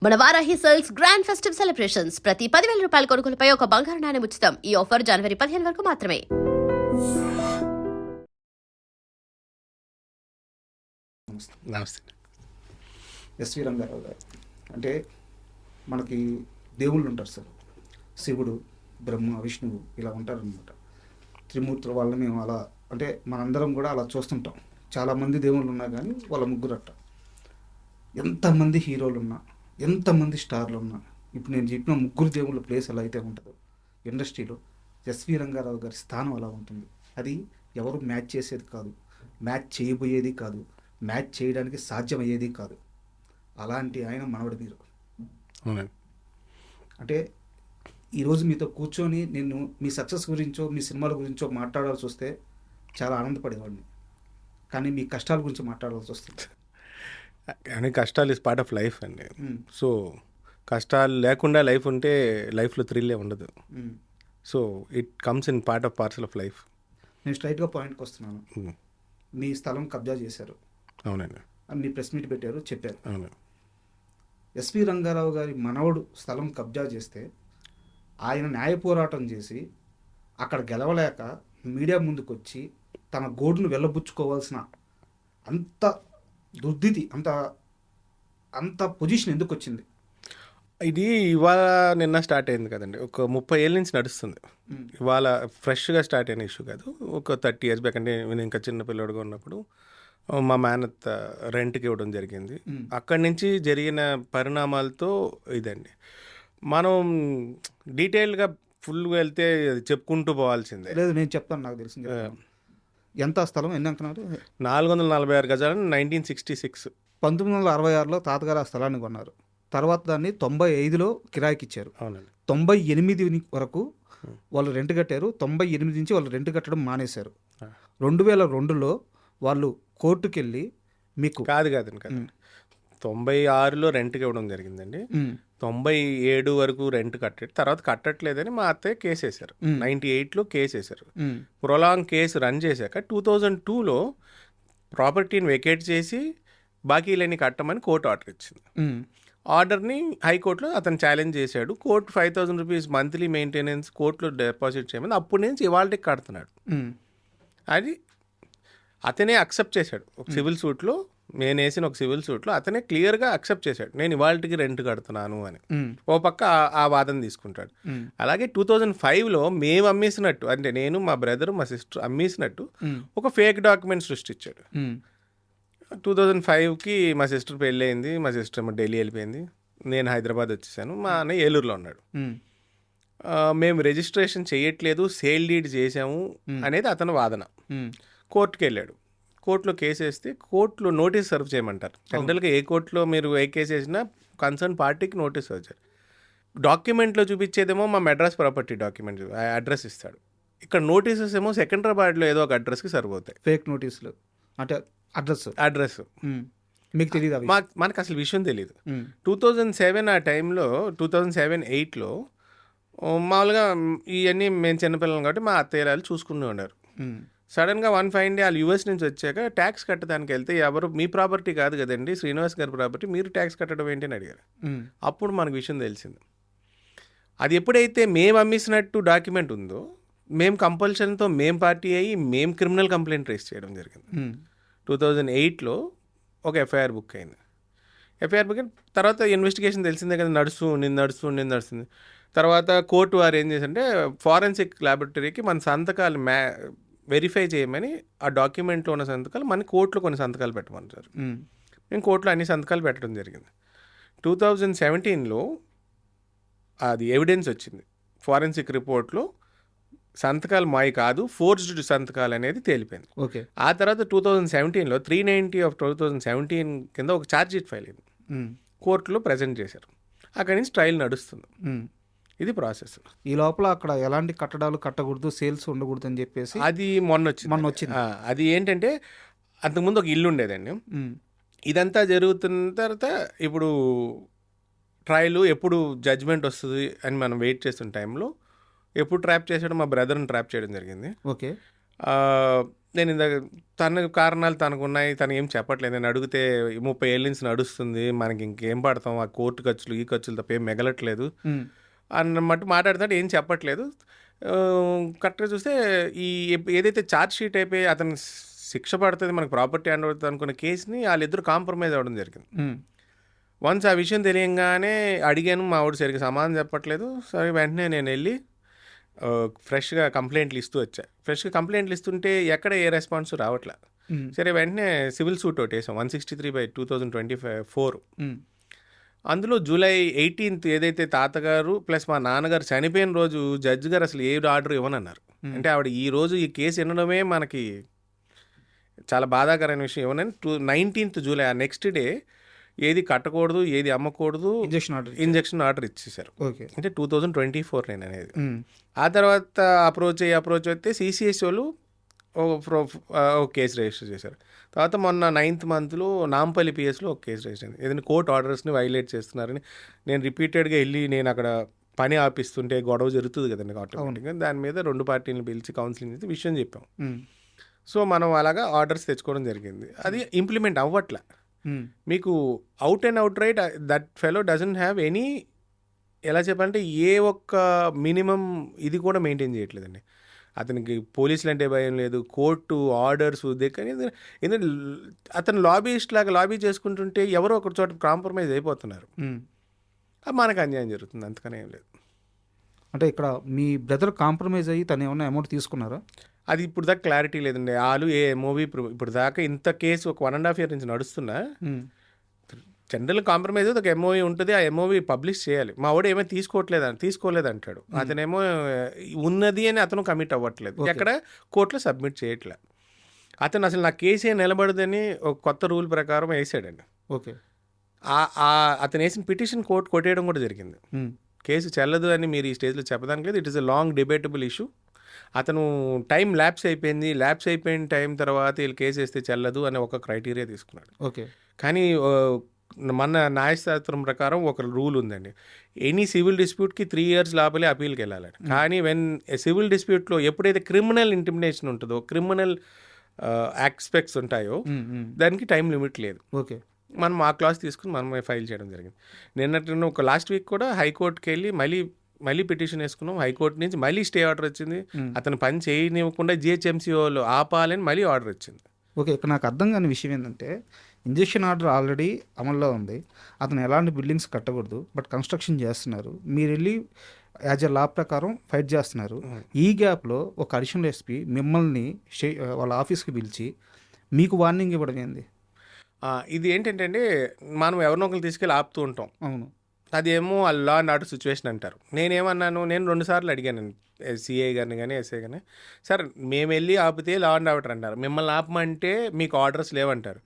మన Varahi sales grand festive celebrations ప్రతి 10,000 రూపాయల కొనుగోలుపై ఒక బంగారు నాణెం ఉచితం. ఈ ఆఫర్ జనవరి 15 వరకు మాత్రమే. నమస్తే. ఎస్వి రంగారావు గారు అంటే మనకి దేవుళ్ళు ఉంటారు సార్, శివుడు, బ్రహ్మ, విష్ణువు ఇలా ఉంటారనమాట. త్రిమూర్తుల వాళ్ళని మేము అలా అంటే మనందరం కూడా అలా చూస్తుంటాం. చాలామంది దేవుళ్ళు ఉన్నా కానీ వాళ్ళ ముగ్గురట్ట. ఎంతమంది హీరోలు ఉన్నా, ఎంతమంది స్టార్లు ఉన్నా, ఇప్పుడు నేను చెప్పిన ముగ్గురు దేవుళ్ళ ప్లేస్ ఎలా అయితే ఉంటుందో ఇండస్ట్రీలో ఎస్వి రంగారావు గారి స్థానం అలా ఉంటుంది. అది ఎవరు మ్యాచ్ చేసేది కాదు, మ్యాచ్ చేయబోయేది కాదు, మ్యాచ్ చేయడానికి సాధ్యమయ్యేది కాదు. అలాంటి ఆయన మనవడు మీరు. అంటే ఈరోజు మీతో కూర్చొని నేను మీ సక్సెస్ గురించో మీ సినిమాల గురించో మాట్లాడాల్సి వస్తే చాలా ఆనందపడేవాడిని, కానీ మీ కష్టాల గురించి మాట్లాడాల్సి వస్తుంది. కానీ కష్టాలు ఇస్ పార్ట్ ఆఫ్ లైఫ్ అండి. సో కష్టాలు లేకుండా లైఫ్ ఉంటే లైఫ్లో థ్రిల్లే ఉండదు. So it comes in parcel of life. నేను స్ట్రైట్గా పాయింట్కి వస్తున్నాను. మీ స్థలం కబ్జా చేశారు. అవునండి. అన్ని ప్రెస్ మీట్ పెట్టారు, చెప్పారు. అవును. ఎస్వి రంగారావు గారి మనవడు స్థలం కబ్జా చేస్తే ఆయన న్యాయ పోరాటం చేసి అక్కడ గెలవలేక మీడియా ముందుకు వచ్చి తన గోడును వెళ్ళబుచ్చుకోవాల్సిన అంత దుర్దితి, అంత పొజిషన్ ఎందుకు వచ్చింది? ఇది ఇవాళ నిన్న స్టార్ట్ అయింది కదండి. ఒక 30 ఏళ్ళ నుంచి నడుస్తుంది. ఇవాళ ఫ్రెష్గా స్టార్ట్ అయిన ఇష్యూ కాదు. ఒక 30 years బ్యాక్, అంటే నేను ఇంకా చిన్న పిల్లడుగా ఉన్నప్పుడు మా మేనత్త రెంట్కి ఇవ్వడం జరిగింది. అక్కడి నుంచి జరిగిన పరిణామాలతో ఇదండి. మనం డీటెయిల్గా ఫుల్గా వెళ్తే అది చెప్పుకుంటూ పోవాల్సిందే. లేదు, నేను చెప్తాను, నాకు తెలిసింది. ఎంత స్థలం, ఎన్ని అంటున్నారు? 446 గజాలు. 1966 1966లో తాతగారు ఆ స్థలాన్ని కొన్నారు. తర్వాత దాన్ని 95లో కిరాయికి ఇచ్చారు. అవునండి. 98 వరకు వాళ్ళు రెంట్ కట్టారు. 98 నుంచి వాళ్ళు రెంట్ కట్టడం మానేశారు. 2002లో వాళ్ళు కోర్టుకు వెళ్ళి మీకు కాదండి 96లో రెంట్కి ఇవ్వడం జరిగిందండి. 97 వరకు రెంట్ కట్టాడు. తర్వాత కట్టట్లేదని మా అత్తయ్య కేసు వేశారు. 98లో కేసు వేశారు. ప్రొలాంగ్ కేసు రన్ చేశాక 2002లో ప్రాపర్టీని వెకేట్ చేసి బాకీలని కట్టమని కోర్టు ఆర్డర్ ఇచ్చింది. ఆర్డర్ని హైకోర్టులో అతను ఛాలెంజ్ చేశాడు. కోర్టు 5,000 రూపీస్ మంత్లీ మెయింటెనెన్స్ కోర్టులో డిపాజిట్ చేయమని అప్పటి నుంచి ఇవాళకి కడుతున్నాడు. అది అతనే అక్సెప్ట్ చేశాడు. ఒక సివిల్ సూట్లో, నేను వేసిన ఒక సివిల్ సూట్లో అతనే క్లియర్గా అక్సెప్ట్ చేశాడు, నేను ఇవాళకి రెంట్ కడుతున్నాను అని. ఓ పక్క ఆ వాదన తీసుకుంటాడు. అలాగే 2005లో మేము అమ్మేసినట్టు, అంటే నేను, మా బ్రదర్, మా సిస్టర్ అమ్మేసినట్టు ఒక ఫేక్ డాక్యుమెంట్ సృష్టించాడు. 2005కి మా సిస్టర్ పెళ్ళి అయింది. మా సిస్టర్ ఏమో ఢిల్లీ వెళ్ళిపోయింది. నేను హైదరాబాద్ వచ్చేసాను. మా అన్నయ్య ఏలూరులో ఉన్నాడు. మేము రిజిస్ట్రేషన్ చేయట్లేదు, సేల్ డీడ్ చేసాము అనేది అతని వాదన. కోర్టుకి వెళ్ళాడు. కోర్టులో కేసు వేస్తే కోర్టులో నోటీస్ సర్వ్ చేయమంటారు. జనరల్గా ఏ కోర్టులో మీరు ఏ కేసు వేసినా కన్సర్న్ పార్టీకి నోటీస్ సర్వ్ చేయాలి. డాక్యుమెంట్లో చూపించేదేమో మా మెడ్రాస్ ప్రాపర్టీ డాక్యుమెంట్ అడ్రస్ ఇస్తాడు. ఇక్కడ నోటీసెస్ ఏమో సెకండ్రాబాద్లో ఏదో ఒక అడ్రస్కి సర్వ్ అవుతాయి. ఫేక్ నోటీసులు అంటే అడ్రస్ మీకు తెలియదు? మనకు అసలు విషయం తెలియదు. 2007 ఆ టైంలో 2007-8లో మామూలుగా ఇవన్నీ మేము చిన్నపిల్లలు కాబట్టి మా అత్తయ్యలు చూసుకుని ఉన్నారు. సడన్గా వన్ ఫైన్ డే వాళ్ళు యూఎస్ నుంచి వచ్చాక ట్యాక్స్ కట్టడానికి వెళ్తే, ఎవరు మీ ప్రాపర్టీ కాదు కదండి, శ్రీనివాస్ గారి ప్రాపర్టీ, మీరు ట్యాక్స్ కట్టడం ఏంటి అని అడిగారు. అప్పుడు మనకు విషయం తెలిసింది. అది ఎప్పుడైతే మేము అమ్మేసినట్టు డాక్యుమెంట్ ఉందో, మేము కంపల్షన్తో మేము పార్టీ అయ్యి మేము క్రిమినల్ కంప్లైంట్ రేస్ చేయడం జరిగింది. 2008లో ఒక ఎఫ్ఐఆర్ బుక్ అయింది. ఎఫ్ఐఆర్ బుక్ అయిన తర్వాత ఇన్వెస్టిగేషన్ తెలిసిందే కదా, నడుస్తుంది. తర్వాత కోర్టు వారు ఏం చేశారంటే ఫారెన్సిక్ ల్యాబొరేటరీకి మన సంతకాలు వెరిఫై చేయమని ఆ డాక్యుమెంట్లో ఉన్న సంతకాలు మన కోర్టులో కొన్ని సంతకాలు పెట్టమన్నారు. మేము కోర్టులో అన్ని సంతకాలు పెట్టడం జరిగింది. 2017లో అది ఎవిడెన్స్ వచ్చింది. ఫారెన్సిక్ రిపోర్ట్లో సంతకాలు మాయి కాదు, ఫోర్జ్డ్ సంతకాలు అనేది తేలిపోయింది. ఓకే. ఆ తర్వాత 2017లో 390 ఆఫ్ 2017 కింద ఒక ఛార్జ్ షీట్ ఫైల్ అయింది. కోర్టులో ప్రజెంట్ చేశారు. అక్కడి నుంచి ట్రయల్ నడుస్తుంది. ఇది ప్రాసెస్. ఈ లోపల అక్కడ ఎలాంటి కట్టడాలు కట్టకూడదు, సేల్స్ ఉండకూడదు అని చెప్పేసి అది మొన్న వచ్చింది. అది ఏంటంటే అంతకుముందు ఒక ఇల్లు ఉండేదండి. ఇదంతా జరుగుతున్న తర్వాత ఇప్పుడు ట్రయల్ ఎప్పుడు జడ్జ్మెంట్ వస్తుంది అని మనం వెయిట్ చేస్తున్న టైంలో ఎప్పుడు ట్రాప్ చేసాడో మా బ్రదర్ని ట్రాప్ చేయడం జరిగింది. ఓకే. నేను ఇందాక తన కారణాలు తనకున్నాయి, తను ఏం చెప్పట్లేదు. నేను అడిగితే 30 ఏళ్ళ నుంచి నడుస్తుంది, మనకి ఇంకేం పడతాం, ఆ కోర్టు ఖర్చులు ఈ ఖర్చులు తప్ప ఏం మిగలట్లేదు అన్నట్టు మాట్లాడుతుంటే ఏం చెప్పట్లేదు. కరెక్ట్గా చూస్తే ఏదైతే ఛార్జ్ షీట్ అయిపోయి అతను శిక్ష పడుతుంది, మనకు ప్రాపర్టీ హ్యాండ్ అవుతుంది అనుకున్న కేసుని వాళ్ళిద్దరు కాంప్రమైజ్ అవ్వడం జరిగింది. వన్స్ ఆ విషయం తెలియంగానే అడిగాను, మా వాడు సరిగ్గా సమాధానం చెప్పట్లేదు. సరే వెంటనే నేను వెళ్ళి ఫ్రెష్గా కంప్లైంట్లు ఇస్తూ వచ్చా. ఫ్రెష్గా కంప్లైంట్లు ఇస్తుంటే ఎక్కడ ఏ రెస్పాన్స్ రావట్లే. సరే వెంటనే సివిల్ సూట్ ఒకటి వేసాం 163/2024. అందులో జూలై 18th ఏదైతే తాతగారు ప్లస్ మా నాన్నగారు చనిపోయిన రోజు జడ్జి గారు అసలు ఏ ఆర్డర్ ఇవ్వనన్నారు. అంటే ఆవిడ ఈ రోజు ఈ కేసు వినడమే మనకి చాలా బాధాకరమైన విషయం. ఇవ్వనని 19th జూలై ఆ నెక్స్ట్ డే ఏది కట్టకూడదు, ఏది అమ్మకూడదు, ఇంజక్షన్ ఆర్డర్ ఇచ్చేసారు. అంటే 2024 నేను అనేది. ఆ తర్వాత అప్రోచ్ అయితే సిసిఎస్ వాళ్ళు ఒక కేసు రిజిస్టర్ చేశారు. తర్వాత మొన్న 9th monthలో నాంపల్లి పిఎస్లో ఒక కేసు రిజిస్టర్ అయింది. ఏదైనా కోర్ట్ ఆర్డర్స్ని వైలేట్ చేస్తున్నారని నేను రిపీటెడ్గా వెళ్ళి నేను అక్కడ పని ఆపిస్తుంటే గొడవ జరుగుతుంది కదండి ఆటోమేటిక్గా. దాని మీద 2 పార్టీలను పిలిచి కౌన్సిలింగ్ చేసి విషయం చెప్పాం. సో మనం అలాగా ఆర్డర్స్ తెచ్చుకోవడం జరిగింది. అది ఇంప్లిమెంట్ అవ్వట్లే. మీకు out and out right that fellow doesn't have any, ఎలా చెప్పాలంటే ఏ ఒక్క మినిమం ఇది కూడా మెయింటైన్ చేయట్లేదండి. అతనికి పోలీసులు అంటే భయం లేదు, కోర్టు ఆర్డర్స్ కానీ ఎందుకంటే అతను లాబీయిస్ట్ లాగా లాబీ చేసుకుంటుంటే ఎవరో ఒక చోట కాంప్రమైజ్ అయిపోతున్నారు. మనకు అన్యాయం జరుగుతుంది, అంతకనే ఏం లేదు. అంటే ఇక్కడ మీ బ్రదర్ కాంప్రమైజ్ అయ్యి తను ఏమన్నా అమౌంట్ తీసుకున్నారా? అది ఇప్పుడు దాకా క్లారిటీ లేదండి. వాళ్ళు ఏ మూవీ ఇప్పుడు దాకా ఇంత కేసు ఒక 1.5 year నుంచి నడుస్తున్నా జనరల్ కాంప్రమైజ్ ఒక ఎంఓవీ ఉంటుంది, ఆ ఎంఓవీ పబ్లిష్ చేయాలి. మా వాడు ఏమో తీసుకోలేదు అంటాడు. అతనేమో ఉన్నది అని అతను కమిట్ అవ్వట్లేదు, ఎక్కడ కోర్టులో సబ్మిట్ చేయట్లే. అతను అసలు నా కేసే నిలబడదని ఒక కొత్త రూల్ ప్రకారం వేసాడండి. ఓకే. అతను వేసిన పిటిషన్ కోర్టు కొట్టేయడం కూడా జరిగింది. కేసు చెల్లదు అని మీరు ఈ స్టేజ్లో చెప్పడానికి లేదు. It is a long debatable issue. అతను టైం ల్యాప్స్ అయిపోయిన టైం తర్వాత వీళ్ళు కేసు వేస్తే చెల్లదు అని ఒక క్రైటీరియా తీసుకున్నాడు. ఓకే. కానీ మన న్యాయశాస్త్రం ప్రకారం ఒక రూల్ ఉందండి, ఎనీ సివిల్ డిస్ప్యూట్కి 3 years లోపలే అపీల్కి వెళ్ళాలని. కానీ వెన్ సివిల్ డిస్ప్యూట్లో ఎప్పుడైతే క్రిమినల్ ఇంటిమిడేషన్ ఉంటుందో, క్రిమినల్ ఆస్పెక్ట్స్ ఉంటాయో దానికి టైం లిమిట్ లేదు. ఓకే. మనం ఆ క్లాస్ తీసుకుని మనమే ఫైల్ చేయడం జరిగింది. నిన్నటి ఒక లాస్ట్ వీక్ కూడా హైకోర్టుకి వెళ్ళి మళ్ళీ పిటిషన్ వేసుకున్నాం. హైకోర్టు నుంచి మళ్ళీ స్టే ఆర్డర్ వచ్చింది. అతను పని చేయనివ్వకుండా జిహెచ్ఎంసీఓలో ఆపాలని మళ్ళీ ఆర్డర్ వచ్చింది. ఓకే. ఇక్కడ నాకు అర్థం కాని విషయం ఏంటంటే ఇంజెక్షన్ ఆర్డర్ ఆల్రెడీ అమల్లో ఉంది. అతను ఎలాంటి బిల్డింగ్స్ కట్టకూడదు, బట్ కన్స్ట్రక్షన్ చేస్తున్నారు. మీరు వెళ్ళి యాజ్ ఎ లా ప్రకారం ఫైట్ చేస్తున్నారు. ఈ గ్యాప్లో ఒక అడిషనల్ ఎస్పీ మిమ్మల్ని వాళ్ళ ఆఫీస్కి పిలిచి మీకు వార్నింగ్ ఇవ్వడం ఏంది? ఇది ఏంటంటే అండి, మనం ఎవరినో ఒకరు తీసుకెళ్ళి ఆపుతూ ఉంటాం. అవును. అదేమో లా అండ్ ఆర్డర్ సిచ్యువేషన్ అంటారు. నేనేమన్నాను, నేను 2 సార్లు అడిగాను సిఐ గారిని కానీ ఎస్ఐ కానీ, సార్ మేము వెళ్ళి ఆపితే లా అండ్ ఆర్డర్ అంటారు, మిమ్మల్ని ఆపమంటే మీకు ఆర్డర్స్ లేవంటారు.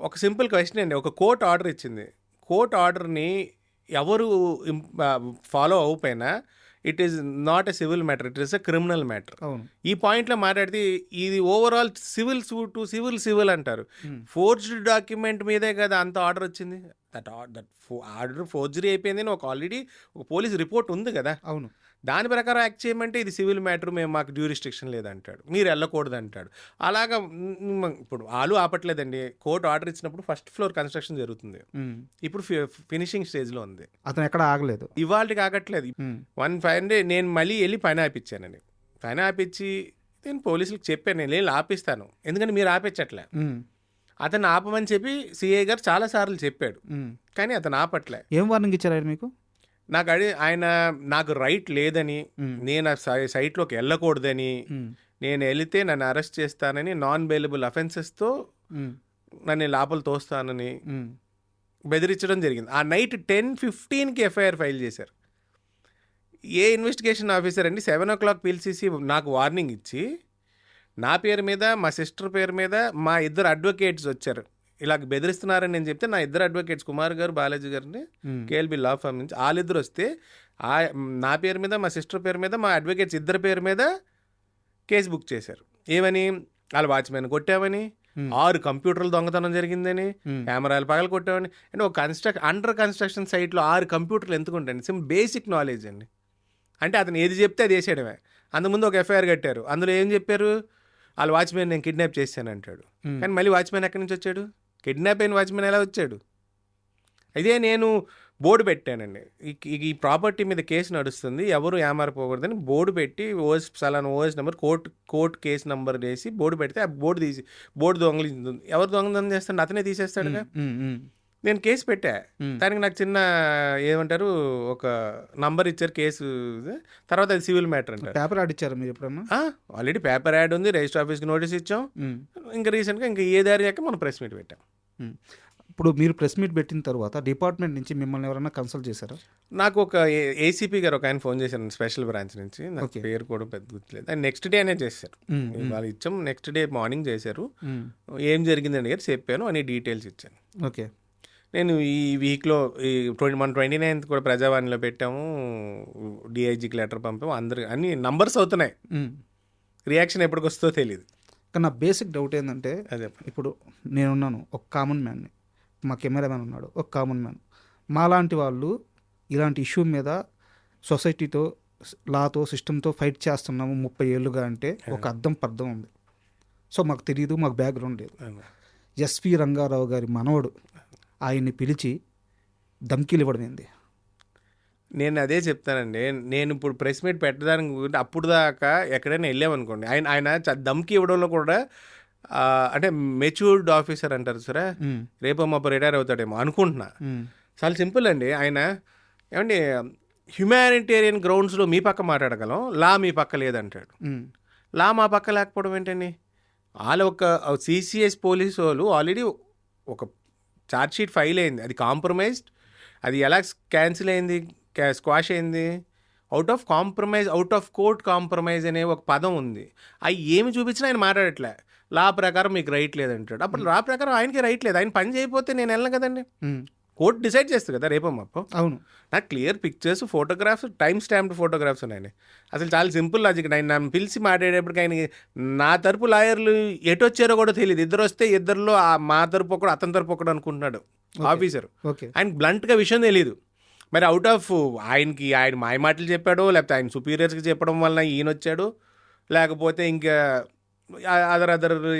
ఒక సింపుల్ క్వశ్చన్ అండి, ఒక కోర్టు ఆర్డర్ ఇచ్చింది. కోర్టు ఆర్డర్ని ఎవరు ఫాలో అవ్వకపోయినా it is not a civil matter, it is a criminal matter. ఈ పాయింట్లో మాట్లాడితే ఇది ఓవరాల్ సివిల్ సూట్ సివిల్ అంటారు. ఫోర్జ్డ్ డాక్యుమెంట్ మీదే కదా అంత ఆర్డర్ వచ్చింది. దట్ ఆర్డర్ ఫోర్జరీ అయిపోయింది అని ఆల్రెడీ ఒక పోలీస్ రిపోర్ట్ ఉంది కదా. అవును. దాని ప్రకారం యాక్ట్ చేయమంటే ఇది సివిల్ మ్యాటర్, మాకు డ్యూరిస్ట్రిక్షన్ లేదంటాడు, మీరు వెళ్ళకూడదు అంటాడు. అలాగా ఇప్పుడు వాళ్ళు ఆపట్లేదండి. కోర్టు ఆర్డర్ ఇచ్చినప్పుడు 1st floor కన్స్ట్రక్షన్ జరుగుతుంది, ఇప్పుడు ఫినిషింగ్ స్టేజ్లో ఉంది. అతను ఎక్కడ ఆగలేదు, ఇవాళకి ఆగట్లేదు. 1 నేను మళ్ళీ వెళ్ళి పని ఆపిచ్చానండి. పని ఆపిచ్చి నేను పోలీసులకు చెప్పాను, నేను వెళ్ళి ఆపిస్తాను, ఎందుకంటే మీరు ఆపించట్లే. అతను ఆపమని చెప్పి సిఐ గారు చాలాసార్లు చెప్పాడు, కానీ అతను ఆపట్లే. ఏం వార్నింగ్ ఇచ్చారు మీకు? ఆయన నాకు రైట్ లేదని, నేను సైట్లోకి వెళ్ళకూడదని, నేను వెళితే నన్ను అరెస్ట్ చేస్తానని, నాన్ బెయిలబుల్ అఫెన్సెస్తో నన్ను లోపల తోస్తానని బెదిరించడం జరిగింది. ఆ నైట్ 10:15కి ఎఫ్ఐఆర్ ఫైల్ చేశారు. ఏ ఇన్వెస్టిగేషన్ ఆఫీసర్ అండి 7 o'clock పిలిచేసి నాకు వార్నింగ్ ఇచ్చి, నా పేరు మీద మా సిస్టర్ పేరు మీద మా 2 అడ్వకేట్స్ వచ్చారు, ఇలాగ బెదిరిస్తున్నారని నేను చెప్తే నా 2 అడ్వకేట్స్ కుమార్ గారు, బాలాజీ గారిని కేఎల్బి లా ఫర్మ్ నుంచి, వాళ్ళిద్దరు వస్తే నా పేరు మీద మా సిస్టర్ పేరు మీద మా అడ్వకేట్స్ 2 పేరు మీద కేసు బుక్ చేశారు. ఏమని? వాళ్ళ వాచ్మెన్ కొట్టామని, 6 కంప్యూటర్లు దొంగతనం జరిగిందని, కెమెరాలు పగలు కొట్టామని. అంటే ఒక అండర్ కన్స్ట్రక్షన్ సైట్లో 6 కంప్యూటర్లు ఎందుకుంటాయండి? బేసిక్ నాలెడ్జ్ అండి. అంటే అతను ఏది చెప్తే అది వేసేయడమే. అందుముందు ఒక ఎఫ్ఐఆర్ కట్టారు, అందులో ఏం చెప్పారు, వాళ్ళ వాచ్మెన్ నేను కిడ్నాప్ చేశాను అంటాడు. కానీ మళ్ళీ వాచ్మెన్ ఎక్కడి నుంచి వచ్చాడు? కిడ్నాప్ అయిన వాచ్మెన్ ఎలా వచ్చాడు? అదే నేను బోర్డు పెట్టానండి, ఈ ప్రాపర్టీ మీద కేసు నడుస్తుంది, ఎవరు ఏమారిపోకూడదని బోర్డు పెట్టి OS salon OS number court case number వేసి బోర్డు పెడితే ఆ బోర్డు దొంగలింది. ఎవరు దొంగతనం చేస్తాడు? అతనే తీసేస్తాడుగా. నేను కేసు పెట్టా, దానికి నాకు చిన్న ఏమంటారు ఒక నంబర్ ఇచ్చారు కేసు, తర్వాత అది సివిల్ మ్యాటర్ అంటారు. పేపర్ యాడ్ ఇచ్చారు మీరు ఎప్పుడన్నా? ఆల్రెడీ పేపర్ యాడ్ ఉంది, రిజిస్టర్ ఆఫీస్కి నోటీస్ ఇచ్చాం. ఇంకా రీసెంట్గా ఇంకా ఏ దారి అయ్యాక మనం ప్రెస్ మీట్ పెట్టాం. ఇప్పుడు మీరు ప్రెస్ మీట్ పెట్టిన తర్వాత డిపార్ట్మెంట్ నుంచి మిమ్మల్ని ఎవరైనా కన్సల్ట్ చేశారా? నాకు ఒక ఏసీపీ గారు ఒక ఆయన ఫోన్ చేశారు స్పెషల్ బ్రాంచ్ నుంచి, నాకు పేరు కూడా పెద్ద గుర్తులేదు. ఆయన నెక్స్ట్ డే అనే చేశారు, వాళ్ళు ఇచ్చాం నెక్స్ట్ డే మార్నింగ్ చేశారు. ఏం జరిగిందని గారు చెప్పాను అని డీటెయిల్స్ ఇచ్చాను. ఓకే. నేను ఈ వీక్లో మన 29th కూడా ప్రజావాణిలో పెట్టాము, డిఐజీకి లెటర్ పంపాము, అందరికి అన్ని నంబర్స్ అవుతున్నాయి. రియాక్షన్ ఎప్పటికి వస్తుందో తెలియదు. కానీ నా బేసిక్ డౌట్ ఏంటంటే, అదే ఇప్పుడు నేనున్నాను ఒక కామన్ మ్యాన్ని, మా కెమెరామ్యాన్ ఉన్నాడు ఒక కామన్ మ్యాన్. మాలాంటి వాళ్ళు ఇలాంటి ఇష్యూ మీద సొసైటీతో లాతో సిస్టంతో ఫైట్ చేస్తున్నాము 30 ఏళ్ళుగా అంటే ఒక పర్థం ఉంది. సో మాకు తెలియదు, మాకు బ్యాక్గ్రౌండ్ లేదు. ఎస్వి రంగారావు గారి మనవడు ఆయన్ని పిలిచి ధమ్కీలు ఇవ్వడం ఏంది? నేను అదే చెప్తానండి. నేను ఇప్పుడు ప్రెస్ మీట్ పెట్టడానికి అప్పుడు దాకా ఎక్కడైనా వెళ్ళామనుకోండి, ఆయన ధమ్కి ఇవ్వడంలో కూడా అంటే మెచ్యూర్డ్ ఆఫీసర్ అంటారు సరే, రేపు మాపు రిటైర్ అవుతాడేమో అనుకుంటున్నా. చాలా సింపుల్ అండి. ఆయన ఏమండి హ్యుమానిటేరియన్ గ్రౌండ్స్లో మీ పక్క మాట్లాడగలం, లా మీ పక్క లేదంటాడు. లా మా పక్క లేకపోవడం ఏంటండి? వాళ్ళ ఒక సిసిఎస్ పోలీసు వాళ్ళు ఆల్రెడీ ఒక ఛార్జ్షీట్ ఫైల్ అయింది, అది కాంప్రమైజ్డ్. అది ఎలా క్యాన్సిల్ అయింది, స్క్వాష్ అయింది? Out of compromise, out of court compromise అనే ఒక పదం ఉంది. అవి ఏమి చూపించినా ఆయన మాట్లాడట్లే. లా ప్రకారం మీకు రైట్ లేదంటాడు. అప్పుడు లా ప్రకారం ఆయనకి రైట్ లేదు, ఆయన పని చేయకపోతే నేను వెళ్ళను కదండి. కోర్టు డిసైడ్ చేస్తుంది కదా రేపో మాపో. అవును. నాకు clear pictures, photographs, time stamped photographs ఉన్నాయండి. అసలు చాలా సింపుల్ లాజిక్. ఆయన నన్ను పిలిచి మాట్లాడేప్పటికి ఆయన నా తరపు లాయర్లు ఎటు వచ్చారో కూడా తెలియదు. ఇద్దరు వస్తే ఇద్దరిలో మా తరపు ఒకడు అతని తరపు ఒకడు అనుకుంటున్నాడు ఆఫీసర్. ఆయన బ్లంట్గా విషయం తెలియదు. మరి అవుట్ ఆఫ్ ఆయన మాయ మాటలు చెప్పాడో, లేకపోతే ఆయన సుపీరియర్స్కి చెప్పడం వలన ఈయన వచ్చాడు, లేకపోతే ఇంకా అదర్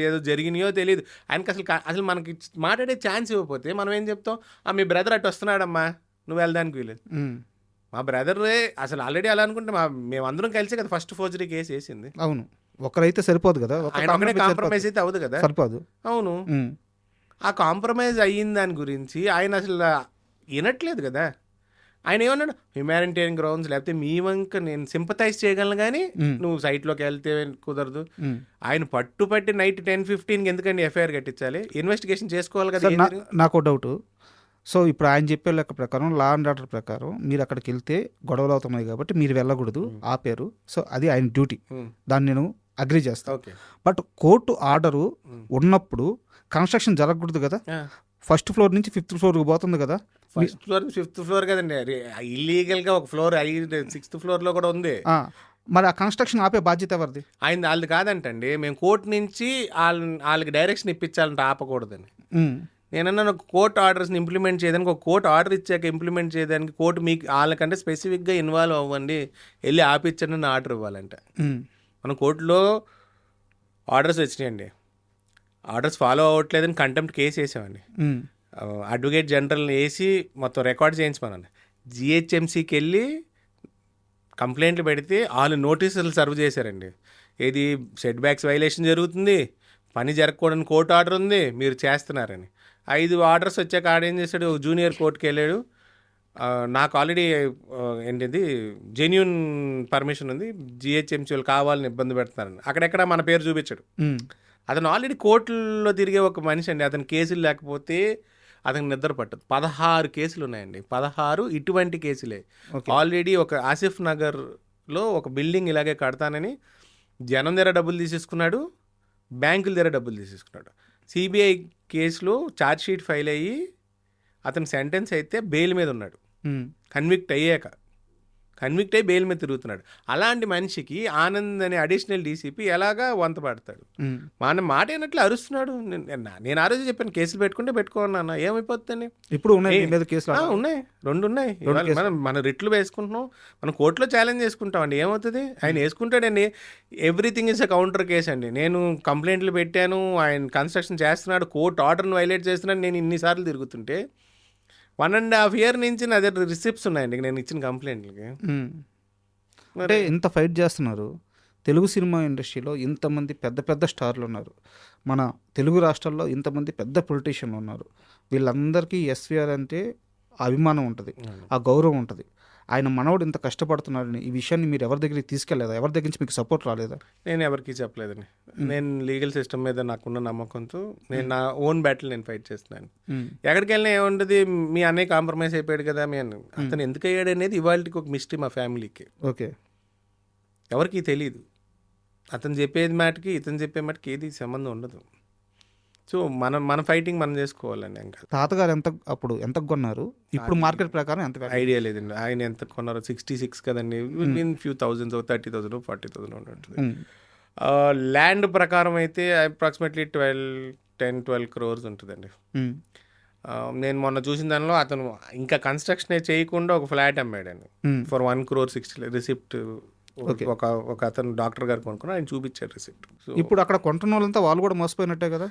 ఏదో జరిగినాయో తెలియదు. ఆయనకి అసలు మనకి మాట్లాడే ఛాన్స్ ఇవ్వకపోతే మనం ఏం చెప్తాం? మీ బ్రదర్ అటు వస్తున్నాడమ్మా, నువ్వు వెళ్ళడానికి వీలేదు. మా బ్రదరే అసలు ఆల్రెడీ అలా అనుకుంటే మేమందరం కలిసే కదా ఫస్ట్ ఫోర్జరీ కేసు వేసింది. అవును. ఒకరైతే సరిపోదు కదా, ఆయన ఒకటే కాంప్రమైజ్ అయితే అవ్వదు కదా. సరిపోదు. అవును. ఆ కాంప్రమైజ్ అయిన దాని గురించి ఆయన అసలు వినట్లేదు కదా. ఆయన ఏమన్నాడు, హ్యుమానిటేరియన్ గ్రౌండ్స్ లేకపోతే మీ వంక నేను సింపథైజ్ చేయగలను కానీ నువ్వు సైట్లోకి వెళ్తే కుదరదు. ఆయన పట్టుపట్టి నైట్ 10-15 ఎందుకండి ఎఫ్ఐఆర్ కట్టించాలి? ఇన్వెస్టిగేషన్ చేసుకోవాలి కదా. నాకు డౌట్. సో ఇప్పుడు ఆయన చెప్పే లెక్క ప్రకారం, లా అండ్ ఆర్డర్ ప్రకారం మీరు అక్కడికి వెళ్తే గొడవలు అవుతున్నాయి కాబట్టి మీరు వెళ్ళకూడదు, ఆపారు. సో అది ఆయన డ్యూటీ, దాన్ని నేను అగ్రీ చేస్తాను. బట్ కోర్టు ఆర్డరు ఉన్నప్పుడు కన్స్ట్రక్షన్ జరగకూడదు కదా. ఫస్ట్ ఫ్లోర్ నుంచి 5th ఫ్లోర్కి పోతుంది కదా. ఫస్ట్ ఫ్లోర్ 5th ఫ్లోర్ కదండి, ఇల్లీగల్గా ఒక ఫ్లోర్ 6th ఫ్లోర్లో కూడా ఉంది. మరి ఆ కన్స్ట్రక్షన్ ఆపే బాధ్యత ఎవరిది? వాళ్ళది కాదంటండి. మేము కోర్టు నుంచి వాళ్ళకి డైరెక్షన్ ఇప్పించాలంటే ఆపకూడదని. నేనన్నా కోర్టు ఆర్డర్స్ని ఇంప్లిమెంట్ చేయడానికి, ఒక కోర్టు ఆర్డర్ ఇచ్చాక ఇంప్లిమెంట్ చేయడానికి కోర్టు మీకు వాళ్ళకంటే స్పెసిఫిక్గా ఇన్వాల్వ్ అవ్వండి, వెళ్ళి ఆపించండి అని ఆర్డర్ ఇవ్వాలంట. మన కోర్టులో ఆర్డర్స్ వచ్చినాయండి, ఆర్డర్స్ ఫాలో అవ్వట్లేదని కంటెంప్ట్ కేసు వేసామండి. అడ్వకేట్ జనరల్ వేసి మొత్తం రికార్డ్ చేయించమనండి. జిహెచ్ఎంసీకి వెళ్ళి కంప్లైంట్లు పెడితే వాళ్ళు నోటీసులు సర్వ్ చేశారండి. ఏది సెట్ బ్యాక్స్ వైలేషన్ జరుగుతుంది, పని జరగకూడని కోర్టు ఆర్డర్ ఉంది, మీరు చేస్తున్నారని. 5 ఆర్డర్స్ వచ్చాక ఆడేం చేశాడు, జూనియర్ కోర్టుకి వెళ్ళాడు. నాకు ఆల్రెడీ ఏంటిది జెన్యూన్ పర్మిషన్ ఉంది, జిహెచ్ఎంసీ వాళ్ళు కావాలని ఇబ్బంది పెడుతున్నారని. అక్కడెక్కడ మన పేరు చూపించాడు. అతను ఆల్రెడీ కోర్టులో తిరిగే ఒక మనిషి అండి. అతని కేసులు లేకపోతే అతనికి నిద్ర పట్టదు. 16 కేసులు ఉన్నాయండి, 16 ఇటువంటి కేసులే. ఆల్రెడీ ఒక ఆసిఫ్ నగర్లో ఒక బిల్డింగ్ ఇలాగే కడతానని జనం దగ్గర డబ్బులు తీసేసుకున్నాడు, బ్యాంకుల దగ్గర డబ్బులు తీసేసుకున్నాడు. సిబిఐ కేసులో ఛార్జ్షీట్ ఫైల్ అయ్యి అతను సెంటెన్స్ అయితే బెయిల్ మీద ఉన్నాడు, కన్విక్ట్ అయ్యాక. కన్విక్ట్ అయ్యి బెయిల్ మీద తిరుగుతున్నాడు. అలాంటి మనిషికి ఆనంద్ అనే అడిషనల్ డీసీపీ ఎలాగా వంత పడతాడు? మన మాట అయినట్లు అరుస్తున్నాడు. నేను ఆ రోజు చెప్పాను, కేసులు పెట్టుకుంటే పెట్టుకోన్నాను, ఏమైపోతుందని. ఇప్పుడు ఉన్నాయి మీ మీద కేసులు? ఉన్నాయి, 2 ఉన్నాయి. మనం రిట్లు వేసుకుంటున్నాం, మనం కోర్టులో ఛాలెంజ్ చేసుకుంటాం అండి. ఏమవుతుంది? ఆయన వేసుకుంటాడండి. Everything is a counter case అండి. నేను కంప్లైంట్లు పెట్టాను, ఆయన కన్స్ట్రక్షన్ చేస్తున్నాడు, కోర్టు ఆర్డర్ని వైలేట్ చేస్తున్నాడు, నేను ఇన్నిసార్లు తిరుగుతుంటే 1.5 year నుంచి నా దగ్గర రిసిప్ట్స్ ఉన్నాయండి నేను ఇచ్చిన కంప్లైంట్లకి. అంటే ఇంత ఫైట్ చేస్తున్నారు. తెలుగు సినిమా ఇండస్ట్రీలో ఇంతమంది పెద్ద పెద్ద స్టార్లు ఉన్నారు, మన తెలుగు రాష్ట్రాల్లో ఇంతమంది పెద్ద పొలిటీషియన్లు ఉన్నారు. వీళ్ళందరికీ ఎస్వీఆర్ అంటే అభిమానం ఉంటుంది, ఆ గౌరవం ఉంటుంది. ఆయన మనవడు ఇంత కష్టపడుతున్నాడని ఈ విషయాన్ని మీరు ఎవరి దగ్గరికి తీసుకెళ్లేదా? ఎవరి దగ్గర నుంచి మీకు సపోర్ట్ రాలేదా? నేను ఎవరికి చెప్పలేదండి. నేను లీగల్ సిస్టమ్ మీద నాకున్న నమ్మకంతో నేను నా ఓన్ బ్యాటిల్ నేను ఫైట్ చేస్తున్నాను. ఎక్కడికి వెళ్ళినా ఏముంటుంది, మీ అన్నయ్య కాంప్రమైజ్ అయిపోయాడు కదా, అతను ఎందుకు అయ్యాడు అనేది ఇవాళకి ఒక మిస్టరీ మా ఫ్యామిలీకి. ఓకే, ఎవరికి తెలియదు. అతను చెప్పేది మాటకి ఇతను చెప్పే మాటకి ఏది సంబంధం ఉండదు. సో మన ఫైటింగ్ మనం చేసుకోవాలండి. ఇంకా తాతగారు అప్పుడు ఎంత కొన్నారు, ఇప్పుడు మార్కెట్ ప్రకారం ఎంత? ఐడియా లేదండి ఆయన ఎంత కొన్నారో. 66 కదండి, విన్ ఫ్యూ థౌజండ్స్, 30,000 40,000 ఉంటుంది. ల్యాండ్ ప్రకారం అయితే అప్రాక్సిమేట్లీ 10-12 crores ఉంటుందండి. నేను మొన్న చూసిన దానిలో అతను ఇంకా కన్స్ట్రక్షన్ చేయకుండా ఒక ఫ్లాట్ అమ్మాడండి ఫర్ 1.60 crore రిసిప్ట్. ఒక అతను డాక్టర్ గారు కొనుక్కుని ఆయన చూపించారు రిసిప్ట్. ఇప్పుడు అక్కడ కొంటున్న వాళ్ళంతా వాళ్ళు కూడా మోసపోయినట్టే కదా.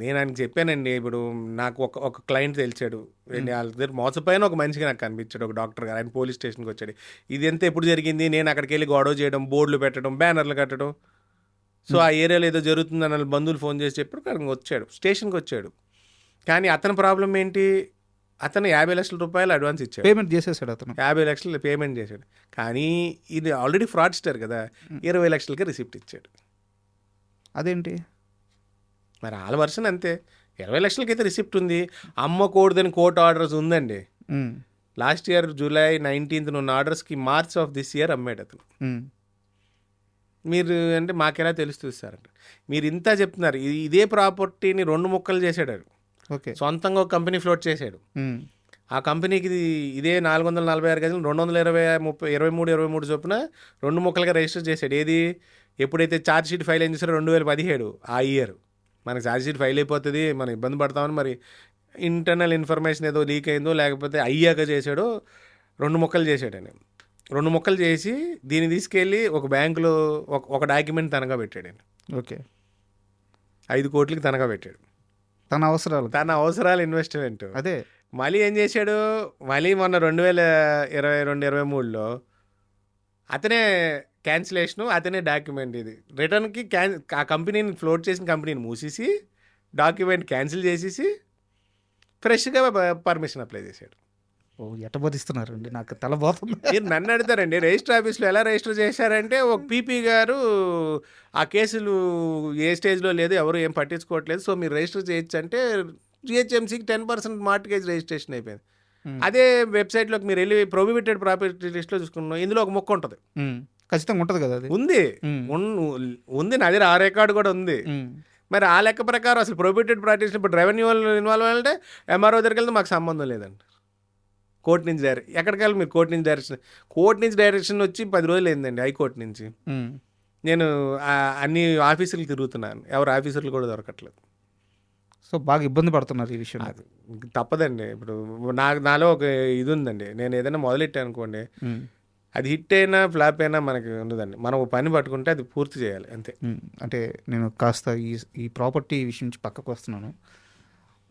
నేను ఆయనకి చెప్పానండి, ఇప్పుడు నాకు ఒక క్లయింట్ తెలిసాడు, వాళ్ళ దగ్గర మోసపోయిన ఒక మనిషిగా నాకు కనిపించాడు, ఒక డాక్టర్ గారు. ఆయన పోలీస్ స్టేషన్కి వచ్చాడు. ఇది ఎంత ఎప్పుడు జరిగింది, నేను అక్కడికి వెళ్ళి గొడవ చేయడం, బోర్డులు పెట్టడం, బ్యానర్లు కట్టడం. సో ఆ ఏరియాలో ఏదో జరుగుతుందని వాళ్ళ బంధువులు ఫోన్ చేసి చెప్పారు, అక్కడికి వచ్చాడు, స్టేషన్కి వచ్చాడు. కానీ అతని ప్రాబ్లం ఏంటి, అతను 50 లక్షల రూపాయలు అడ్వాన్స్ ఇచ్చాడు, పేమెంట్ చేసేసాడు. అతను 50 లక్షలు పేమెంట్ చేశాడు. కానీ ఇది ఆల్రెడీ ఫ్రాడ్స్టర్ కదా, 20 లక్షలకి రిసిప్ట్ ఇచ్చాడు. అదేంటి మరి వాళ్ళ వర్షన్ అంతే. 20 లక్షలకైతే రిసిప్ట్ ఉంది, అమ్మకూడదని కోర్టు ఆర్డర్స్ ఉందండి. లాస్ట్ ఇయర్ July 19th ఉన్న ఆర్డర్స్కి March of this year అమ్మాడు అతను. మీరు అంటే మాకెలా తెలుస్తుంది సార్ అంటే, మీరు ఇంత చెప్తున్నారు. ఇదే ప్రాపర్టీని 2 ముక్కలు చేశాడు. ఓకే, సొంతంగా ఒక కంపెనీ ఫ్లోట్ చేశాడు. ఆ కంపెనీకి ఇదే 446 గజలు 223 చొప్పున 2 ముక్కలుగా రిజిస్టర్ చేశాడు. ఏది ఎప్పుడైతే ఛార్జ్ షీట్ ఫైల్ ఏం చేశారో 2017 ఆ ఇయర్. మనకి ఛార్జ్ షీట్ ఫైల్ అయిపోతుంది, మనం ఇబ్బంది పడతామని మరి ఇంటర్నల్ ఇన్ఫర్మేషన్ ఏదో లీక్ అయిందో లేకపోతే అయ్యాక చేశాడో 2 ముక్కలు చేశాడని. 2 ముక్కలు చేసి దీన్ని తీసుకెళ్ళి ఒక బ్యాంకులో ఒక డాక్యుమెంట్ తనగా పెట్టాడు. ఓకే, 5 కోట్లకి తనగా పెట్టాడు. తన అవసరాలు ఇన్వెస్ట్మెంట్. అదే మళ్ళీ ఏం చేశాడు, మళ్ళీ మొన్న 2022-23లో అతనే క్యాన్సిలేషను, అతనే డాక్యుమెంట్. ఇది రిటర్న్కి ఆ కంపెనీని ఫ్లోట్ చేసిన కంపెనీని మూసేసి డాక్యుమెంట్ క్యాన్సిల్ చేసేసి ఫ్రెష్గా పర్మిషన్ అప్లై చేశాడు. ఎట్టబోధిస్తున్నారండి, నాకు తల పోతుంది. మీరు నన్ను అడుగుతారండి, రిజిస్టర్ ఆఫీస్లో ఎలా రిజిస్టర్ చేశారంటే ఒక పీపీ గారు ఆ కేసులు ఏ స్టేజ్లో లేదు, ఎవరు ఏం పట్టించుకోవట్లేదు, సో మీరు రిజిస్టర్ చేయొచ్చు అంటే GHMCకి 10% మార్టిగేజ్ రిజిస్ట్రేషన్ అయిపోయింది. అదే వెబ్సైట్లోకి మీరు వెళ్ళి ప్రొహిబిటెడ్ ప్రాపర్టీ లిస్ట్లో చూసుకున్నాం, ఇందులో ఒక మొక్క ఉంటుంది, ఖచ్చితంగా ఉంటుంది కదా. అది ఉంది నా దగ్గర, ఆ రికార్డు కూడా ఉంది. మరి ఆ లెక్క ప్రకారం అసలు ప్రొహిబిటెడ్ ప్రాపర్టీస్ ఇప్పుడు రెవెన్యూ ఇన్వాల్వ్ అవ్వాలంటే MRO దగ్గరికి వెళ్తే మాకు సంబంధం లేదండి. కోర్టు నుంచి ఎక్కడికి వెళ్ళి మీరు కోర్టు నుంచి డైరెక్షన్ వచ్చి 10 రోజులు అయిందండి హైకోర్టు నుంచి. నేను అన్ని ఆఫీసులు తిరుగుతున్నాను, ఎవరు ఆఫీసర్లు కూడా దొరకట్లేదు. సో బాగా ఇబ్బంది పడుతున్నారు ఈ విషయం. తప్పదండి. ఇప్పుడు నాలో ఒక ఇది ఉందండి, నేను ఏదైనా మొదలెట్టాను అనుకోండి, అది హిట్ అయినా ఫ్లాప్ అయినా మనకి ఉండదండి. మనం పని పట్టుకుంటే అది పూర్తి చేయాలి అంతే. అంటే నేను కాస్త ఈ ప్రాపర్టీ విషయం నుంచి పక్కకు వస్తున్నాను.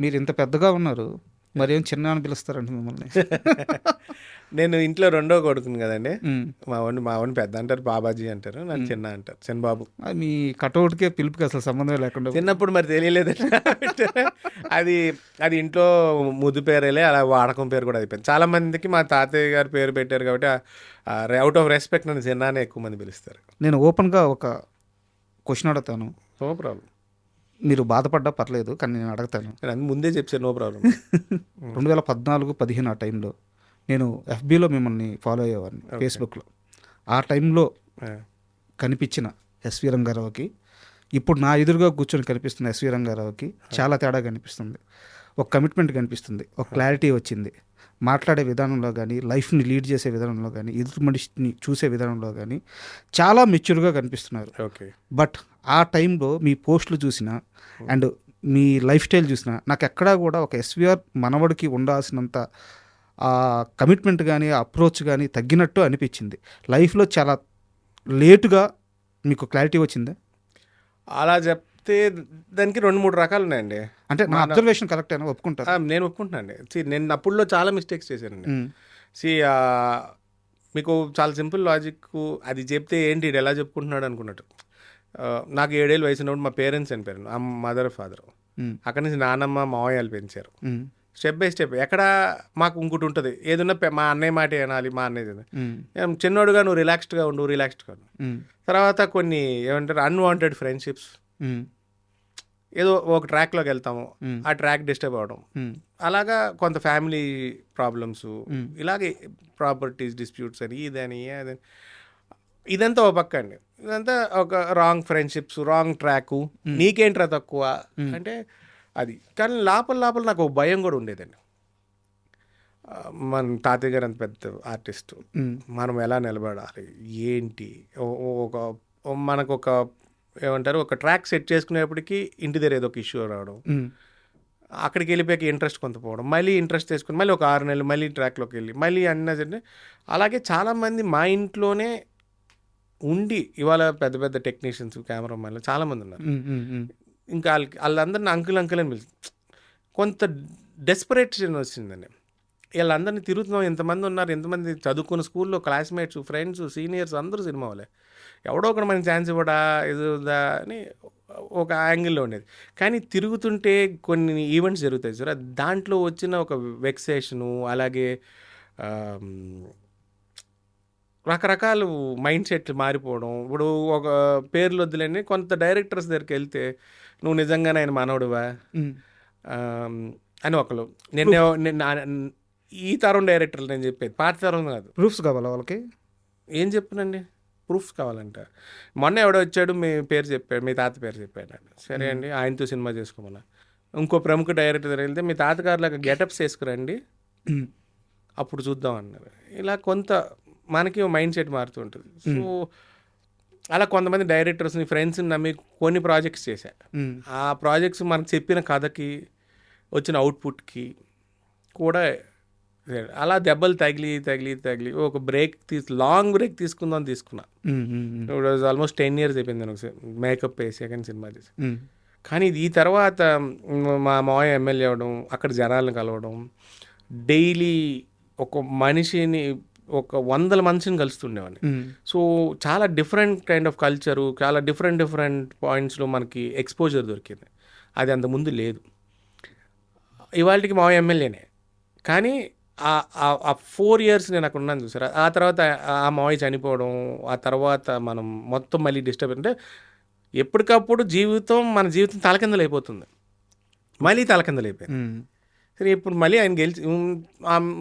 మీరు ఇంత పెద్దగా ఉన్నారు, మరేం చిన్న అని పిలుస్తారండి మిమ్మల్ని? నేను ఇంట్లో 2వ కొడుకుని కదండి. మా వాడిని పెద్ద అంటారు, బాబాజీ అంటారు, నాకు చిన్న అంటారు, చిన్నబాబు. మీ కటౌట్కే పిలుపుకి అసలు సంబంధం లేకుండా చిన్నప్పుడు మరి తెలియలేదండి. అది ఇంట్లో ముద్దు పేరేలే, అలా వాడకం పేరు కూడా అయిపోయింది. చాలా మందికి మా తాతయ్య గారు పేరు పెట్టారు కాబట్టి అవుట్ ఆఫ్ రెస్పెక్ట్ నన్ను చిన్నానే ఎక్కువ మంది పిలుస్తారు. నేను ఓపెన్గా ఒక క్వశ్చన్ అడుగుతాను, నో ప్రాబ్లం. మీరు బాధపడ్డా పర్లేదు, కానీ నేను అడుగుతాను. నేను ముందే చెప్పాను, నో ప్రాబ్లం. 2014-15 ఆ టైంలో నేను FBలో మిమ్మల్ని ఫాలో అయ్యేవాడిని, ఫేస్బుక్లో. ఆ టైంలో కనిపించిన ఎస్వి రంగారావుకి ఇప్పుడు నా ఎదురుగా కూర్చొని కనిపిస్తున్న ఎస్వి రంగారావుకి చాలా తేడా కనిపిస్తుంది. ఒక కమిట్మెంట్ కనిపిస్తుంది, ఒక క్లారిటీ వచ్చింది. మాట్లాడే విధానంలో కానీ, లైఫ్ని లీడ్ చేసే విధానంలో కానీ, ఎదుటి మనిషిని చూసే విధానంలో కానీ చాలా మెచ్యూర్గా కనిపిస్తున్నారు. ఓకే. బట్ ఆ టైంలో మీ పోస్టులు చూసినా అండ్ మీ లైఫ్ స్టైల్ చూసినా నాకు ఎక్కడా కూడా ఒక ఎస్విఆర్ మనవడికి ఉండాల్సినంత కమిట్మెంట్ కానీ అప్రోచ్ కానీ తగ్గినట్టు అనిపించింది. లైఫ్లో చాలా లేటుగా మీకు క్లారిటీ వచ్చిందా? అలా చెప్తే దానికి 2-3 రకాలు ఉన్నాయండి. అంటే నా అబ్జర్వేషన్ కరెక్ట్ అని ఒప్పుకుంటారు. నేను ఒప్పుకుంటున్నానండి. నేను అప్పుడులో చాలా మిస్టేక్స్ చేశానండి. మీకు చాలా సింపుల్ లాజిక్, అది చెప్తే ఏంటి ఇది ఎలా చెప్పుకుంటున్నాడు అనుకున్నట్టు. నాకు 7 ఏళ్ళు వయసు ఉన్నప్పుడు మా పేరెంట్స్ చనిపోయారు, మదర్ ఫాదర్. అక్కడి నుంచి నాన్నమ్మ మావయ్యలు పెంచారు. స్టెప్ బై స్టెప్ ఎక్కడ మాకు ఇంకోటి ఉంటుంది, ఏదన్నా మా అన్నయ్య మాట వినాలి, మా అన్నయ్య చిన్నోడుగా నువ్వు రిలాక్స్డ్గా ఉండు. తర్వాత కొన్ని ఏమంటారు అన్వాంటెడ్ ఫ్రెండ్షిప్స్, ఏదో ఒక ట్రాక్లోకి వెళ్తాము, ఆ ట్రాక్ డిస్టర్బ్ అవ్వడం, అలాగా కొంత ఫ్యామిలీ ప్రాబ్లమ్స్, ఇలాగే ప్రాపర్టీస్ డిస్ప్యూట్స్ అని ఇదని అదని, ఇదంతా ఒక పక్క అండి. ఇదంతా ఒక రాంగ్ ఫ్రెండ్షిప్స్, రాంగ్ ట్రాకు, నీకేంట్రా తక్కువ అంటే అది. కానీ లోపల నాకు ఒక భయం కూడా ఉండేదండి. మన తాతయ్య గారు అంత పెద్ద ఆర్టిస్ట్, మనం ఎలా నిలబడాలి ఏంటి, మనకు ఒక ఏమంటారు ఒక ట్రాక్ సెట్ చేసుకునేప్పటికీ ఇంటి దగ్గర ఏదో ఒక ఇష్యూ రావడం, అక్కడికి వెళ్ళిపోయాక ఇంట్రెస్ట్ కొంత పోవడం, మళ్ళీ ఇంట్రెస్ట్ తీసుకుని మళ్ళీ ఒక 6 నెలలు మళ్ళీ ట్రాక్లోకి వెళ్ళి మళ్ళీ అన్నది. అలాగే చాలామంది మా ఇంట్లోనే ఉండి ఇవాళ పెద్ద పెద్ద టెక్నీషియన్స్, కెమెరామెన్లు చాలామంది ఉన్నారు. ఇంకా వాళ్ళందరినీ అంకుల్ అని పిలిచి కొంత డెస్పరేషన్ వచ్చిందండి. వీళ్ళందరినీ తిరుగుతున్నాం, ఎంతమంది ఉన్నారు, ఎంతమంది చదువుకున్న స్కూల్లో క్లాస్మేట్స్, ఫ్రెండ్స్, సీనియర్స్ అందరూ సినిమా వాళ్ళే, ఎవడో ఒకటి మనకి ఛాన్స్ ఇవ్వడా ఇదా అని ఒక యాంగిల్లో ఉండేది. కానీ తిరుగుతుంటే కొన్ని ఈవెంట్స్ జరుగుతాయి సార్, దాంట్లో వచ్చిన ఒక వెక్సేషను, అలాగే రకరకాలు మైండ్ సెట్లు మారిపోవడం. ఇప్పుడు ఒక పేర్లు వద్దులేని కొంత డైరెక్టర్స్ దగ్గరికి వెళ్తే నువ్వు నిజంగానే ఆయన మనవడువా అని ఒకరు. ఈ తరం డైరెక్టర్లు నేను చెప్పేది, పాత తరం కాదు. ప్రూఫ్స్ కావాలా వాళ్ళకి? ఏం చెప్పనండి, ప్రూఫ్స్ కావాలంట. మొన్న ఎవడో వచ్చాడు, మీ పేరు చెప్పాడు, మీ తాత పేరు చెప్పాడు. సరే అండి, ఆయనతో సినిమా చేసుకోమన్నా. ఇంకో ప్రముఖ డైరెక్టర్ దగ్గర వెళ్తే మీ తాతగారులాగా గెటప్స్ వేసుకురండి అప్పుడు చూద్దాం అన్నారు. ఇలా కొంత మనకి మైండ్ సెట్ మారుతూ ఉంటుంది. సో అలా కొంతమంది డైరెక్టర్స్ని, ఫ్రెండ్స్ని నమ్మి కొన్ని ప్రాజెక్ట్స్ చేశారు. ఆ ప్రాజెక్ట్స్ మనకు చెప్పిన కథకి వచ్చిన అవుట్పుట్కి కూడా అలా దెబ్బలు తగిలి ఒక లాంగ్ బ్రేక్ తీసుకున్నా. ఆల్మోస్ట్ 10 years అయిపోయింది నేను మేకప్ వేసి కానీ సినిమా చేసి. కానీ ఈ తర్వాత మా మావయ్య ఎమ్మెల్యే అవ్వడం, అక్కడ జనాలను కలవడం, డైలీ ఒక మనిషిని ఒక 100 మనిషిని కలుస్తుండేవాడిని. సో చాలా డిఫరెంట్ కైండ్ ఆఫ్ కల్చరు, చాలా డిఫరెంట్ పాయింట్స్లో మనకి ఎక్స్పోజర్ దొరికింది. అది అంతకుముందు లేదు. ఇవాళకి మా ఎమ్మెల్యేనే, కానీ ఆ 4 years నేను అక్కడ ఉన్నాను చూసారా. ఆ తర్వాత ఆ మావయ్య చనిపోవడం, ఆ తర్వాత మనం మొత్తం మళ్ళీ డిస్టర్బ్ అంటే ఎప్పటికప్పుడు మన జీవితం తలకిందలైపోతుంది, మళ్ళీ తలకిందలైపోయింది. సరే ఇప్పుడు మళ్ళీ ఆయన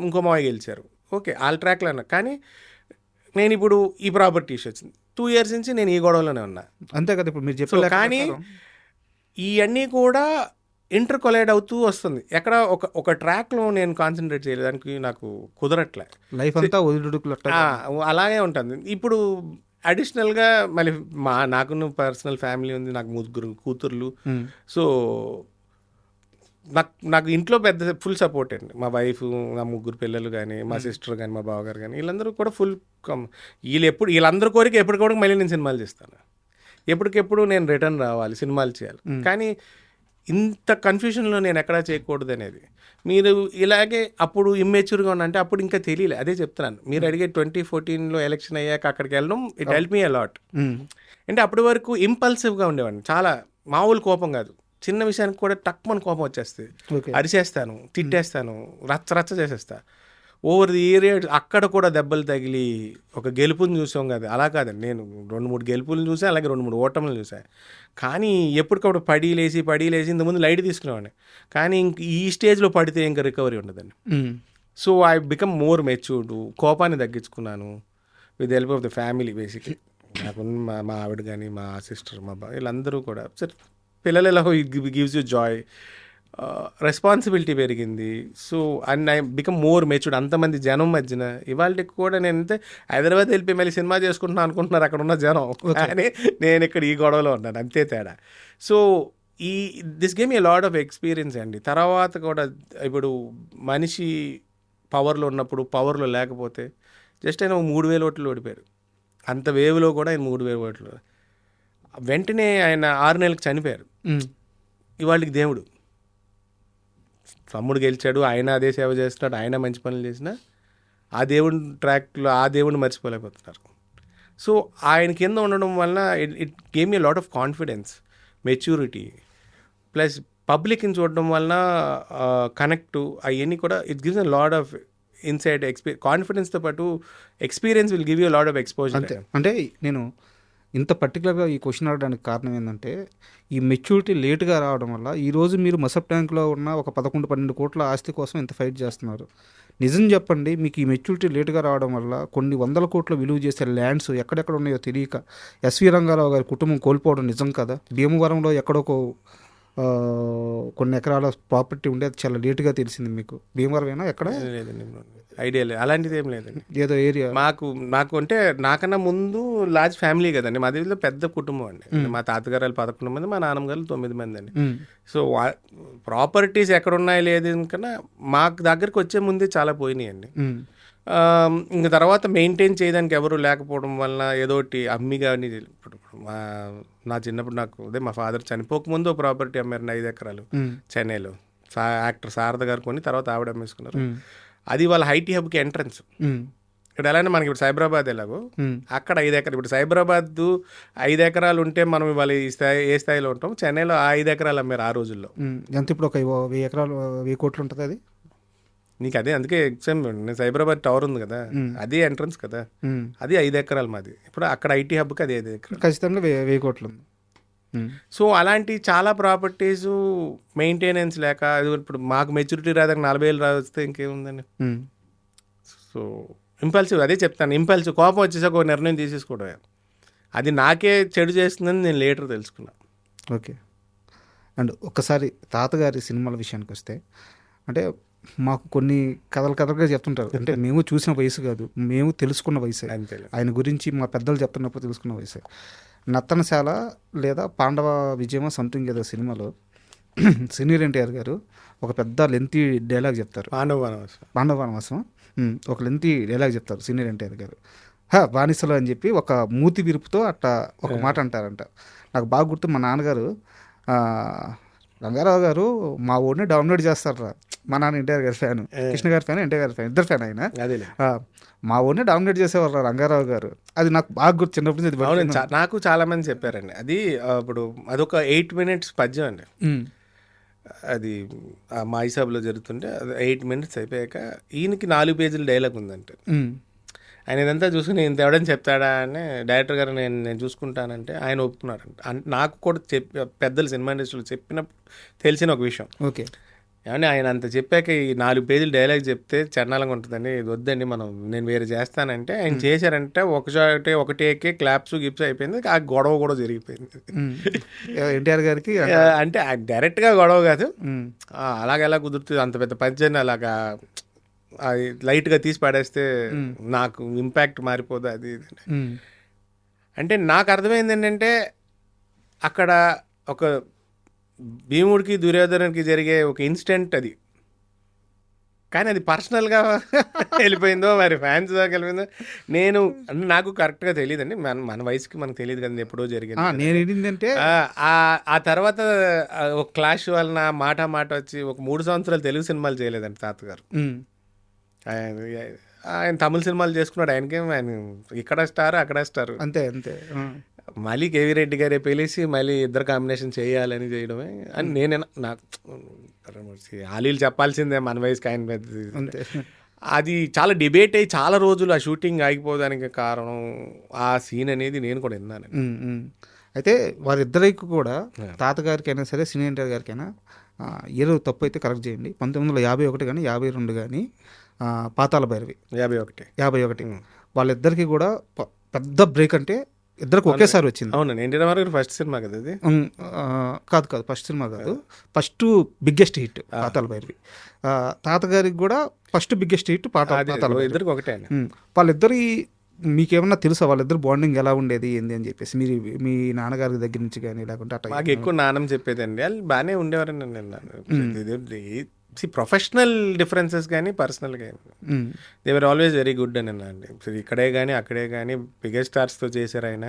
ఇంకో మావయ్య గెలిచారు, ఓకే ఆల్ ట్రాక్లో ఉన్నా. కానీ నేను ఇప్పుడు ఈ ప్రాపర్టీ ఇష్యూ వచ్చింది, 2 years నుంచి నేను ఈ గొడవలోనే ఉన్నా. అంతే కదా ఇప్పుడు మీరు చెప్పారు. కానీ ఇవన్నీ కూడా ఇంటర్ కొలైడ్ అవుతూ వస్తుంది. ఎక్కడ ఒక ట్రాక్లో నేను కాన్సన్ట్రేట్ చేయలేదానికి నాకు కుదరట్లే, లైఫ్ అంతా అలాగే ఉంటుంది. ఇప్పుడు అడిషనల్గా మళ్ళీ నాకు పర్సనల్ ఫ్యామిలీ ఉంది, నాకు 3 కూతుర్లు. సో నాకు ఇంట్లో పెద్ద ఫుల్ సపోర్ట్ అండి. మా వైఫ్, నా 3 పిల్లలు కానీ, మా సిస్టర్ కానీ, మా బావగారు కానీ, వీళ్ళందరూ కూడా ఫుల్ వీళ్ళందరూ కోరిక ఎప్పటికప్పుడు మళ్ళీ నేను సినిమాలు చేస్తాను, ఎప్పటికెప్పుడు నేను రిటర్న్ రావాలి, సినిమాలు చేయాలి. కానీ ఇంత కన్ఫ్యూజన్లో నేను ఎక్కడా చేయకూడదు అనేది. మీరు ఇలాగే అప్పుడు ఇమ్మెచ్యూర్గా ఉన్నంటే అప్పుడు ఇంకా తెలియలే, అదే చెప్తున్నాను. మీరు అడిగే 2014లో ఎలక్షన్ అయ్యాక అక్కడికి వెళ్ళడం ఇట్ హెల్ప్ మీ అలాట్. అంటే అప్పటి వరకు ఇంపల్సివ్గా ఉండేవాడిని, చాలా మామూలు కోపం కాదు, చిన్న విషయానికి కూడా టక్మని కోపం వచ్చేస్తుంది, అరిచేస్తాను, తిట్టేస్తాను, రచ్చ చేసేస్తా. ఓవర్ ది ఏరియా అక్కడ కూడా దెబ్బలు తగిలి ఒక గెలుపుని చూసాం కదా, అలా కాదండి. నేను 2-3 గెలుపులను చూసాను, అలాగే 2-3 ఓటములు చూసాను. కానీ ఎప్పటికప్పుడు పడి లేచి ఇంతకుముందు లైట్ తీసుకునేవాడిని. కానీ ఈ స్టేజ్లో పడితే ఇంకా రికవరీ ఉండదండి. So I become more matured, కోపాన్ని తగ్గించుకున్నాను with help of the family. Basically నాకు మా ఆవిడ కానీ, మా సిస్టర్, మా వీళ్ళందరూ కూడా సరే పిల్లలు ఎలా గివ్స్ యూ జాయ్, రెస్పాన్సిబిలిటీ పెరిగింది. So and I become more matured అంతమంది జనం మధ్యన. ఇవాళకి కూడా నేను అయితే హైదరాబాద్ వెళ్ళిపోయి మళ్ళీ సినిమా చేసుకుంటున్నాను అనుకుంటున్నారు అక్కడ ఉన్న జనం, కానీ నేను ఇక్కడ ఈ గొడవలో ఉన్నాను, అంతే తేడా. So this game a lot of experience అండి. తర్వాత కూడా ఇప్పుడు మనిషి పవర్లో ఉన్నప్పుడు, పవర్లో లేకపోతే జస్ట్ ఆయన 3,000 ఓట్లు ఓడిపోయారు. అంత వేవ్లో కూడా ఆయన 3,000 ఓట్లు. వెంటనే ఆయన 6 నెలలకు చనిపోయారు. ఇవాళకి దేవుడు, తమ్ముడు గెలిచాడు, ఆయన అదే సేవ చేస్తున్నాడు, ఆయన మంచి పనులు చేసినా ఆ దేవుడి ట్రాక్లో ఆ దేవుడిని మర్చిపోలేకపోతున్నారు. సో ఆయన కింద ఉండడం వలన it gave a lot of confidence, maturity, plus పబ్లిక్ని చూడడం వలన కనెక్ట్ అవన్నీ కూడా it gives a lot of inside కాన్ఫిడెన్స్తో పాటు experience will give you lot of exposure. అంతే. అంటే నేను ఇంత పర్టికులర్గా ఈ క్వశ్చన్ అడగడానికి కారణం ఏంటంటే ఈ మెచ్యూరిటీ లేట్గా రావడం వల్ల ఈరోజు మీరు మసప్ ట్యాంక్లో ఉన్న ఒక 11-12 కోట్ల ఆస్తి కోసం ఇంత ఫైట్ చేస్తున్నారు. నిజం చెప్పండి, మీకు ఈ మెచ్యూరిటీ లేట్గా రావడం వల్ల కొన్ని 100 కోట్ల విలువ చేసే ల్యాండ్స్ ఎక్కడెక్కడ ఉన్నాయో తెలియక ఎస్వి రంగారావు గారి కుటుంబం కోల్పోవడం నిజం కదా. భీమవరంలో ఎక్కడో కొన్ని ఎకరాల ప్రాపర్టీ ఉండేది చాలా లేటుగా తెలిసింది మీకు. భీమవరమేనా ఎక్కడ? లేదండి, ఐడియా లేదు, అలాంటిది ఏం లేదండి. ఏదో ఏరియా నాకు అంటే నాకన్నా ముందు లార్జ్ ఫ్యామిలీ కదండి, మాది పెద్ద కుటుంబం అండి. మా తాతగారు 11 మంది, మా నాన్నగారు 9 మంది అండి. సో ప్రాపర్టీస్ ఎక్కడ ఉన్నాయి లేదు కన్నా మాకు దగ్గరికి వచ్చే ముందే చాలా పోయినాయి అండి. ఇంకా తర్వాత మెయింటైన్ చేయడానికి ఎవరు లేకపోవడం వలన ఏదోటి అమ్మి కానీ, ఇప్పుడు నా చిన్నప్పుడు నాకు అదే మా ఫాదర్ చనిపోకముందు ప్రాపర్టీ అమ్మారు 5 ఎకరాలు చెన్నైలో. యాక్టర్ శారద గారు కొని తర్వాత ఆవిడ అమ్మేసుకున్నారు. అది వాళ్ళ ఐటీ హబ్కి ఎంట్రన్స్. ఇక్కడ ఎలా మనకి ఇప్పుడు సైబరాబాద్ ఎలాగో అక్కడ 5 ఎకరాలు. ఇప్పుడు సైబరాబాద్ 5 ఎకరాలు ఉంటే మనం ఇవాళ ఏ స్థాయిలో ఉంటాం, చెన్నైలో 5 ఎకరాలు అమ్మారు ఆ రోజుల్లో. ఎంత ఇప్పుడు ఒక 1000 ఎకరాలు 1000 కోట్లు ఉంటుంది అది. నీకు అదే అందుకే ఎగ్జామ్ సైబరాబాద్ టవర్ ఉంది కదా, అదే ఎంట్రన్స్ కదా, అది 5 ఎకరాలు మాది. ఇప్పుడు అక్కడ ఐటీ హబ్కి అది 5 ఎకరాలు, ఖచ్చితంగా 1000 కోట్లు ఉంది. సో అలాంటి చాలా ప్రాపర్టీస్ మెయింటెనెన్స్ లేక ఇప్పుడు మాకు మెచ్యూరిటీ రాదాక 40,000 రాస్తే ఇంకేముందండి. సో ఇంపల్సివ్, అదే చెప్తాను, ఇంపల్సివ్ కోపం వచ్చేసాక ఒక నిర్ణయం తీసేసుకోవడం అది నాకే చెడు చేస్తుందని నేను లేటర్ తెలుసుకున్నా. ఓకే. అండ్ ఒక్కసారి తాతగారి సినిమాల విషయానికి వస్తే, అంటే మాకు కొన్ని కథలుగా చెప్తుంటారు, అంటే మేము చూసిన వయసు కాదు, మేము తెలుసుకున్న వయసే. ఆయన గురించి మా పెద్దలు చెప్తున్నప్పుడు తెలుసుకున్న వయసే. నత్తనశాల లేదా పాండవ విజయమో సంథింగ్ ఏదో సినిమాలో సీనియర్ ఎన్టీఆర్ గారు ఒక పెద్ద లెంతీ డైలాగ్ చెప్తారు. పాండవ వనవాసం ఒక లెంతీ డైలాగ్ చెప్తారు సీనియర్ ఎన్టీఆర్ గారు. బానిసలు అని చెప్పి ఒక మూతి విరుపుతో అట్లా ఒక మాట అంటారంట. నాకు బాగా గుర్తు, మా నాన్నగారు రంగారావు గారు మా ఊరిని డౌన్లోడ్ చేస్తారా. మా నాన్న ఎన్టీఆర్ గారి ఫ్యాన్, కృష్ణ గారి ఫ్యాన్, ఎన్టీఆర్ గారి ఫ్యాన్, ఇద్దరు ఫ్యాన్ ఆయన. మా ఊరిని డౌన్లోడ్ చేసేవారు రంగారావు గారు. అది నాకు బాగా గుర్తు, చిన్నప్పటి నుంచి. నాకు చాలా మంది చెప్పారండి. అది ఇప్పుడు అదొక 8 minutes పద్యం అండి. అది మా హిసాబ్లో జరుగుతుంటే అది 8 minutes అయిపోయాక ఈయనకి 4 పేజీల డైలాగ్ ఉందంటే, ఆయన ఇదంతా చూసుకుని ఇంత ఎవడని చెప్తాడా అని డైరెక్టర్ గారు నేను చూసుకుంటానంటే ఆయన ఒప్పుకున్నారంట. నాకు కూడా పెద్దలు సినిమా ఇండస్ట్రీలో చెప్పినప్పుడు తెలిసిన ఒక విషయం. ఓకే. ఏమంటే ఆయన అంత చెప్పాక ఈ 4 పేజీలు డైలాగ్ చెప్తే చరణాలంగా ఉంటుందండి, ఇది వద్దండి నేను వేరే చేస్తానంటే ఆయన చేశారంటే ఒకటే క్లాప్స్ గిప్స్ అయిపోయింది. ఆ గొడవ కూడా జరిగిపోయింది ఎన్టీఆర్ గారికి. అంటే డైరెక్ట్గా గొడవ కాదు, అలాగెలా కుదురుతుంది అంత పెద్ద పద్యాన్ని అలాగా అది లైట్గా తీసి పడేస్తే నాకు ఇంపాక్ట్ మారిపోదు అది అంటే. నాకు అర్థమైంది ఏంటంటే అక్కడ ఒక భీముడికి దుర్యోధనుడికి జరిగే ఒక ఇన్సిడెంట్ అది, కానీ అది పర్సనల్గా వెళ్ళిపోయిందో మరి ఫ్యాన్స్ దాకా వెళ్ళిపోయిందో నేను నాకు కరెక్ట్గా తెలియదండి. మన వయసుకి మనకు తెలియదు కదండి, ఎప్పుడో జరిగింది. నేను ఏంటంటే ఆ తర్వాత ఒక క్లాష్ వలన మాట వచ్చి ఒక 3 సంవత్సరాలు తెలుగు సినిమాలు చేయలేదండి తాతగారు. ఆయన తమిళ సినిమాలు చేసుకున్నాడు. ఆయనకేం ఆయన ఇక్కడ స్టార్ అక్కడ స్టార్, అంతే. మళ్ళీ కేవీ రెడ్డి గారే పిలిచి మళ్ళీ ఇద్దరు కాంబినేషన్ చేయాలని చేయడమే అని నేనైనా నాకు ఆలీలు చెప్పాల్సిందే మన వయసుకి ఆయన పెద్ద. అది చాలా డిబేట్ అయ్యి చాలా రోజులు ఆ షూటింగ్ ఆగిపోవడానికి కారణం ఆ సీన్ అనేది నేను కూడా విన్నాను. అయితే వారిద్దరికి కూడా, తాతగారికైనా సరే సీనియర్ ఎన్టీఆర్ గారికైనా, ఏదో తప్పు అయితే కరెక్ట్ చేయండి, 1951 కానీ 52 కానీ పాతాళ భైరవి 51 వాళ్ళిద్దరికీ కూడా పెద్ద బ్రేక్ అంటే ఇద్దరికి ఒకేసారి వచ్చింది. అవునండి, ఎన్టీ రామారావు గారు ఫస్ట్ సినిమా కదా అది. కాదు ఫస్ట్ సినిమా కాదు, ఫస్ట్ బిగ్గెస్ట్ హిట్ పాతాళ భైరవి. తాతగారికి కూడా ఫస్ట్ బిగ్గెస్ట్ హిట్ పాతాళ భైరవి. ఇద్దరికి ఒకటే. వాళ్ళిద్దరి మీకేమన్నా తెలుసా వాళ్ళిద్దరు బాండింగ్ ఎలా ఉండేది ఏంది అని చెప్పేసి, మీరు మీ నాన్నగారి దగ్గర నుంచి కానీ లేకుంటే అట్లా? మాకు ఎక్కువ నాన్నమ్మ చెప్పేదండి, వాళ్ళు బాగానే ఉండేవారని నేను ప్రొఫెషనల్ డిఫరెన్సెస్ కానీ పర్సనల్ కానీ దేవర్ ఆల్వేస్ వెరీ గుడ్ అని అండి. ఇక్కడే కానీ అక్కడే కానీ బిగ్గెస్ట్ స్టార్స్తో చేశారు ఆయన.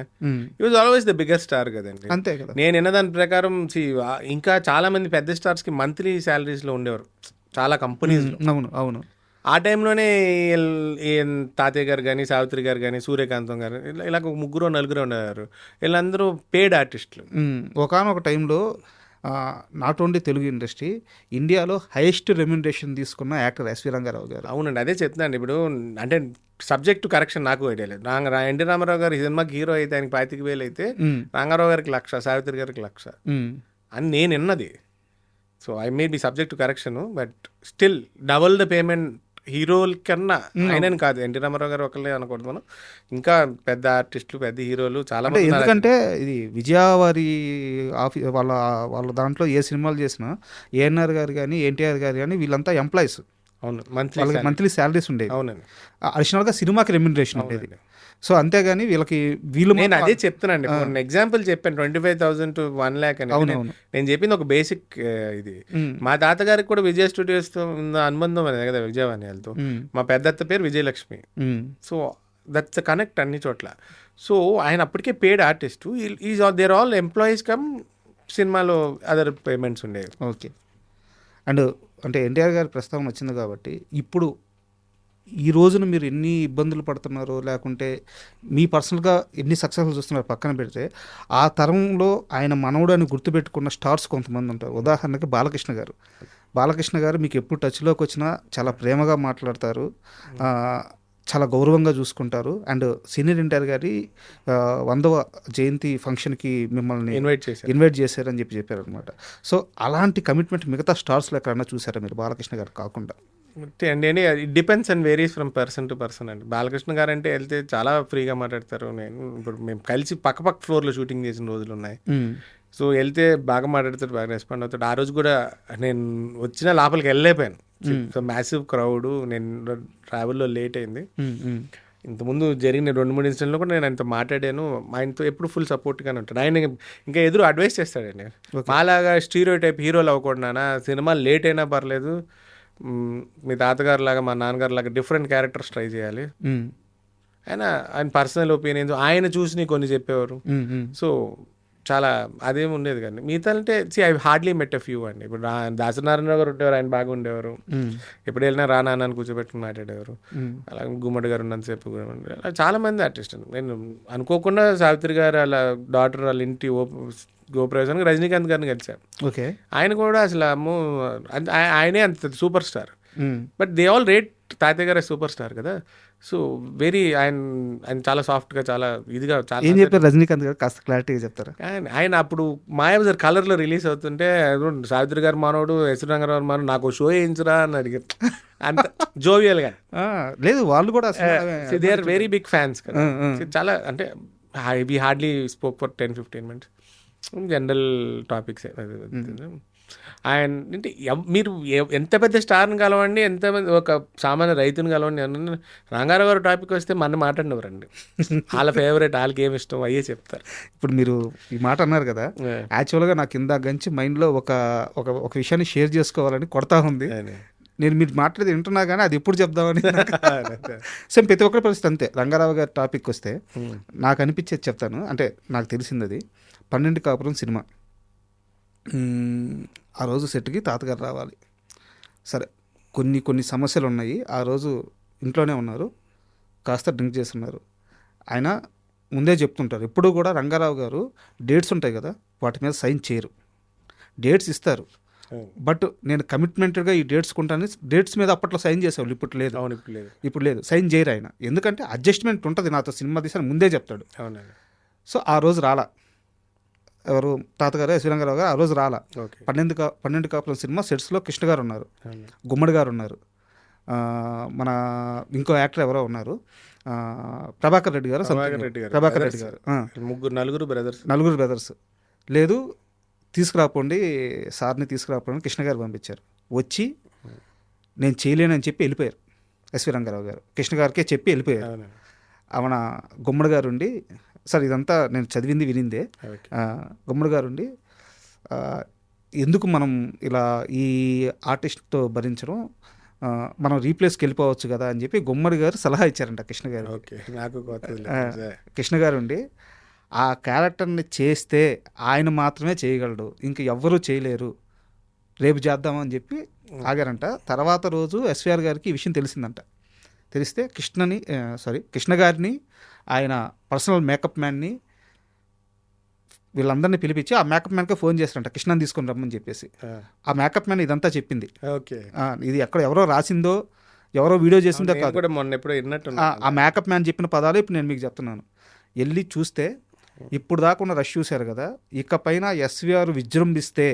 ఈ was always the biggest star కదండి. అంతే కదా. నేను విన్న దాని ప్రకారం ఇంకా చాలా మంది పెద్ద స్టార్స్కి మంత్లీ శాలరీస్లో ఉండేవారు చాలా కంపెనీస్. అవును అవును. ఆ టైంలోనే తాతయ్య గారు కానీ సావిత్రి గారు కానీ సూర్యకాంతం గారు ఇలా ముగ్గురు నలుగురు ఉండేవారు. వీళ్ళందరూ పేడ్ ఆర్టిస్టులు. ఒకనొక టైంలో నాట్ ఓన్లీ తెలుగు ఇండస్ట్రీ, ఇండియాలో హైయెస్ట్ రెమ్యునరేషన్ తీసుకున్న యాక్టర్ ఎస్వి రంగారావు గారు. అవునండి, అదే చెప్తున్నాను. ఇప్పుడు అంటే సబ్జెక్టు కరెక్షన్ నాకు ఐడియా లేదు. ఎన్టీ రామారావు గారు ఈ సినిమాకి హీరో అయితే ఆయనకి 25,000 అయితే రంగారావు గారికి 1,00,000, సావిత్రి గారికి 1,00,000 అని నేను విన్నది. So I may be subject to correction, but still double the payment హీరోల కన్నా. ఆయనని కాదు, ఎన్టీ రామారావు గారు ఒకళ్ళే అనకూడదు మనం, ఇంకా పెద్ద ఆర్టిస్టులు పెద్ద హీరోలు చాలా మంది. ఎందుకంటే ఇది విజయవారి వాళ్ళ దాంట్లో ఏ సినిమాలు చేసినా ఏఎన్ఆర్ గారు కానీ ఎన్టీఆర్ గారు కానీ వీళ్ళంతా ఎంప్లాయీస్. అవును, మంత్లీ శాలరీస్ ఉండేవి. అవునండి, అడిషనల్గా సినిమాకి రెమ్యునరేషన్ ఉండేది. సో అంతేగాని వీళ్ళు నేను అదే చెప్తున్నానండి. ఎగ్జాంపుల్ చెప్పాను 25,000 to 1,00,000 అని. నేను చెప్పింది ఒక బేసిక్ ఇది. మా తాతగారికి కూడా విజయ స్టూడియోస్తో ఉన్న అనుబంధం అనేది కదా, విజయవాణి వాళ్ళతో. మా పెద్దత్త పేరు విజయలక్ష్మి. సో దట్స్ కనెక్ట్ అన్ని చోట్ల. సో ఆయన అప్పటికే paid artist, there all employees come సినిమాలో అదర్ పేమెంట్స్ ఉండేవి. ఓకే. అండ్ అంటే ఎన్టీఆర్ గారి ప్రస్తావన వచ్చింది కాబట్టి ఇప్పుడు ఈ రోజున మీరు ఎన్ని ఇబ్బందులు పడుతున్నారో లేకుంటే మీ పర్సనల్గా ఎన్ని సక్సెస్ఫుల్ చూస్తున్నారో పక్కన పెడితే, ఆ తరంలో ఆయన మనవుడు అని గుర్తుపెట్టుకున్న స్టార్స్ కొంతమంది ఉంటారు. ఉదాహరణకి బాలకృష్ణ గారు మీకు ఎప్పుడు టచ్లోకి వచ్చినా చాలా ప్రేమగా మాట్లాడతారు, చాలా గౌరవంగా చూసుకుంటారు. అండ్ సీనియర్ ఎన్టీఆర్ గారి 100వ జయంతి ఫంక్షన్కి మిమ్మల్ని ఇన్వైట్ చేశారని చెప్పారు అనమాట. సో అలాంటి కమిట్మెంట్ మిగతా స్టార్స్లో ఎక్కడన్నా చూసారా మీరు, బాలకృష్ణ గారు కాకుండా? అండి, it depends and varies from person to person అండి. బాలకృష్ణ గారు అంటే వెళ్తే చాలా ఫ్రీగా మాట్లాడతారు. ఇప్పుడు మేము కలిసి పక్క ఫ్లోర్లో షూటింగ్ చేసిన రోజులు ఉన్నాయి. సో వెళ్తే బాగా మాట్లాడతాడు, బాగా రెస్పాండ్ అవుతాడు. ఆ రోజు కూడా నేను వచ్చిన లోపలికి వెళ్ళలేకపోయాను. సో మ్యాసివ్ క్రౌడ్, నేను ట్రావెల్లో లేట్ అయింది. ఇంతకుముందు జరిగిన 2-3 ఇన్సిడెంట్లో కూడా నేను ఆయనతో మాట్లాడాను. ఆయనతో ఎప్పుడు ఫుల్ సపోర్ట్గానే ఉంటాడు. ఆయన ఇంకా ఎదురు అడ్వైస్ చేస్తాడండి. మాలాగా స్టీరియో టైప్ హీరోలు అవ్వకూడనా, సినిమా లేట్ అయినా పర్లేదు, మీ తాతగారు లాగా మా నాన్నగారు లాగా డిఫరెంట్ క్యారెక్టర్స్ ట్రై చేయాలి. ఆయన పర్సనల్ ఒపీనియన్స్ ఆయన చూసి కొన్ని చెప్పేవారు. సో చాలా అదేమి ఉండేది కానీ మిగతా అంటే I hardly met a few అండి. ఇప్పుడు దాసనారాయణ గారు ఉండేవారు, ఆయన బాగా ఉండేవారు. ఎప్పుడు వెళ్ళినా రానాన్ని కూర్చోబెట్టుకుని మాట్లాడేవారు. అలాగే గుమ్మడి గారు ఉన్నంతసేపు అలా చాలా మంది ఆర్టిస్ట్. నేను అనుకోకుండా సావిత్రి గారు వాళ్ళ డాటర్ వాళ్ళ ఇంటి గోప్రవేశానికి రజనీకాంత్ గారిని కలిశారు. ఓకే. ఆయన కూడా అసలు ఆయనే అంత super star. But they all rate తాతయ్య గారు సూపర్ స్టార్ కదా. సో వెరీ ఆయన చాలా సాఫ్ట్గా, చాలా ఇదిగా, చాలా ఏం చెప్పారు రజనీకాంత్ గారు, కాస్త క్లారిటీగా చెప్తారా? ఆయన అప్పుడు మాయాబజార్ కలర్లో రిలీజ్ అవుతుంటే సావిత్రి గారు మనోడు ఎస్వి రంగారావు మనోడు నాకు షో వేయించరా అని అడిగారు. అంత జోవియల్గా లేదు, వాళ్ళు కూడా they are very big fans కదా. చాలా అంటే we hardly spoke for 10-15 minutes general topics. ఆయన అంటే మీరు ఎంత పెద్ద స్టార్ని కలవండి, ఎంతమంది ఒక సామాన్య రైతుని కలవండి, రంగారావు గారు టాపిక్ వస్తే మన మాట్లాడినవరండి. వాళ్ళ ఫేవరెట్, వాళ్ళకి ఏమి ఇష్టం అయ్యే చెప్తారు. ఇప్పుడు మీరు ఈ మాట అన్నారు కదా, యాక్చువల్గా నాకు ఇందాక గంచి మైండ్లో ఒక విషయాన్ని షేర్ చేసుకోవాలని కొడతా ఉంది. నేను మీరు మాట్లాడేది వింటున్నా కానీ అది ఎప్పుడు చెప్దామని. సేమ్ ప్రతి ఒక్కరి పరిస్థితి అంతే. రంగారావు గారి టాపిక్ వస్తే నాకు అనిపించేది చెప్తాను. అంటే నాకు తెలిసింది అది 12 కాపురం సినిమా. ఆ రోజు సెట్కి తాతగారు రావాలి. సరే, కొన్ని సమస్యలు ఉన్నాయి. ఆ రోజు ఇంట్లోనే ఉన్నారు, కాస్త డ్రింక్ చేస్తున్నారు. ఆయన ముందే చెప్తుంటారు ఎప్పుడు కూడా, రంగారావు గారు డేట్స్ ఉంటాయి కదా వాటి మీద సైన్ చేయరు, డేట్స్ ఇస్తారు. బట్ నేను కమిట్మెంటెడ్గా ఈ డేట్స్ కొంటాను, డేట్స్ మీద అప్పట్లో సైన్ చేసేవాళ్ళు, ఇప్పుడు లేదు సైన్ చేయరు ఆయన. ఎందుకంటే అడ్జస్ట్మెంట్ ఉంటుంది, నాతో సినిమా తీసాను ముందే చెప్తాడు. సో ఆ రోజు రాలా ఎవరు, తాతగారు ఎస్వి రంగారావు గారు ఆ రోజు రాలా. 12 కాపురం సినిమా సెట్స్లో కృష్ణ గారు ఉన్నారు, గుమ్మడి గారు ఉన్నారు. మన ఇంకో యాక్టర్ ఎవరో ఉన్నారు, ప్రభాకర్ రెడ్డి గారు, ప్రభాకర్ రెడ్డి గారు. ప్రభాకర్ రెడ్డి గారు, నలుగురు బ్రదర్స్. నలుగురు బ్రదర్స్. లేదు తీసుకురాపోండి సార్ని తీసుకురాపోండి కృష్ణ గారు పంపించారు. వచ్చి నేను చేయలేనని చెప్పి వెళ్ళిపోయారు ఎస్వి రంగారావు గారు. కృష్ణ గారికే చెప్పి వెళ్ళిపోయారు. ఆమె గుమ్మడి గారు ఉండి, సార్ ఇదంతా నేను చదివింది వినిందే, గుమ్మడి గారు ఉండి ఎందుకు మనం ఇలా ఈ ఆర్టిస్ట్తో భరించడం, మనం రీప్లేస్కి వెళ్ళిపోవచ్చు కదా అని చెప్పి గుమ్మడి గారు సలహా ఇచ్చారంట కృష్ణ గారు. కృష్ణ గారు ఉండి ఆ క్యారెక్టర్ని చేస్తే ఆయన మాత్రమే చేయగలడు, ఇంక ఎవ్వరూ చేయలేరు, రేపు చేద్దామని చెప్పి ఆగారంట. తర్వాత రోజు ఎస్విఆర్ గారికి ఈ విషయం తెలిసిందంట. తెలిస్తే కృష్ణ గారిని, ఆయన పర్సనల్ మేకప్ మ్యాన్ని, వీళ్ళందరినీ పిలిపించి ఆ మేకప్ మ్యాన్కే ఫోన్ చేస్తారంట కృష్ణని తీసుకొని రమ్మని చెప్పేసి. ఆ మేకప్ మ్యాన్ ఇదంతా చెప్పింది. ఇది ఎక్కడ ఎవరో రాసిందో ఎవరో వీడియో చేసిందో కాదు, మొన్న ఎప్పుడో విన్నట్టు. ఆ మేకప్ మ్యాన్ చెప్పిన పదాలు ఇప్పుడు నేను మీకు చెప్తున్నాను. వెళ్ళి చూస్తే ఇప్పుడు దాకా ఉన్న రష్ చూశారు కదా, ఇకపైన ఎస్విఆర్ విజృంభిస్తే,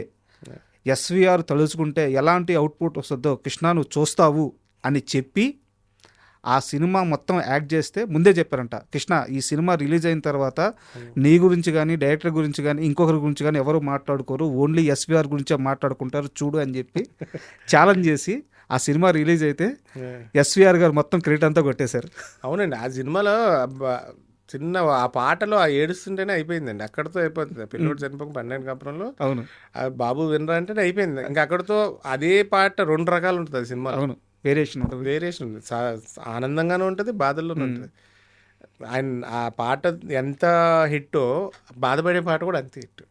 ఎస్విఆర్ తలుచుకుంటే ఎలాంటి అవుట్పుట్ వస్తుందో కృష్ణ నువ్వు చూస్తావు అని చెప్పి ఆ సినిమా మొత్తం యాక్ట్ చేస్తే ముందే చెప్పారంట కృష్ణ, ఈ సినిమా రిలీజ్ అయిన తర్వాత నీ గురించి కానీ డైరెక్టర్ గురించి కానీ ఇంకొకరి గురించి కానీ ఎవరు మాట్లాడుకోరు, ఓన్లీ ఎస్విఆర్ గురించే మాట్లాడుకుంటారు చూడు అని చెప్పి ఛాలెంజ్ చేసి ఆ సినిమా రిలీజ్ అయితే ఎస్విఆర్ గారు మొత్తం క్రెడిట్ అంతా కొట్టేశారు. అవునండి, ఆ సినిమాలో చిన్న ఆ పాటలో ఆ ఏడుస్తుంటేనే అయిపోయిందండి, అక్కడతో అయిపోతుంది. పిల్లోడు చనిపోక 12 కాపురంలో అవును బాబు వినరా అంటేనే అయిపోయింది. ఇంకా అక్కడతో అదే పాట 2 రకాలు ఉంటుంది ఆ సినిమా. అవును, వేరియేషన్ ఉంది. ఆనందంగానే ఉంటుంది, బాధల్లోనే ఉంటుంది. ఆయన ఆ పాట ఎంత హిట్టో బాధపడే పాట కూడా అంతే హిట్.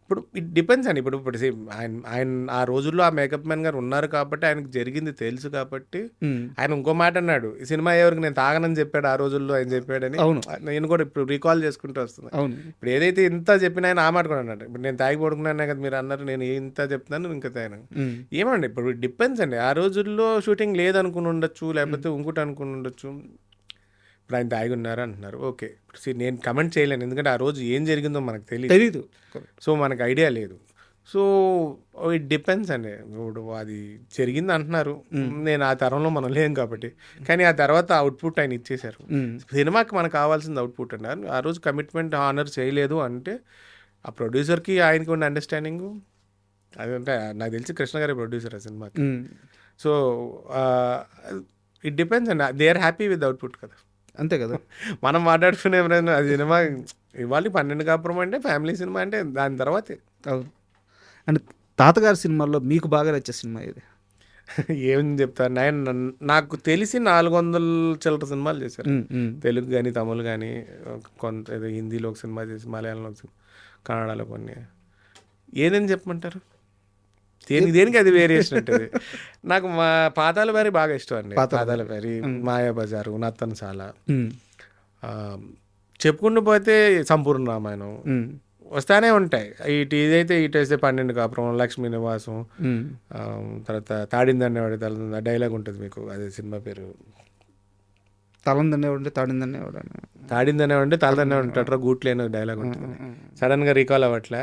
ఇప్పుడు ఇట్ డిపెండ్స్ అండి. ఇప్పుడు ఆయన ఆ రోజుల్లో ఆ మేకప్ మ్యాన్ గారు ఉన్నారు కాబట్టి, ఆయనకు జరిగింది తెలుసు కాబట్టి. ఆయన ఇంకో మాట అన్నాడు, ఈ సినిమా ఎవరికి నేను తాగనని చెప్పాడు ఆ రోజుల్లో, ఆయన చెప్పాడని. నేను కూడా ఇప్పుడు రీకాల్ చేసుకుంటూ వస్తుంది. ఇప్పుడు ఏదైతే ఇంత చెప్పిన ఆయన ఆ మాట కూడా అన్నాడు, ఇప్పుడు నేను తాగి పడుకున్నానే కదా మీరు అన్నారు, నేను ఇంత చెప్తున్నాను ఇంకా తాను ఏమండి. ఇప్పుడు డిపెండ్స్ అండి. ఆ రోజుల్లో షూటింగ్ లేదనుకుని ఉండొచ్చు, లేకపోతే ఇంకోటి అనుకుని ఉండొచ్చు. ఇప్పుడు ఆయన తాగి ఉన్నారు అంటున్నారు, ఓకే. నేను కమెంట్ చేయలేను, ఎందుకంటే ఆ రోజు ఏం జరిగిందో మనకు తెలియదు, సో మనకు ఐడియా లేదు. సో ఇట్ డిపెండ్స్ అండి. ఇప్పుడు అది జరిగింది అంటున్నారు, నేను ఆ తరంలో మనం లేం కాబట్టి. కానీ ఆ తర్వాత అవుట్పుట్ ఆయన ఇచ్చేశారు. సినిమాకి మనకు కావాల్సింది అవుట్పుట్ అన్నారు. ఆ రోజు కమిట్మెంట్ హానర్ చేయలేదు అంటే ఆ ప్రొడ్యూసర్కి ఆయనకి ఉన్న అండర్స్టాండింగ్ అదంటే, నాకు తెలిసి కృష్ణ గారి ప్రొడ్యూసర్ ఆ సినిమాకి. సో ఇట్ డిపెండ్స్ అండి, they are happy with output కదా, అంతే కదా. మనం మాట్లాడుకునే ఎవరైనా అది సినిమా ఇవాళ 12 కాపురం అంటే ఫ్యామిలీ సినిమా అంటే దాని తర్వాతే. అవును. అండ్ తాతగారి సినిమాల్లో మీకు బాగా నచ్చే సినిమా ఇది? ఏం చెప్తారు, ఆయన నాకు తెలిసి 400 చిల్లర సినిమాలు చేశారు. తెలుగు కానీ తమిళ్ కానీ, కొంత ఏదో హిందీలో ఒక సినిమా చేసి, మలయాళంలో ఒక సినిమా, కన్నడలో కొన్ని. ఏదని చెప్పమంటారు, దేనికి అది వేరియేషన్ ఉంటుంది. నాకు మా పాతాళ భైరి బాగా ఇష్టం అండి. పాతాళ భైరి, మాయాబజారు, నర్తనశాల, చెప్పుకుంటూ పోతే సంపూర్ణ రామాయణం వస్తానే ఉంటాయి. ఇదైతే వేస్తే 12 కాపురం, లక్ష్మీ నివాసం, తర్వాత తాడిందనేవాడు తల డైలాగ్ ఉంటుంది మీకు, అదే సినిమా పేరు. తలందనేవాడు తాడిందనేవాడు తలదనే ఉంటాడు గూట్లేని డైలాగ్ ఉంటుంది, సడన్గా రీకాల్ అవ్వట్లే.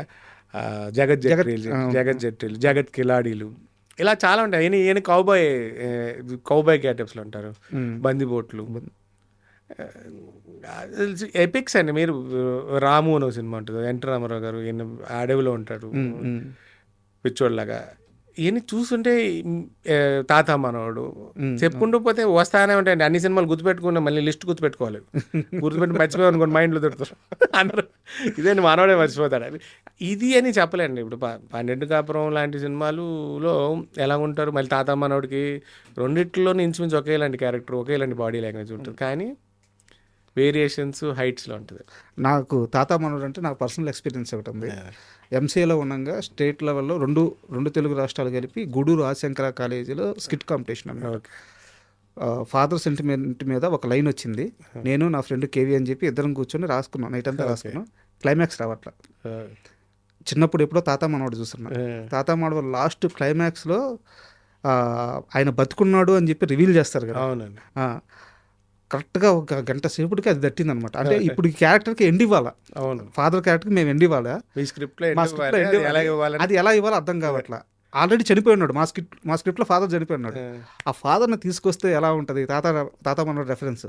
జగత్ జట్రీలు, జగత్ కిలాడీలు, ఇలా చాలా ఉంటాయి. ఈయన కౌబాయ్ క్యాటప్స్లో ఉంటారు, బందిపోట్లు, ఎపిక్స్ అండి. మీరు రాము అని ఒక సినిమా ఉంటుంది, ఎన్టీ రామారావు గారు, ఈయన అడవిలో ఉంటాడు పిచ్చోడ్లాగా. ఈయన చూస్తుంటే తాత మనవాడు చెప్పుకుంటూ పోతే వస్తానే ఉంటాయండి. అన్ని సినిమాలు గుర్తుపెట్టుకున్నా, మళ్ళీ లిస్ట్ గుర్తుపెట్టుకోవాలి, గుర్తుపెట్టి మర్చిపోయి అనుకోండి, మైండ్లో దొరుకుతారు అందరూ. ఇదే మనవాడే మర్చిపోతాడు. ఇది అని చెప్పలేండి. ఇప్పుడు 12 కాపురం లాంటి సినిమాలులో ఎలా ఉంటారు, మళ్ళీ తాత మనవాడికి రెండిట్లోనే ఇంచుమించు ఒకేలాంటి క్యారెక్టర్, ఒకేలాంటి బాడీ లాంగ్వేజ్ ఉంటుంది, కానీ వేరియేషన్స్ హైట్స్లో ఉంటుంది. నాకు తాత మనోడు అంటే నాకు పర్సనల్ ఎక్స్పీరియన్స్ ఒకటి ఉంది. ఎంసీఏలో ఉండగా స్టేట్ లెవెల్లో రెండు తెలుగు రాష్ట్రాలు కలిపి గూడూరు ఆశంకర కాలేజీలో స్కిట్ కాంపిటీషన్ అన్నమాట. ఫాదర్ సెంటిమెంట్ మీద ఒక లైన్ వచ్చింది. నేను నా ఫ్రెండ్ కేవీ అని చెప్పి ఇద్దరం కూర్చొని రాసుకున్నాం, నైట్ అంతా రాసుకున్నాం. క్లైమాక్స్ రావట్ల. చిన్నప్పుడు ఎప్పుడో తాత మనోడు చూస్తున్నా. తాత మనోడు లాస్ట్ క్లైమాక్స్లో ఆయన బతుకున్నాడు అని చెప్పి రివీల్ చేస్తారు కదా. అవునండి. కరెక్ట్గా ఒక గంట సేపటికి అది దట్టింది అనమాట. అంటే ఇప్పుడు ఈ క్యారెక్టర్కి ఎండ్ ఇవ్వాలా, ఫాదర్ క్యారెక్టర్కి మేము ఎండ్ ఇవ్వాలా, అది ఎలా ఇవ్వాలో అర్థం కావట్లా. ఆల్రెడీ చనిపోయి ఉన్నాడు. మా స్క్రిప్ట్లో ఫాదర్ చనిపోయి ఉన్నాడు. ఆ ఫాదర్ని తీసుకొస్తే ఎలా ఉంటుంది, తాత మన రెఫరెన్స్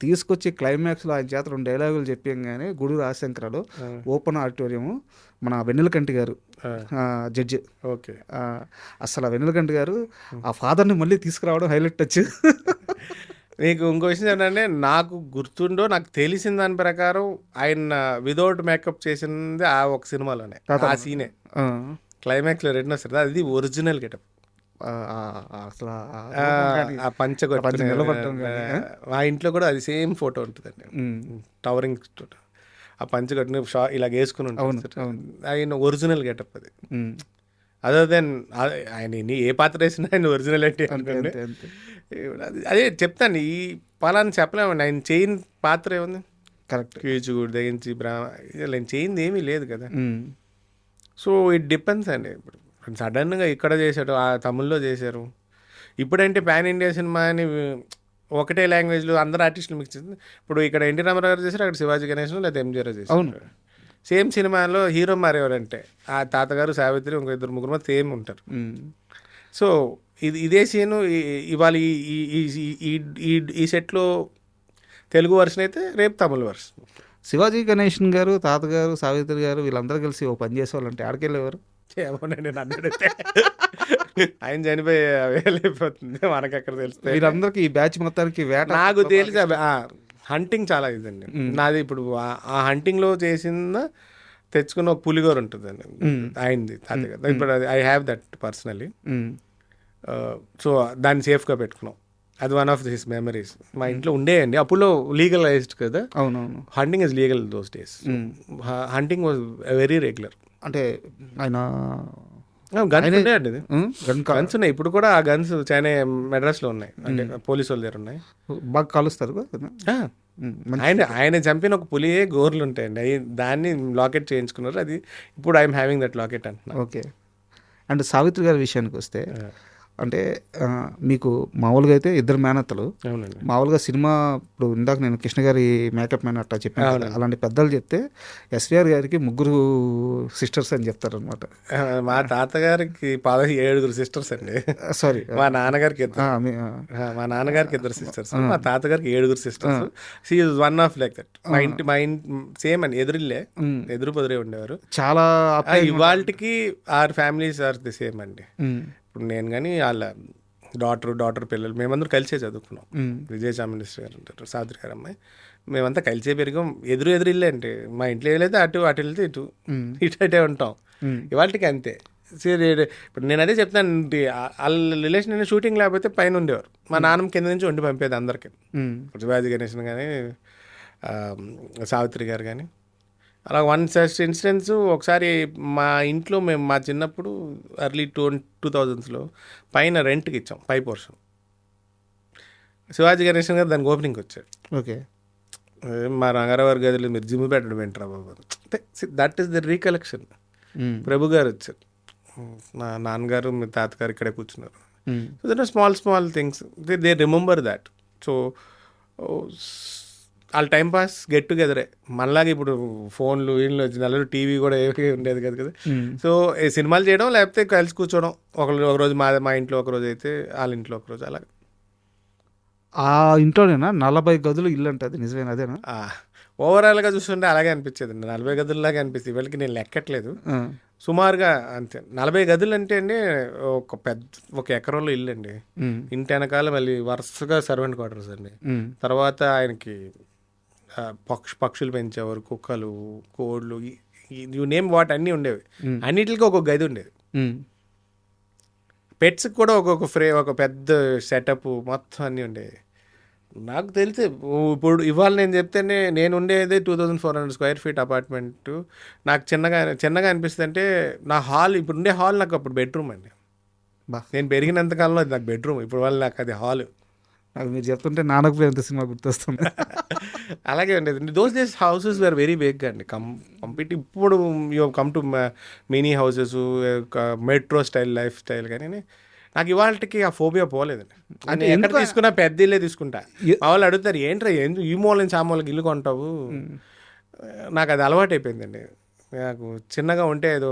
తీసుకొచ్చి క్లైమాక్స్లో ఆయన చేత 2 డైలాగులు చెప్పాగానే గూడూరు ఆశంకరాలు ఓపెన్ ఆడిటోరియము మన వెన్నెలకంటి గారు జడ్జి. ఓకే. అసలు ఆ వెన్నెలకంటి గారు ఆ ఫాదర్ని మళ్ళీ తీసుకురావడం హైలైట్ టచ్. మీకు ఇంకో విషయం ఏంటంటే, నాకు గుర్తుండో నాకు తెలిసిన దాని ప్రకారం ఆయన వితౌట్ మేకప్ చేసింది ఆ ఒక సినిమాలోనే, ఆ సీనే క్లైమాక్స్లో రెడ్డి వస్తుంది, అది ఒరిజినల్ గెటప్. అసలు ఆ పంచ మా ఇంట్లో కూడా అది సేమ్ ఫోటో ఉంటుందండి, టవరింగ్ ఆ పంచ కట్టిన ఇలా వేసుకుని ఉంటుంది. ఆయన ఒరిజినల్ గెటప్ అది. అదర్ దెన్ ఆయన ఏ పాత్ర వేసినా ఆయన ఒరిజినల్ అంటే అనుకోండి. అదే చెప్తాను, ఈ పలాని చెప్పలేమండి. ఆయన చేయని పాత్ర ఏముంది? కరెక్ట్. కీచుగుడు దయించి ఆయన చేయింది ఏమీ లేదు కదా. సో ఇట్ డిపెండ్స్ అండి. ఇప్పుడు సడన్గా ఇక్కడ చేశాడు, ఆ తమిళ్లో చేశారు. ఇప్పుడంటే పాన్ ఇండియా సినిమా అని ఒకటే లాంగ్వేజ్లో అందరు ఆర్టిస్టులు మిక్స్ చేస్తుంది. ఇప్పుడు ఇక్కడ ఎన్టీ రామారావు గారు చేశారు, అక్కడ శివాజీ గణేశన్ లేదా ఎంజీఆర్ చేశారు. సేమ్ సినిమాలో హీరో మారేవారంటే ఆ తాతగారు, సావిత్రి, ఇంకో 2-3 మంది సేమ్ ఉంటారు. సో ఇదే సీను ఇవాళ ఈ సెట్లో తెలుగు వర్షన్ అయితే రేపు తమిళ వర్షన్. శివాజీ గణేశన్ గారు, తాతగారు, సావిత్రి గారు వీళ్ళందరూ కలిసి ఓ పని చేసేవాళ్ళంటే ఆడికెళ్ళేవారు. ఏమోనండి, నన్ను అడిగితే ఆయన చనిపోయి వెళ్ళిపోతుంది, మనకు అక్కడ తెలుస్తుంది. వీరందరికీ ఈ బ్యాచ్ మొత్తానికి వేట నాకు తెలిసి హంటింగ్ చాలా ఇదండి నాది. ఇప్పుడు ఆ హంటింగ్లో చేసిన తెచ్చుకున్న ఒక పులిగోర ఉంటుందండి ఆయనది తాతగారు. ఇప్పుడు I have that personally. So దాన్ని సేఫ్గా పెట్టుకున్నాం. అది వన్ ఆఫ్ దిస్ మెమరీస్. మా ఇంట్లో ఉండేయండి అప్పుడు, లీగలైజ్డ్ కదా. అవునవును. Hunting is legal those days. Hunting was very regular. అంటే ఆయన గన్స్ ఉన్నాయండి, గన్స్ ఉన్నాయి ఇప్పుడు కూడా. ఆ గన్స్ చాలా మెడ్రాస్లో ఉన్నాయి, అంటే పోలీసు వాళ్ళ దగ్గర ఉన్నాయి. బాగా కాలుస్తారు. ఆయన చంపిన ఒక పులియే గోర్లు ఉంటాయండి, అవి దాన్ని లాకెట్ చేయించుకున్నారు. అది ఇప్పుడు ఐఎమ్ హ్యావింగ్ దట్ లాకెట్ అంటున్నా. ఓకే. అండ్ సావిత్రి గారి విషయానికి వస్తే, అంటే మీకు మామూలుగా అయితే 2 మేనత్తలు. మామూలుగా సినిమా ఇప్పుడు ఇందాక నేను కృష్ణ గారి మేకప్ మ్యాన్ అట్లా చెప్పాను, అలాంటి పెద్దలు చెప్తే SVR గారికి 3 సిస్టర్స్ అని చెప్తారనమాట. మా తాతగారికి 7 సిస్టర్స్ అండి. సారీ, మా నాన్నగారికి మా నాన్నగారికి 2 సిస్టర్స్, మా తాతగారికి 7 sisters. She is one of like that. మా ఇంటి సేమ్ అండి, ఎదురు పొదిరే ఉండేవారు. చాలా ఇవాళకి our families are the same అండి. ఇప్పుడు నేను కానీ వాళ్ళ డాటర్ పిల్లలు మేమందరూ కలిసే చదువుకున్నాం. విజయ చాముండేశ్వరి గారు ఉంటారు, సావిత్రి గారు అమ్మాయి, మేమంతా కలిసే పెరిగాం. ఎదురు ఇల్లే అంటే మా ఇంట్లో ఏదైతే అటు వెళ్తే ఇటే ఉంటాం. ఇవాళకి అంతే. ఇప్పుడు నేను అదే చెప్తాను, వాళ్ళ రిలేషన్ అయినా షూటింగ్ లేకపోతే పైన ఉండేవారు. మా నాన్నమ్మ కింద నుంచి వండి పంపేది అందరికీ. శివాజీ గణేశన్ కానీ, సావిత్రి గారు కానీ. అలా వన్ సచ్ ఇన్సిడెన్స్ ఒకసారి మా ఇంట్లో మేము మా చిన్నప్పుడు ఎర్లీ 2000s పైన రెంట్కి ఇచ్చాం, పై పోర్షన్. శివాజీ గణేశన్ గారు దానికి ఓపెనింగ్కి వచ్చాడు. ఓకే. మా రంగారావు గదిలో మీరు జిమ్ పెట్టడం ఏంట్రా బాబు అంటే, that is the recollection. Prabhu గారు వచ్చారు, మా నాన్నగారు, మీ తాతగారు ఇక్కడే కూర్చున్నారు. So that are small things, they remember that. So వాళ్ళ టైం పాస్ గెట్ టుగెదరే. మనలాగా ఇప్పుడు ఫోన్లు వీళ్ళు వచ్చిన టీవీ కూడా ఏమీ ఉండేది కదా కదా. సో సినిమాలు చేయడం, లేకపోతే కలిసి కూర్చోవడం. ఒకరోజు మా ఇంట్లో, ఒకరోజు అయితే వాళ్ళ ఇంట్లో ఒకరోజు, అలాగే. ఆ ఇంట్లోనేనా 40 గదులు ఇల్లు అంటే, అది నిజమేనా? అదేనా? ఓవరాల్గా చూస్తుంటే అలాగే అనిపించేది అండి, 40 గదుల్లాగా అనిపిస్తుంది. వీళ్ళకి నేను లెక్కట్లేదు, సుమారుగా అంతే. 40 గదులు అంటే అండి ఒక ఎకరంలో ఇల్లు అండి. ఇంటి వెనకాల మళ్ళీ వరుసగా సర్వెంట్ క్వార్టర్స్ అండి. తర్వాత ఆయనకి పక్షులు పెంచేవారు, కుక్కలు, కోళ్ళు, యూ నేమ్ వాట్ అన్నీ ఉండేవి. అన్నిటికీ ఒక్కొక్క గది ఉండేది. పెట్స్కి కూడా ఒక పెద్ద సెటప్ మొత్తం అన్నీ ఉండేవి. నాకు తెలిసి ఇప్పుడు ఇవాళ నేను చెప్తేనే, నేను ఉండేది 2400 స్క్వేర్ ఫీట్ అపార్ట్మెంట్. నాకు చిన్నగా అనిపిస్తుంది. అంటే నా హాల్, ఇప్పుడు ఉండే హాల్ నాకు అప్పుడు బెడ్రూమ్ అండి. నేను పెరిగినంతకాలంలో అది నాకు బెడ్రూమ్, ఇప్పుడు వాళ్ళు నాకు అది హాల్. నాకు మీరు చెప్తుంటే నాన్నకు ఎంత సినిమా గుర్తొస్తుంది. అలాగే ఉండేది. Those days houses were very big అండి, కంప్లీట్. ఇప్పుడు you come to mini houses, metro style life style. కానీ నాకు ఇవాళకి ఆ ఫోబియా పోలేదండి. అంటే ఎక్కడ తీసుకున్నా పెద్ద ఇల్లే తీసుకుంటా. మా వాళ్ళు అడుగుతారు, ఏంట్రా ఈ మూల నుంచి ఆ మూలకి ఇల్లు కొంటావు? నాకు అది అలవాటు అయిపోయిందండి. నాకు చిన్నగా ఉంటే ఏదో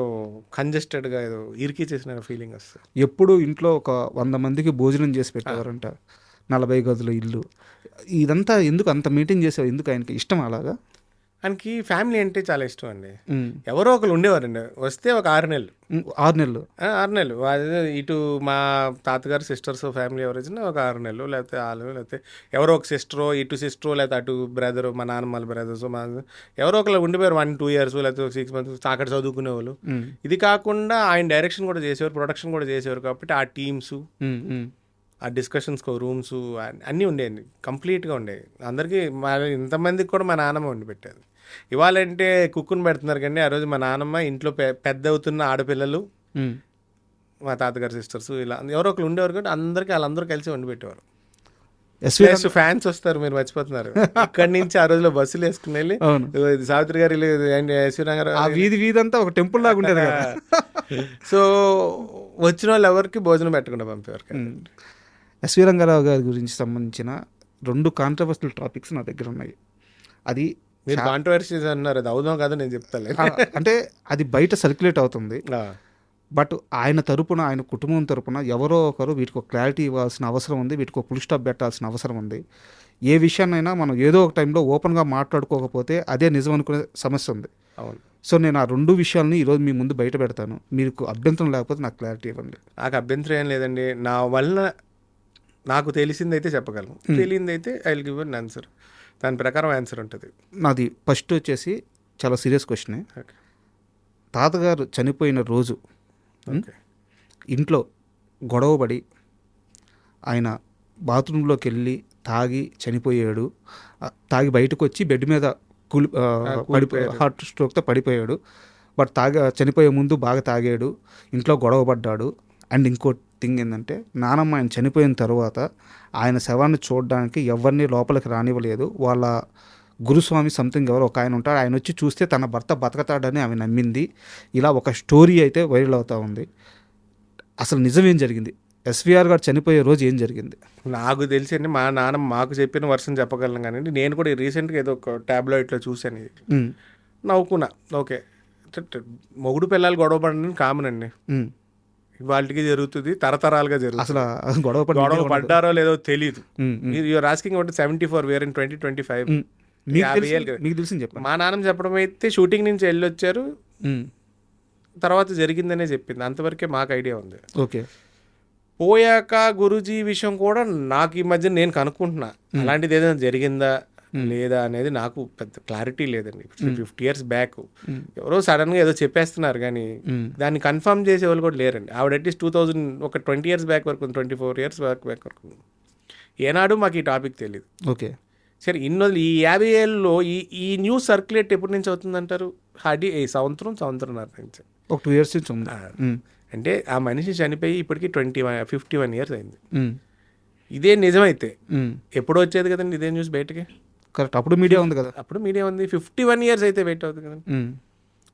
కంజెస్టెడ్గా ఏదో ఇరికి చేసిన ఫీలింగ్ వస్తుంది. ఎప్పుడు ఇంట్లో ఒక 100 మందికి భోజనం చేసి పెట్టేవారంట, 40 గదుల ఇల్లు. ఇదంతా ఎందుకు అంత మెయింటైన్ చేసేవారు? ఎందుకు ఆయనకి ఇష్టం అలాగా? ఆయనకి ఫ్యామిలీ అంటే చాలా ఇష్టం అండి. ఎవరో ఒకరు ఉండేవారండి, వస్తే ఒక 6 నెలలు 6 నెలలు 6 నెలలు అదే ఇటు మా తాతగారు సిస్టర్స్ ఫ్యామిలీ ఎవరు వచ్చినా ఒక 6 నెలలు, లేకపోతే 6 నెలలు, లేకపోతే ఎవరో ఒక సిస్టరో ఇటు సిస్టరో, లేకపోతే అటు బ్రదరు, మా నాన్నమ్మ వాళ్ళ బ్రదర్స్, మా ఎవరో ఒకరు ఉండిపోయారు 1-2 years, లేకపోతే 6 months అక్కడ చదువుకునే వాళ్ళు. ఇది కాకుండా ఆయన డైరెక్షన్ కూడా చేసేవారు, ప్రొడక్షన్ కూడా చేసేవారు. కాబట్టి ఆ టీమ్స్, ఆ డిస్కషన్స్ రూమ్స్ అన్నీ ఉండేవి, కంప్లీట్గా ఉండేవి. అందరికీ ఇంతమందికి కూడా మా నాన్నమ్మ వండి పెట్టేది. ఇవాళంటే కుక్కుని పెడుతున్నారు కానీ ఆ రోజు మా నాన్నమ్మ ఇంట్లో పెద్ద అవుతున్న ఆడపిల్లలు, మా తాతగారు సిస్టర్స్ ఇలా ఎవరో ఒకరు ఉండేవారు కాబట్టి అందరికీ వాళ్ళందరూ కలిసి వండి పెట్టేవారు. ఫ్యాన్స్ వస్తారు, మీరు మర్చిపోతున్నారు. ఇక్కడి నుంచి ఆ రోజులో బస్సులు వేసుకుని వెళ్ళి సావిత్రి గారు ఎస్వి రంగారావు ఆ వీధి అంతా ఒక టెంపుల్ లాగా ఉండేది కదా. సో వచ్చిన వాళ్ళు ఎవరికి భోజనం పెట్టకుండా పంపేవారు. ఎస్వి రంగారావు గారి గురించి సంబంధించిన 2 కాంట్రవర్షియల్ టాపిక్స్ నా దగ్గర ఉన్నాయి. అది మీరు కాంట్రవర్సీస్ అన్నారు, అది అవుదాం కాదు నేను చెప్తాను. అంటే అది బయట సర్క్యులేట్ అవుతుంది. బట్ ఆయన తరపున, ఆయన కుటుంబం తరపున ఎవరో ఒకరు వీటికి ఒక క్లారిటీ ఇవ్వాల్సిన అవసరం ఉంది, వీటికి ఒక ఫుల్ స్టాప్ పెట్టాల్సిన అవసరం ఉంది. ఏ విషయాన్నైనా మనం ఏదో ఒక టైంలో ఓపెన్గా మాట్లాడుకోకపోతే అదే నిజం అనుకునే సమస్య ఉంది. అవును. సో నేను ఆ 2 విషయాలని ఈరోజు మీ ముందు బయట పెడతాను. మీకు అభ్యంతరం లేకపోతే నాకు క్లారిటీ ఇవ్వండి. నాకు అభ్యంతరం ఏం లేదండి. నా వల్ల నాకు తెలిసిందైతే చెప్పగలను, తెలియదైతే I will give an answer. దాని ప్రకారం ఆన్సర్ ఉంటుంది. నాది ఫస్ట్ వచ్చేసి చాలా సీరియస్ క్వశ్చనే. తాతగారు చనిపోయిన రోజు ఇంట్లో గొడవపడి ఆయన బాత్రూంలోకి వెళ్ళి తాగి చనిపోయాడు. తాగి బయటకు వచ్చి బెడ్ మీద హార్ట్ స్ట్రోక్తో పడిపోయాడు. బట్ చనిపోయే ముందు బాగా తాగాడు, ఇంట్లో గొడవపడ్డాడు. అండ్ ఇంకో థింగ్ ఏంటంటే, నానమ్మ ఆయన చనిపోయిన తర్వాత ఆయన శవాన్ని చూడడానికి ఎవరిని లోపలికి రానివ్వలేదు. వాళ్ళ గురుస్వామి సంథింగ్ ఎవరో ఒక ఆయన ఉంటాడు, ఆయన వచ్చి చూస్తే తన భర్త బతకతాడని ఆమె నమ్మింది. ఇలా ఒక స్టోరీ అయితే వైరల్ అవుతూ ఉంది. అసలు నిజం ఏం జరిగింది? ఎస్విఆర్ గారు చనిపోయే రోజు ఏం జరిగింది? నాకు తెలిసి అండి, మా నాన్న మాకు చెప్పిన వర్షన్ చెప్పగలను కానీ నేను కూడా రీసెంట్గా ఏదో ఒక టాబ్లెట్లో చూశాను, నవ్వుకున్నా. ఓకే, మొగుడు పిల్లలు గొడవ పడడం కామన్ అండి, వాళ్ళకి జరుగుతుంది, తరతరాలుగా జరుగుతుంది. అసలు గొడవ పడ్డారో లేదో తెలియదు. మీరు ఆస్కింగ్ అబౌట్ 74 వేర్ ఇన్ 2025. మీకు తెలిసింది చెప్పండి. మా నాన్న చెప్పడం అయితే షూటింగ్ నుంచి వెళ్ళొచ్చారు, తర్వాత జరిగిందనే చెప్పింది. అంతవరకే మాకు ఐడియా ఉంది. ఓకే. పోయాక గురూజీ విషయం కూడా నాకు ఈ మధ్య నేను కనుక్కుంటున్నా, అలాంటిది ఏదైనా జరిగిందా లేదా అనేది నాకు పెద్ద క్లారిటీ లేదండి. 50 years బ్యాక్ ఎవరో సడన్గా ఏదో చెప్పేస్తున్నారు కానీ దాన్ని కన్ఫర్మ్ చేసే వాళ్ళు కూడా లేరండి. ఆవిడ అట్లీస్ట్ 2000 ఒక 20 years బ్యాక్ వరకు, 24 years బ్యాక్ వరకు ఏనాడు మాకు ఈ టాపిక్ తెలియదు. ఓకే. సరే, ఇన్ని రోజులు ఈ 50 ఏళ్ళలో ఈ న్యూస్ సర్క్యులేట్ ఎప్పటి నుంచి అవుతుందంటారు? సంవత్సరంన్నర నుంచి, ఒక 2 years నుంచి ఉంది. అంటే ఆ మనిషి చనిపోయి ఇప్పటికి 51 years అయింది. ఇదే నిజమైతే ఎప్పుడో వచ్చేది కదండి ఇదే న్యూస్ బయటకి. కరెక్ట్, అప్పుడు మీడియా ఉంది కదా. అప్పుడు మీడియా ఉంది. 51 years అయితే వెయిట్ అవుతుంది కదండి.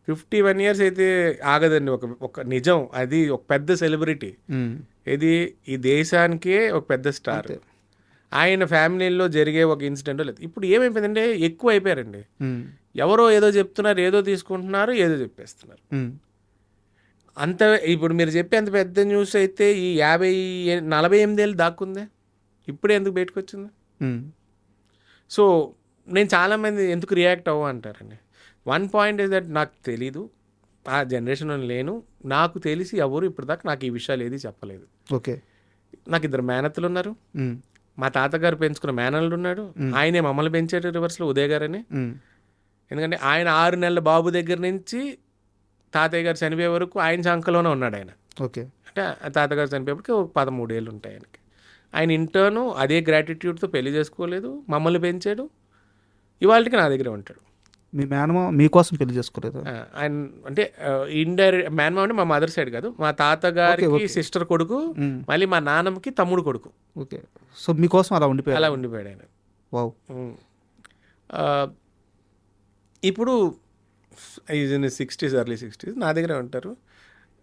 51 years అయితే ఆగదండి. ఒక నిజం, అది ఒక పెద్ద సెలబ్రిటీ, ఇది ఈ దేశానికే ఒక పెద్ద స్టార్. ఆయన ఫ్యామిలీలో జరిగే ఒక ఇన్సిడెంట్ లేదు. ఇప్పుడు ఏమైపోయిందంటే ఎక్కువ అయిపోయారండి. ఎవరో ఏదో చెప్తున్నారు, ఏదో తీసుకుంటున్నారు, ఏదో చెప్పేస్తున్నారు. అంత ఇప్పుడు మీరు చెప్పే అంత పెద్ద న్యూస్ అయితే ఈ 48 ఏళ్ళు దాక్కుందే, ఇప్పుడే ఎందుకు బయటకు వచ్చింది? సో నేను చాలామంది ఎందుకు రియాక్ట్ అంటారండి. 1 point ఇస్ దట్ నాకు తెలీదు, ఆ జనరేషన్లో లేను, నాకు తెలిసి ఎవరు ఇప్పుడు దాకా నాకు ఈ విషయాలు ఏది చెప్పలేదు. ఓకే. నాకు 2 మేనత్తలు ఉన్నారు, మా తాతగారు పెంచుకున్న మేనల్లుడు ఉన్నాడు, ఆయనే మమ్మల్ని పెంచాడు రివర్స్లో, ఉదయ్ గారు అని. ఎందుకంటే ఆయన 6 నెలల బాబు దగ్గర నుంచి తాతయ్య గారు చనిపోయే వరకు ఆయన సంఖలోనే ఉన్నాడు ఆయన. ఓకే. అంటే తాతగారు చనిపోయేప్పటికి ఒక 13 ఏళ్ళు ఉంటాయి ఆయనకి. ఆయన ఇంటర్ను అదే గ్రాటిట్యూడ్తో పెళ్లి చేసుకోలేదు, మమ్మల్ని పెంచాడు, ఇవాళకి నా దగ్గరే ఉంటాడు. మీ మేనమా మీకోసం పెళ్లి చేసుకోలేదు? ఆయన అంటే ఇండైరెక్ట్ మేనమా అంటే మా మదర్ సైడ్ కాదు, మా తాతగారికి సిస్టర్ కొడుకు, మళ్ళీ మా నాన్నమ్మకి తమ్ముడు కొడుకు. ఓకే. సో మీకోసం అలా ఉండిపోయాడు ఆయన. వావ్. ఇప్పుడు is in 60s, early 60s నా దగ్గరే ఉంటారు.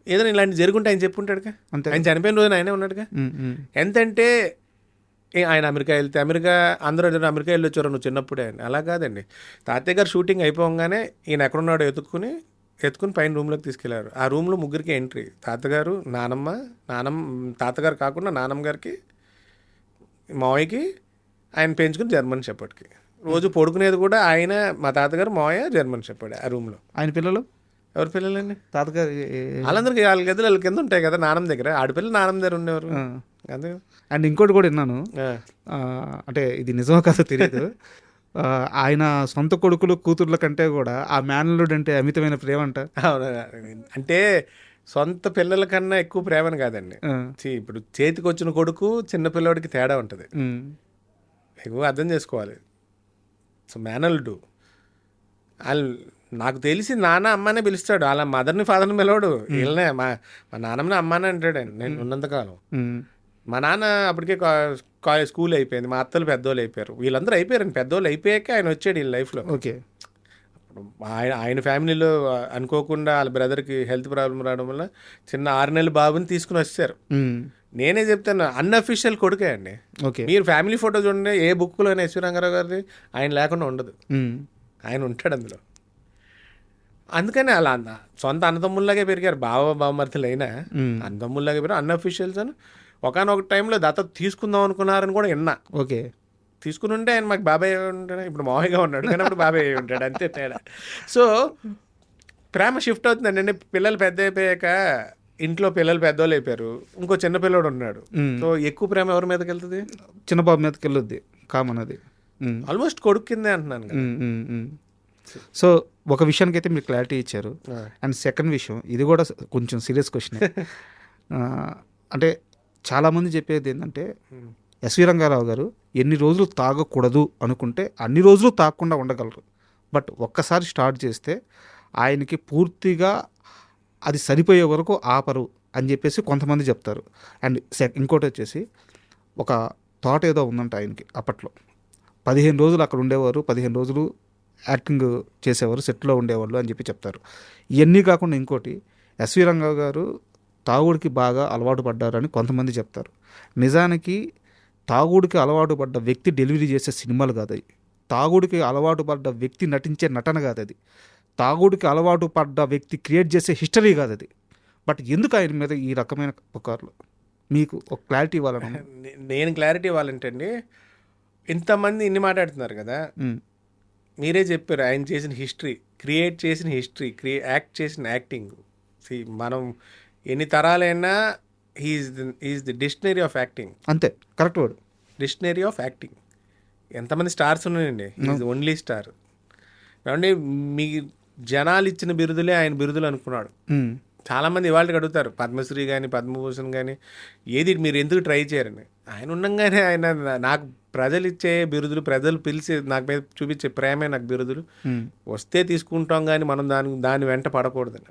ఏదైనా ఇలాంటి జరుగుంటే ఆయన చెప్పుంటాడుగా. ఆయన చనిపోయిన రోజున ఆయనే ఉన్నాడుగా. ఎంతంటే ఆయన అమెరికా వెళ్తే అందరూ అమెరికా వెళ్ళి వచ్చారు నువ్వు చిన్నప్పుడే అని. అలా కాదండి, తాతయ్య గారు షూటింగ్ అయిపోగానే ఈయన ఎక్కడున్నాడో ఎత్తుక్కుని ఎత్తుకుని పైన రూమ్లోకి తీసుకెళ్లారు. ఆ రూమ్లో ముగ్గురికి ఎంట్రీ, తాతగారు, తాతగారు కాకుండా నానమ్మ గారికి, మావయ్యకి, ఆయన పెంచుకుని జర్మన్ షెపర్డ్కి. రోజు పడుకునేది కూడా ఆయన, మా తాతగారు, మావయ్య, జర్మన్ షెపర్డ్ ఆ రూమ్లో. ఆయన పిల్లలు ఎవరి పిల్లలండి? తాతగారు వాళ్ళందరికీ వాళ్ళ గదులు వాళ్ళ కింద ఉంటాయి కదా నానమ్మ దగ్గర. ఆడపిల్లలు నానమ్మ దగ్గర ఉండేవారు. అంతే. అండ్ ఇంకోటి కూడా విన్నాను, అంటే ఇది నిజమో కాదో తెలియదు, ఆయన సొంత కొడుకులు కూతుర్ల కంటే కూడా ఆ మేనల్లుడు అంటే అమితమైన ప్రేమ అంట. అవును. అంటే సొంత పిల్లల కన్నా ఎక్కువ ప్రేమను కాదండి. ఇప్పుడు చేతికి వచ్చిన కొడుకు చిన్న పిల్లవాడికి తేడా ఉంటుంది. ఎక్కువ అర్థం చేసుకోవాలి. సో మేనల్లుడు వాళ్ళు నాకు తెలిసి నాన్న అమ్మనే పిలుస్తాడు. వాళ్ళ మదర్ని ఫాదర్ని పిలవడు. వీళ్ళనే మా నాన్నమ్మని అమ్మానే అంటాడండి నేను ఉన్నంతకాలం. మా నాన్న అప్పటికే స్కూల్ అయిపోయింది, మా అత్తలు పెద్దోళ్ళు అయిపోయారు, వీళ్ళందరూ అయిపోయారండి. పెద్దోళ్ళు అయిపోయాక ఆయన వచ్చాడు వీళ్ళ లైఫ్లో. ఓకే. ఆయన ఫ్యామిలీలో అనుకోకుండా వాళ్ళ బ్రదర్కి హెల్త్ ప్రాబ్లం రావడం వల్ల చిన్న 6 నెలల బాబుని తీసుకుని వచ్చారు. నేనే చెప్తాను, అన్అఫీషియల్ కొడుకే అండి. ఓకే. మీరు ఫ్యామిలీ ఫోటో చూడండి, ఏ బుక్లోనే ఎస్వి రంగారావు గారిది ఆయన లేకుండా ఉండదు. ఆయన ఉంటాడు అందులో. అందుకని అలా సొంత అన్నదమ్ముల్లాగే పెరిగారు. బావమర్తులు అయినా అన్నదమ్ముల్లాగే పెరిగారు. అన్అఫీషియల్స్ అని ఒకనొక టైంలో దత్తత తీసుకుందాం అనుకున్నారని కూడా విన్నా. ఓకే. తీసుకుని ఉంటే ఆయన మాకు బాబాయ్ ఉంటాడు, ఇప్పుడు మావయ్యగా ఉన్నాడు కానీ అప్పుడు బాబాయ్ ఉంటాడు, అంతే తేడా. సో ప్రేమ షిఫ్ట్ అవుతుందండి. పిల్లలు పెద్ద అయిపోయాక ఇంట్లో పిల్లలు పెద్దోళ్ళు అయిపోయారు, ఇంకో చిన్న పిల్లడు ఉన్నాడు. సో ఎక్కువ ప్రేమ ఎవరి మీదకి వెళ్తుంది? చిన్న బాబు మీదకి వెళ్ళొద్ది, కామన్ అది. ఆల్మోస్ట్ కొడుకు కిందే అంటున్నాను కదా. సో ఒక విషయానికి అయితే మీరు క్లారిటీ ఇచ్చారు. అండ్ సెకండ్ విషయం, ఇది కూడా కొంచెం సీరియస్ క్వశ్చన్. అంటే చాలామంది చెప్పేది ఏంటంటే ఎస్వి రంగారావు గారు ఎన్ని రోజులు తాగకూడదు అనుకుంటే అన్ని రోజులు తాగకుండా ఉండగలరు, బట్ ఒక్కసారి స్టార్ట్ చేస్తే ఆయనకి పూర్తిగా అది సరిపోయే వరకు ఆపరు అని చెప్పేసి కొంతమంది చెప్తారు. అండ్ ఇంకోటి వచ్చేసి ఒక థాట్ ఏదో ఉందంట ఆయనకి. అప్పట్లో 15 రోజులు అక్కడ ఉండేవారు, 15 రోజులు యాక్టింగ్ చేసేవారు, సెట్లో ఉండేవాళ్ళు అని చెప్పి చెప్తారు. ఇవన్నీ కాకుండా ఇంకోటి, ఎస్వి రంగారావు గారు తాగుడికి బాగా అలవాటు పడ్డారని కొంతమంది చెప్తారు. నిజానికి తాగుడికి అలవాటు పడ్డ వ్యక్తి డెలివరీ చేసే సినిమాలు కాదు అది. తాగుడికి అలవాటు పడ్డ వ్యక్తి నటించే నటన కాదు అది. తాగుడికి అలవాటు పడ్డ వ్యక్తి క్రియేట్ చేసే హిస్టరీ కాదు అది. బట్ ఎందుకు ఆయన మీద ఈ రకమైన పుకార్లు? మీకు ఒక క్లారిటీ ఇవ్వాలని. నేను క్లారిటీ ఇవ్వాలంటే అండి, ఇంతమంది ఇన్ని మాట్లాడుతున్నారు కదా, మీరే చెప్పారు ఆయన చేసిన హిస్టరీ, క్రియేట్ చేసిన హిస్టరీ, యాక్ట్ చేసిన యాక్టింగ్. మనం ఎన్ని తరాలైనా he's the dictionary of acting. అంతే, correct word, dictionary of acting. ఎంతమంది స్టార్స్ ఉన్నాయండి, హీఈస్ ఓన్లీ స్టార్. కాబట్టి మీ జనాలు ఇచ్చిన బిరుదులే ఆయన బిరుదులు అనుకున్నాడు. చాలామంది ఇవాళకి అడుగుతారు పద్మశ్రీ కానీ పద్మభూషణ్ కానీ, ఏది మీరు ఎందుకు ట్రై చేయరని. ఆయన ఉండగానే ఆయన నాకు ప్రజలు ఇచ్చే బిరుదులు, ప్రజలు పిలిచి నాకు మీద చూపించే ప్రేమే నాకు బిరుదులు, వస్తే తీసుకుంటాం కానీ మనం దాని వెంట పడకూడదని.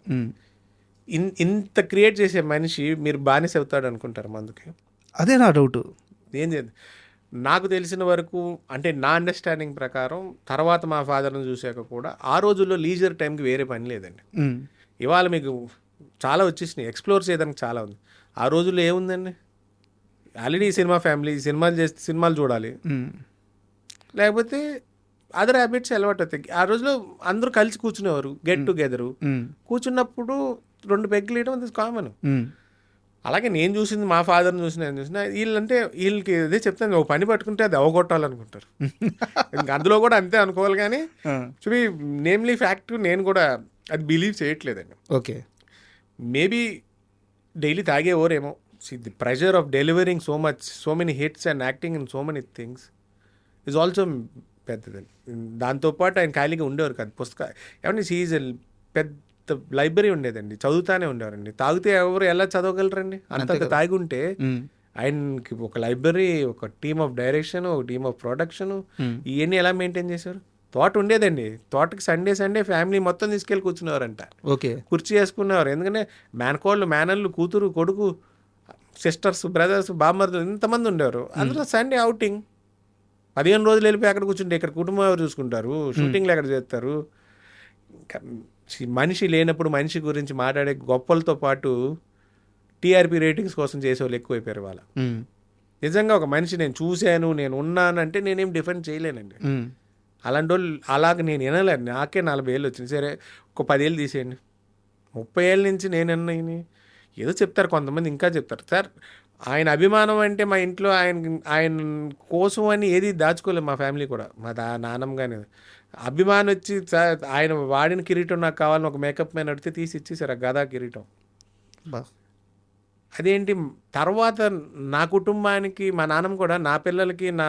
ఇంత క్రియేట్ చేసే మనిషి మీరు బానిస అవుతాడు అనుకుంటారు మందుకి? అదే నా డౌట్. ఏం చేయదు. నాకు తెలిసిన వరకు, అంటే నా అండర్స్టాండింగ్ ప్రకారం, తర్వాత మా ఫాదర్ని చూశాక కూడా ఆ రోజుల్లో లీజర్ టైంకి వేరే పని లేదండి. ఇవాళ మీకు చాలా వచ్చేసినాయి, ఎక్స్ప్లోర్ చేయడానికి చాలా ఉంది. ఆ రోజుల్లో ఏముందండి, ఆల్రెడీ సినిమా ఫ్యామిలీ, సినిమాలు చూడాలి, లేకపోతే అదర్ హ్యాబిట్స్ అలవాటు అవుతాయి. ఆ రోజులో అందరూ కలిసి కూర్చునేవారు, గెట్ టుగెదరు. కూర్చున్నప్పుడు 2 పెగ్గులు వేయడం అది కామన్. అలాగే నేను చూసింది, మా ఫాదర్ని చూసిన వీళ్ళకి ఇదే చెప్తాను, ఒక పని పట్టుకుంటే అది అవగొట్టాలనుకుంటారు. ఇంకా అందులో కూడా అంతే అనుకోవాలి. కానీ చూపి నేమ్లీ ఫ్యాక్ట్, నేను కూడా అది బిలీవ్ చేయట్లేదండి. ఓకే, మేబీ డైలీ తాగేవారేమో. The pressure of delivering so many hits and acting in so many things is also పెద్దదండి. దాంతోపాటు ఆయన ఖాళీగా ఉండేవారు కాదు. పుస్తకాలు ఏమంటే సీజ్ పెద్ద లైబ్రరీ ఉండేదండి, చదువుతానే ఉండేవారండి. తాగితే ఎవరు ఎలా చదవగలరండి? అంత తాగి ఉంటే ఆయనకి ఒక లైబ్రరీ, ఒక టీమ్ ఆఫ్ డైరెక్షన్, ఒక టీమ్ ఆఫ్ ప్రొడక్షన్, ఇవన్నీ ఎలా మెయింటైన్ చేశారు? తోట ఉండేదండి, తోటకి సండే ఫ్యామిలీ మొత్తం తీసుకెళ్ళి కూర్చునేవారంట. ఓకే, కుర్చీ వేసుకునేవారు. ఎందుకంటే మేనకోళ్ళు, మేనళ్ళు, కూతురు, కొడుకు, సిస్టర్స్, బ్రదర్స్, బామ్మర్దులు ఇంతమంది ఉండేవారు. అందులో సండే అవుటింగ్ 15 రోజులు వెళ్ళిపోయి అక్కడ కూర్చుంటే ఇక్కడ కుటుంబం ఎవరు చూసుకుంటారు? షూటింగ్లు ఎక్కడ చేస్తారు? మనిషి లేనప్పుడు మనిషి గురించి మాట్లాడే గొప్పలతో పాటు టీఆర్పీ రేటింగ్స్ కోసం చేసేవాళ్ళు ఎక్కువైపోయారు వాళ్ళ. నిజంగా ఒక మనిషి నేను చూశాను, నేను ఉన్నానంటే నేనేం డిఫెండ్ చేయలేనండి. అలాంటి వాళ్ళు అలాగ నేను వినలేను. నాకే 40 ఏళ్ళు వచ్చింది, సరే ఒక 10 ఏళ్ళు తీసేయండి, 30 ఏళ్ళ నుంచి నేనన్నా ఏదో చెప్తారు కొంతమంది, ఇంకా చెప్తారు సార్ ఆయన అభిమానం అంటే మా ఇంట్లో ఆయన కోసం అని ఏది దాచుకోలేదు మా ఫ్యామిలీ కూడా, మా నాన్నమ్మ కానీ అభిమానం వచ్చి సార్ ఆయన వాడిన కిరీటం నాకు కావాలని ఒక మేకప్ మ్యాన్ అడిగితే తీసి ఇచ్చేసారు ఆ గదా కిరీటం. అదేంటి తర్వాత నా కుటుంబానికి మా నాన్నమ్మ కూడా నా పిల్లలకి నా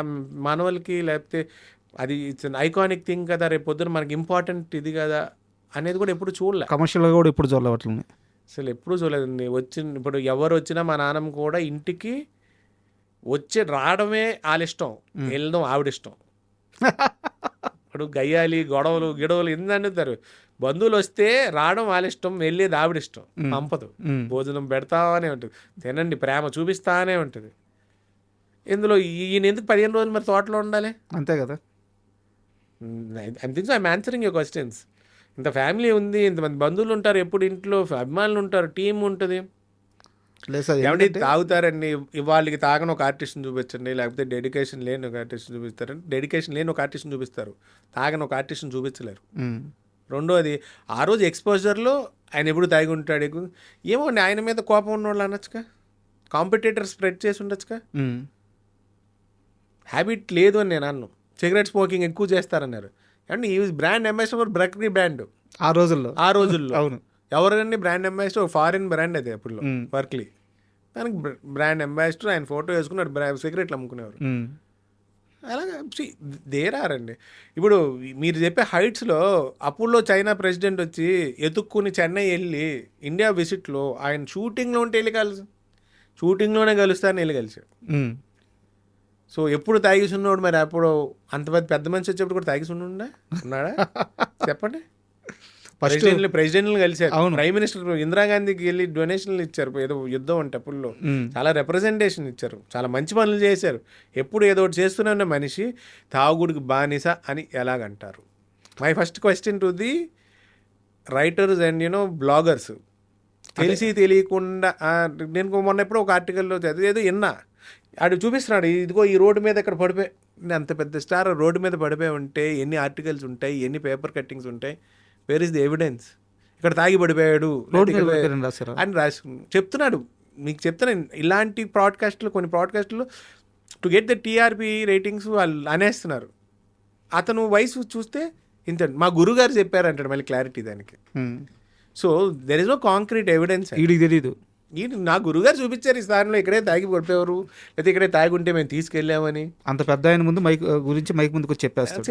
మనవలకి లేకపోతే అది ఇట్స్ ఐకానిక్ థింగ్ కదా, రేపు పొద్దున మనకి ఇంపార్టెంట్ ఇది కదా అనేది కూడా ఎప్పుడు చూడలే. కమర్షియల్గా కూడా ఎప్పుడు చూడలే అట్లనే, అసలు ఎప్పుడు చూడలేదండి. ఇప్పుడు ఎవరు వచ్చినా మా నాన్నమ్మ కూడా ఇంటికి రావడమే వాళ్ళ ఇష్టం, వెళ్ళడం ఆవిడిష్టం. ఇప్పుడు గయ్యాలి గొడవలు గిడవలు ఎందుకు బంధువులు వస్తే రావడం వాళ్ళ ఇష్టం, వెళ్ళేది ఆవిడిష్టం. పంపదు, భోజనం పెడతానే ఉంటుంది, తినండి ప్రేమ చూపిస్తానే ఉంటుంది. ఇందులో ఈయన ఎందుకు 15 రోజులు మరి తోటలో ఉండాలి? అంతే కదా. I think I'm answering your questions. ఇంత ఫ్యామిలీ ఉంది, ఇంతమంది బంధువులు ఉంటారు, ఎప్పుడు ఇంట్లో అభిమానులు ఉంటారు, టీం ఉంటుంది. ఏమంటే తాగుతారండి, వాళ్ళకి తాగని ఒక ఆర్టిస్ట్ని చూపించండి, లేకపోతే డెడికేషన్ లేని ఒక ఆర్టిస్ట్ని చూపిస్తారండి. డెడికేషన్ లేని ఒక ఆర్టిస్ట్ని చూపిస్తారు, తాగని ఒక ఆర్టిస్ట్ని చూపించలేరు. రెండోది ఆ రోజు ఎక్స్పోజర్లో ఆయన ఎప్పుడు తాగి ఉంటాడు, ఏమో అండి ఆయన మీద కోపం ఉన్నవాళ్ళు అనొచ్చుగా, కాంపిటేటర్ స్ప్రెడ్ చేసి ఉండొచ్చుగా. హ్యాబిట్ లేదు అని నేను అన్నాను. సిగరెట్ స్మోకింగ్ ఎక్కువ చేస్తారన్నారు. అండ్ ఈ బ్రాండ్ అంబాసిడర్ బర్క్లీ బ్రాండ్ ఆ రోజుల్లో అవును. ఎవరండి బ్రాండ్ అంబాసిడర్? ఫారిన్ బ్రాండ్ అది అప్పుడు బర్క్లీ. దానికి బ్రాండ్ అంబాసిడర్, ఆయన ఫోటో వేసుకున్నాడు, సిగరెట్లు అమ్ముకునేవారు. అలాగే దేరారండి. ఇప్పుడు మీరు చెప్పే హైట్స్లో అప్పుల్లో చైనా ప్రెసిడెంట్ వచ్చి ఎతుక్కుని చెన్నై వెళ్ళి ఇండియా విజిట్లో ఆయన షూటింగ్లో ఉంటే షూటింగ్లోనే కలుస్తారని వెళ్ళి కలిసాడు. సో ఎప్పుడు తాగిసున్నాడు మరి, అప్పుడు అంత పెద్ద మనిషి వచ్చేప్పుడు కూడా ఉన్నాడా చెప్పండి. ప్రెసిడెంట్లు కలిసారు, ప్రైమ్ మినిస్టర్ ఇందిరాగాంధీకి వెళ్ళి డొనేషన్లు ఇచ్చారు, ఏదో యుద్ధం అంటే అప్పుల్లో చాలా రిప్రజెంటేషన్ ఇచ్చారు, చాలా మంచి పనులు చేశారు. ఎప్పుడు ఏదో ఒకటి చేస్తూనే ఉన్న మనిషి తాగుడికి బానిస అని ఎలాగంటారు? My first question to the writers and bloggers. తెలిసి తెలియకుండా నేను మొన్న ఎప్పుడో ఒక ఆర్టికల్లో ఏదో విన్నా, ఆడు చూపిస్తున్నాడు, ఇదిగో ఈ రోడ్డు మీద ఇక్కడ పడిపోయి, అంత పెద్ద స్టార్ రోడ్డు మీద పడిపోయి ఉంటే ఎన్ని ఆర్టికల్స్ ఉంటాయి, ఎన్ని పేపర్ కట్టింగ్స్ ఉంటాయి, వేర్ ఇస్ ది ఎవిడెన్స్? ఇక్కడ తాగి పడిపోయాడు అని రాసి చెప్తున్నాడు. మీకు చెప్తున్నాను, ఇలాంటి కొన్ని బ్రాడ్కాస్ట్లు to get the TRP ratings వాళ్ళు అనేస్తున్నారు. అతను వయసు చూస్తే ఇంత, మా గురుగారు చెప్పారంటాడు మళ్ళీ క్లారిటీ దానికి. So there is no concrete evidence. వీడికి తెలీదు, నా గురుగారు చూపించారు ఈ స్థానంలో ఇక్కడే తాగి పడిపోయారు, లేకపోతే ఇక్కడే తాగి ఉంటే మేము తీసుకెళ్ళామని. అంత పెద్ద ఆయన ముందు మైక్ గురించి మైక్ ముందుకు చెప్పేస్తారు.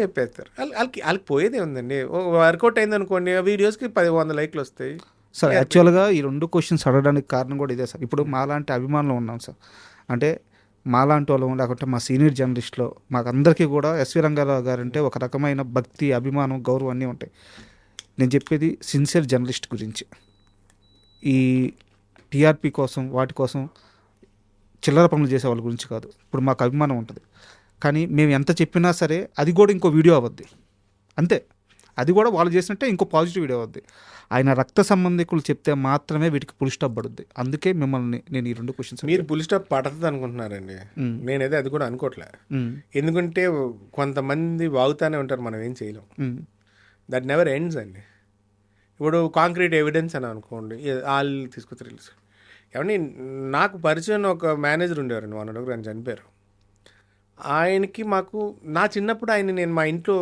వాళ్ళకి పోయేదే ఉందండి. వర్కౌట్ అయింది అనుకోండి, వీడియోస్కి 100 లైక్లు వస్తాయి. సార్ యాక్చువల్గా ఈ 2 క్వశ్చన్స్ అడగడానికి కారణం కూడా ఇదే సార్. ఇప్పుడు మాలాంటి అభిమానులు ఉన్నాం సార్, అంటే మాలాంటి వాళ్ళు లేకుంటే మా సీనియర్ జర్నలిస్ట్లో మాకందరికీ కూడా ఎస్వి రంగారావు గారు అంటే ఒక రకమైన భక్తి, అభిమానం, గౌరవం అన్నీ ఉంటాయి. నేను చెప్పేది సిన్సియర్ జర్నలిస్ట్ గురించి. ఈ టీఆర్పీ కోసం వాటి కోసం చిల్లర పనులు చేసే వాళ్ళ గురించి కాదు. ఇప్పుడు మాకు అభిమానం ఉంటుంది, కానీ మేము ఎంత చెప్పినా సరే అది కూడా ఇంకో వీడియో అవద్ది, అంతే. అది కూడా వాళ్ళు చేసినట్టే ఇంకో పాజిటివ్ వీడియో అవద్ది. ఆయన రక్త సంబంధికులు చెప్తే మాత్రమే వీటికి పుల్ స్టాప్ పడుద్ది. అందుకే మిమ్మల్ని నేను ఈ 2 క్వశ్చన్స్. మీరు పుల్ స్టాప్ పడుతుంది అనుకుంటున్నారండి, నేనైతే అది కూడా అనుకోవట్లే. ఎందుకంటే కొంతమంది వాగుతానే ఉంటారు, మనం ఏం చేయలేం. దట్ నెవర్ ఎండ్స్ అండి. ఇప్పుడు కాంక్రీట్ ఎవిడెన్స్ అని అనుకోండి, వాళ్ళు తీసుకొచ్చి ఏమండి, నాకు పరిచయం ఒక మేనేజర్ ఉండేవారండి, ఆయన చనిపోయారు. ఆయనకి మాకు నా చిన్నప్పుడు నేను మా ఇంట్లో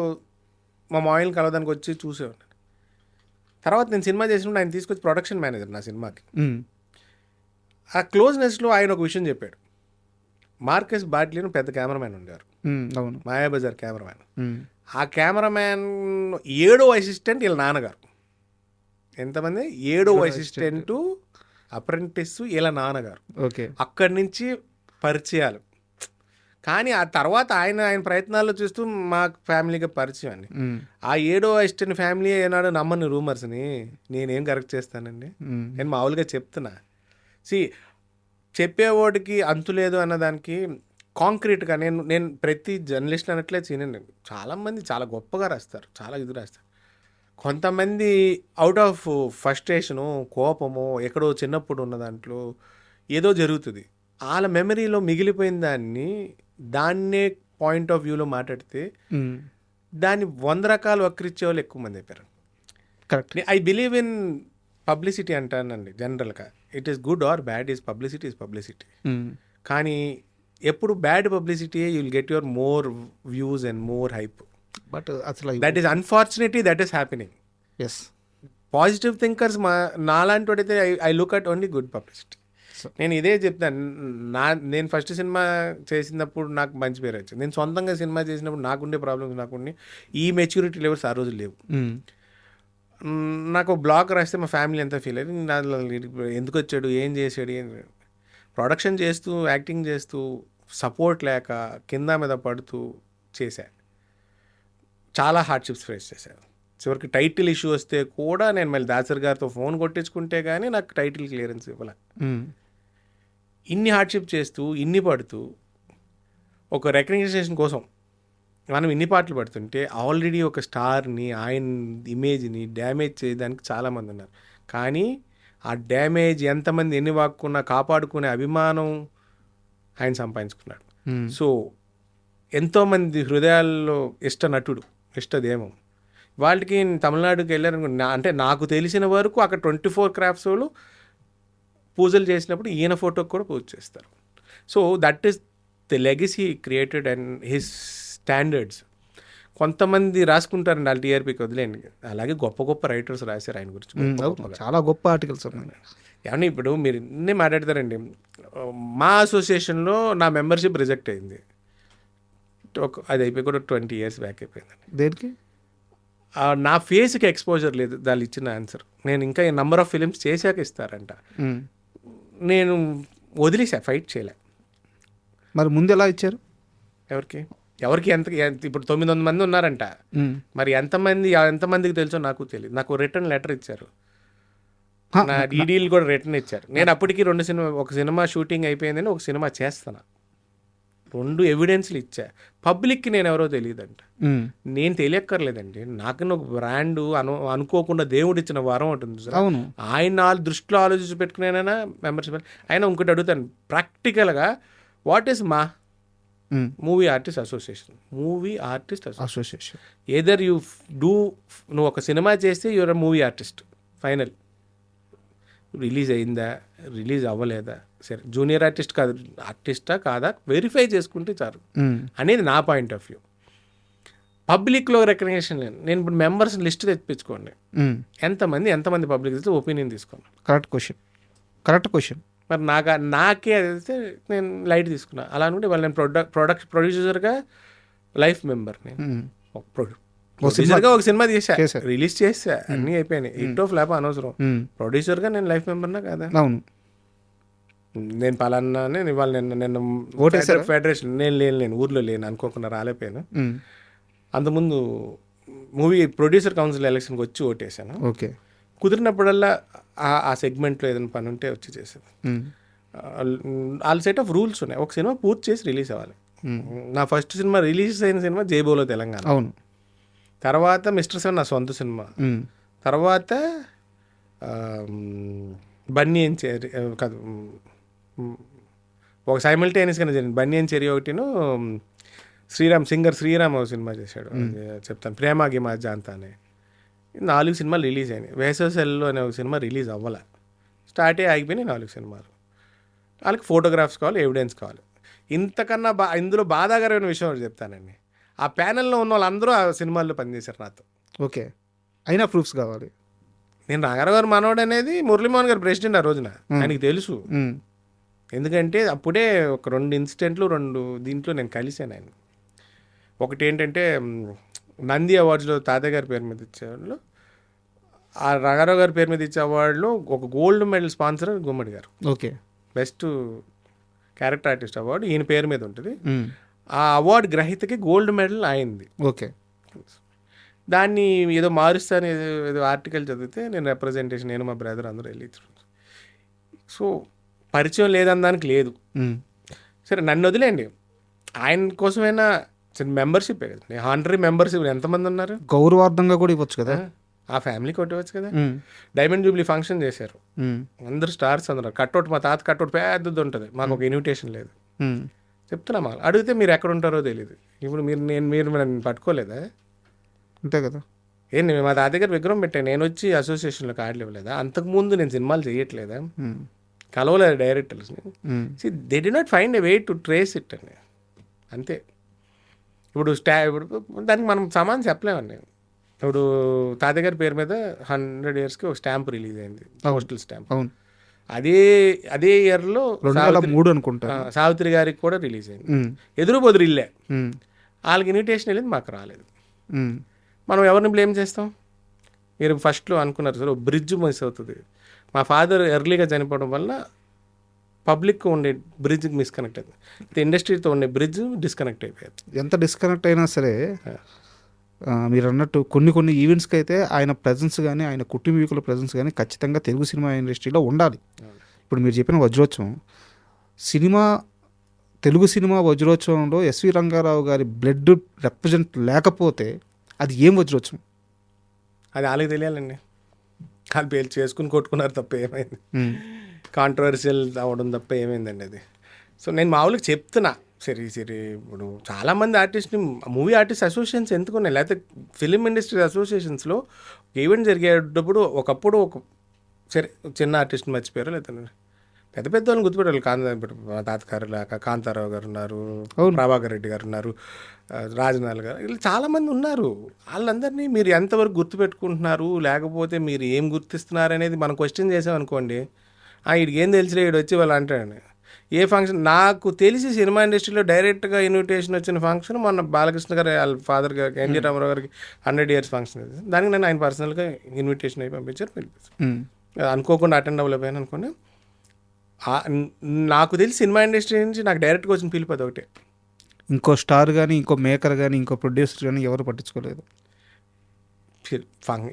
మా మామయ్యని కలవడానికి వచ్చి చూసేవాడిని. తర్వాత నేను సినిమా చేసినప్పుడు ఆయన తీసుకొచ్చి ప్రొడక్షన్ మేనేజర్ నా సినిమాకి. ఆ క్లోజ్నెస్లో ఆయన ఒక విషయం చెప్పాడు. మార్కస్ బాట్లీని పెద్ద కెమెరామ్యాన్ ఉండేవారు, మాయాబజార్ కెమెరామ్యాన్. ఆ కెమెరామ్యాన్ 7వ అసిస్టెంట్ వీళ్ళ నాన్నగారు. ఎంతమంది? 7వ అసిస్టెంటు, అప్రెంటిస్ వీళ్ళ నాన్నగారు. ఓకే, అక్కడి నుంచి పరిచయాలు. కానీ ఆ తర్వాత ఆయన ప్రయత్నాల్లో చూస్తూ మా ఫ్యామిలీగా పరిచయం అండి. ఆ 7వ అసిస్టెంట్ ఫ్యామిలీ ఏనాడు నమ్మని రూమర్స్ని నేనేం కరెక్ట్ చేస్తానండి, నేను మామూలుగా చెప్తున్నా. చెప్పేవాడికి అంతు లేదు అన్నదానికి కాంక్రీట్గా నేను ప్రతి జర్నలిస్ట్ అనట్లేదు, సీనియర్ చాలామంది చాలా గొప్పగా రాస్తారు, చాలా ఇది రాస్తారు. కొంతమంది అవుట్ ఆఫ్ ఫ్రస్ట్రేషను, కోపము, ఎక్కడో చిన్నప్పుడు ఉన్న దాంట్లో ఏదో జరుగుతుంది, వాళ్ళ మెమరీలో మిగిలిపోయిన దాన్నే పాయింట్ ఆఫ్ వ్యూలో మాట్లాడితే దాన్ని 100 రకాలు వక్రించే వాళ్ళు ఎక్కువ మంది అయిపోయారు. Correct. I believe in publicity అంటానండి జనరల్గా. It is good or bad, is publicity. కానీ ఎప్పుడు bad publicity you will get your more views and more hype. But అసలు that is unfortunately that is happening. As positive thinkers నాలాంటి వాడైతే I look at only good publicity. నేను ఇదే చెప్తాను. నేను first cinema చేసినప్పుడు నాకు మంచి పేరు వచ్చింది. నేను సొంతంగా సినిమా చేసినప్పుడు నాకుండే ప్రాబ్లమ్స్ నాకుండి ఈ మెచ్యూరిటీ లెవెల్స్ ఆ రోజు లేవు. నాకు బ్లాగ్ రాస్తే మా ఫ్యామిలీ అంతా ఫీల్ అయ్యి నా ఎందుకు వచ్చాడు, ఏం చేశాడు, ప్రొడక్షన్ చేస్తూ యాక్టింగ్ చేస్తూ సపోర్ట్ లేక కింద మీద పడుతూ చేశా. చాలా హార్డ్షిప్స్ ఫేస్ చేశాను. చివరికి టైటిల్ ఇష్యూ వస్తే కూడా నేను మళ్ళీ దాసర్ గారితో ఫోన్ కొట్టించుకుంటే కానీ నాకు టైటిల్ క్లియరెన్స్ ఇవ్వాలి. ఇన్ని హార్డ్షిప్ చేస్తూ ఇన్ని పడుతూ ఒక రికగ్నిషన్ కోసం మనం ఇన్ని పాటలు పడుతుంటే ఆల్రెడీ ఒక స్టార్ని ఆయన ఇమేజ్ని డ్యామేజ్ చేయడానికి చాలామంది ఉన్నారు. కానీ ఆ డ్యామేజ్ ఎంతమంది ఎన్ని వాక్కున్నా కాపాడుకునే అభిమానం ఆయన సంపాదించుకున్నాడు. సో ఎంతోమంది హృదయాల్లో ఇష్ట నటుడు, ఇష్టదేమం. వాళ్ళకి తమిళనాడుకి వెళ్ళారనుకో, అంటే నాకు తెలిసిన వరకు అక్కడ 24 క్రాఫ్ట్స్ వాళ్ళు పూజలు చేసినప్పుడు ఈయన ఫోటోకి కూడా పూజ చేస్తారు. So that is the legacy created and his standards. కొంతమంది రాసుకుంటారండి వాళ్ళు టీఆర్పీకి వదిలేండి. అలాగే గొప్ప గొప్ప రైటర్స్ రాశారు ఆయన గురించి, చాలా గొప్ప ఆర్టికల్స్ ఉన్నాయి. ఏమన్నా ఇప్పుడు మీరు ఇన్ని మాట్లాడతారండి. మా అసోసియేషన్లో నా మెంబర్షిప్ రిజెక్ట్ అయింది. అది అయిపోయి కూడా 20 years బ్యాక్ అయిపోయిందండి. దేనికి? నా ఫేస్కి ఎక్స్పోజర్ లేదు దాన్ని ఇచ్చిన ఆన్సర్. నేను ఇంకా నంబర్ ఆఫ్ ఫిలిమ్స్ చేశాక ఇస్తారంట. నేను వదిలేసా, ఫైట్ చేయలే. మరి ముందు ఎలా ఇచ్చారు? ఎవరికి ఎంత ఇప్పుడు 900 మంది ఉన్నారంట. మరి ఎంతమందికి తెలుసో నాకు తెలియదు. నాకు రిటర్న్ లెటర్ ఇచ్చారు, నా డీడీలు కూడా రిటర్న్ ఇచ్చారు. నేను అప్పటికి ఒక సినిమా షూటింగ్ అయిపోయిందని ఒక సినిమా చేస్తాను, 2 ఎవిడెన్స్లు ఇచ్చా. పబ్లిక్కి నేను ఎవరో తెలియదంట. నేను తెలియక్కర్లేదండి. నాకు ఒక బ్రాండ్ అనుకోకుండా దేవుడు ఇచ్చిన వరం ఉంటుంది. అవును, ఆయన దృష్టిలో ఆలోచించి పెట్టుకునేనా మెంబర్షిప్. ఆయన ఇంకోటి అడుగుతాను ప్రాక్టికల్గా, వాట్ ఈస్ మా movie artist association. Either you do, నువ్వు ఒక సినిమా చేస్తే your movie artist. Final release అయిందా, రిలీజ్ అవ్వలేదా, సరే జూనియర్ ఆర్టిస్ట్ కాదు, ఆర్టిస్టా కాదా వెరిఫై చేసుకుంటే చాలు అనేది నా పాయింట్ ఆఫ్ వ్యూ. పబ్లిక్లో రికగ్నిషన్ లేదు. నేను ఇప్పుడు మెంబర్స్ లిస్ట్ తెప్పించుకోండి, ఎంతమంది పబ్లిక్ అయితే ఒపీనియన్ తీసుకోండి. Correct question. మరి నాకే అదైతే నేను లైట్ తీసుకున్నా. అలా అనుకుంటే వాళ్ళు నేను ప్రొడ్యూసర్గా లైఫ్ మెంబర్. నేను ప్రొడ్యూసర్గా ఒక సినిమా చేశా, రిలీజ్ చేసా, అన్నీ అయిపోయినాయి. హిట్ ఆఫ్ ఫ్లాప్ అనవసరం. ప్రొడ్యూసర్గా నేను లైఫ్ మెంబర్నా కదా? అవును. నేను పలానా ఇవాళ నిన్న ఫెడరేషన్ నేను లేను, ఊర్లో లేను, అనుకోకుండా రాలేపోయాను. అంతకుముందు మూవీ ప్రొడ్యూసర్ కౌన్సిల్ ఎలక్షన్కి వచ్చి ఓటేసాను. ఓకే. కుదిరినప్పుడల్లా ఆ సెగ్మెంట్లో ఏదైనా పని ఉంటే వచ్చి చేసేది. వాళ్ళ సెట్ ఆఫ్ రూల్స్ ఉన్నాయి. ఒక సినిమా పూర్తి చేసి రిలీజ్ అవ్వాలి. నా ఫస్ట్ సినిమా రిలీజ్ అయిన సినిమా జైబోలో తెలంగాణ. అవును. తర్వాత మిస్టర్ సెవెన్ నా సొంత సినిమా. తర్వాత బన్నీ అండ్ చెర్రీ కాదు, ఒక సైమల్టేనియస్గానే జరిగింది. బన్నీ అండ్ చెర్రీ ఒకటిను, సింగర్ శ్రీరామ్ ఒక సినిమా చేశాడు, చెప్తాను, ప్రేమాగి మా జాంతా అనే. 4 సినిమాలు రిలీజ్ అయినాయి. వేసవి సెల్లో అనే ఒక సినిమా రిలీజ్ అవ్వాల, స్టార్టే ఆగిపోయినాయి 4 సినిమాలు. వాళ్ళకి ఫోటోగ్రాఫ్స్ కావాలి, ఎవిడెన్స్ కావాలి. ఇంతకన్నా ఇందులో బాధాకరమైన విషయం ఒకటి చెప్తానండి. ఆ ప్యానెల్లో ఉన్న వాళ్ళందరూ ఆ సినిమాల్లో పనిచేశారు నాతో. ఓకే, అయినా ప్రూఫ్స్ కావాలి. నేను రంగారావు గారు మనోడు అనేది మురళీమోహన్ గారు ప్రెసిడెంట్ ఆ రోజున, ఆయనకి తెలుసు. ఎందుకంటే అప్పుడే ఒక 2 ఇన్సిడెంట్లు 2 దీంట్లో నేను కలిసాను ఆయన. ఒకటి ఏంటంటే నంది అవార్డ్స్లో తాతయ్య గారి పేరు మీద ఇచ్చేవాళ్ళు, ఆ రంగారావు గారి పేరు మీద ఇచ్చే అవార్డులో ఒక గోల్డ్ మెడల్ స్పాన్సర్ గుమ్మడి గారు. Okay. Best character artist award ఈయన పేరు మీద ఉంటుంది. ఆ అవార్డు గ్రహీతకి గోల్డ్ మెడల్ అయింది. ఓకే. దాన్ని ఏదో మారుస్తాను ఏదో ఆర్టికల్ చదివితే నేను రిప్రజెంటేషన్, నేను మా బ్రదర్ అందరూ వెళ్ళి. సో పరిచయం లేదనడానికి లేదు. సరే నన్ను వదిలేండి, ఆయన కోసమైనా మెంబర్షిప్ కదండి. హానరీ మెంబర్షిప్ ఎంతమంది ఉన్నారు? గౌరవార్థంగా కూడా ఇవ్వచ్చు కదా, ఆ ఫ్యామిలీకి కొట్టవచ్చు కదా. డైమండ్ జూబ్లీ ఫంక్షన్ చేశారు, అందరు స్టార్స్ అందరు. కట్అవుట్ మా తాత కట్అవుట్ పెద్దది ఉంటుంది, మాకు ఒక ఇన్విటేషన్ లేదు. చెప్తున్నా, మాకు అడిగితే మీరు ఎక్కడ ఉంటారో తెలియదు. ఇప్పుడు మీరు నన్ను పట్టుకోలేదా? అంతే కదా. ఏంటి మా తాతయ్య గారు విగ్రహం పెట్టాను, నేను వచ్చి అసోసియేషన్లో కార్డులు ఇవ్వలేదా? అంతకుముందు నేను సినిమాలు చేయట్లేదా? కలవలేదు డైరెక్టర్స్ని. They did not find a way to trace it అని, అంతే. ఇప్పుడు ఇప్పుడు దానికి మనం సమానం చెప్పలేమండి. ఇప్పుడు తాతయ్య గారి పేరు మీద 100 yearsకి ఒక స్టాంప్ రిలీజ్ అయింది, పోస్టల్ స్టాంప్. అవును, అదే ఇయర్లో 2003 అనుకుంటా సావిత్రి గారికి కూడా రిలీజ్ అయింది. ఎదురు బొదురు ఇల్లే, వాళ్ళకి ఇన్విటేషన్ వెళ్ళింది, మాకు రాలేదు. మనం ఎవరిని బ్లేమ్ చేస్తాం? మీరు ఫస్ట్లో అనుకున్నారు సార్ బ్రిడ్జ్ మిస్ అవుతుంది. మా ఫాదర్ ఎర్లీగా చనిపోవడం వల్ల పబ్లిక్ ఉండే బ్రిడ్జ్ మిస్కనెక్ట్ అయింది, ఇండస్ట్రీతో ఉండే బ్రిడ్జ్ డిస్కనెక్ట్ అయిపోయింది. ఎంత డిస్కనెక్ట్ అయినా సరే మీరు అన్నట్టు కొన్ని ఈవెంట్స్కి అయితే ఆయన ప్రజెన్స్ కానీ ఆయన కుటుంబీకుల ప్రజెన్స్ కానీ ఖచ్చితంగా తెలుగు సినిమా ఇండస్ట్రీలో ఉండాలి. ఇప్పుడు మీరు చెప్పిన వజ్రోత్సవం తెలుగు సినిమా వజ్రోత్సవంలో ఎస్వి రంగారావు గారి బ్లడ్ రిప్రజెంట్ లేకపోతే అది ఏం వజ్రోత్సవం? అది వాళ్ళకి తెలియాలండి. వాళ్ళు పేరు చేసుకుని కొట్టుకున్నారు తప్ప ఏమైంది? కాంట్రవర్షియల్ అవ్వడం తప్ప ఏమైందండి అది? సో నేను మామూలుగా చెప్తున్నా, సరే ఇప్పుడు చాలామంది ఆర్టిస్ట్ని మూవీ ఆర్టిస్ట్ అసోసియేషన్స్ ఎందుకున్నాయి, లేకపోతే ఫిలిం ఇండస్ట్రీ అసోసియేషన్స్లో ఈవెంట్ జరిగేటప్పుడు ఒకప్పుడు సరే చిన్న ఆర్టిస్ట్ని మర్చిపోయారు, లేకపోతే పెద్ద పెద్ద వాళ్ళని గుర్తుపెట్టాలి. ఇప్పుడు తాతగారు లేక కాంతారావు గారు ఉన్నారు, ప్రభాకర్ రెడ్డి గారు ఉన్నారు, రాజనాల్ గారు, ఇలా చాలామంది ఉన్నారు. వాళ్ళందరినీ మీరు ఎంతవరకు గుర్తుపెట్టుకుంటున్నారు, లేకపోతే మీరు ఏం గుర్తిస్తున్నారు అనేది మనం క్వశ్చన్ చేసామనుకోండి, వీడికి ఏం తెలిసినా వీడు వచ్చి వాళ్ళు అంటాడని. ఏ ఫంక్షన్ నాకు తెలిసి సినిమా ఇండస్ట్రీలో డైరెక్ట్గా ఇన్విటేషన్ వచ్చిన ఫంక్షన్ మొన్న బాలకృష్ణ గారు వాళ్ళ ఫాదర్ గారికి, ఎన్టీ రామారావు గారికి 100 years ఫంక్షన్ అది. దానికి నేను ఆయన పర్సనల్గా ఇన్విటేషన్ అయి పంపించారు, అనుకోకుండా అటెండ్ అవ్వలేకపోయాను అనుకోండి. నాకు తెలిసి సినిమా ఇండస్ట్రీ నుంచి నాకు డైరెక్ట్గా వచ్చిన పిలుపు అది ఒకటే. ఇంకో స్టార్ కానీ, ఇంకో మేకర్ కానీ, ఇంకో ప్రొడ్యూసర్ కానీ ఎవరు పట్టించుకోలేదు.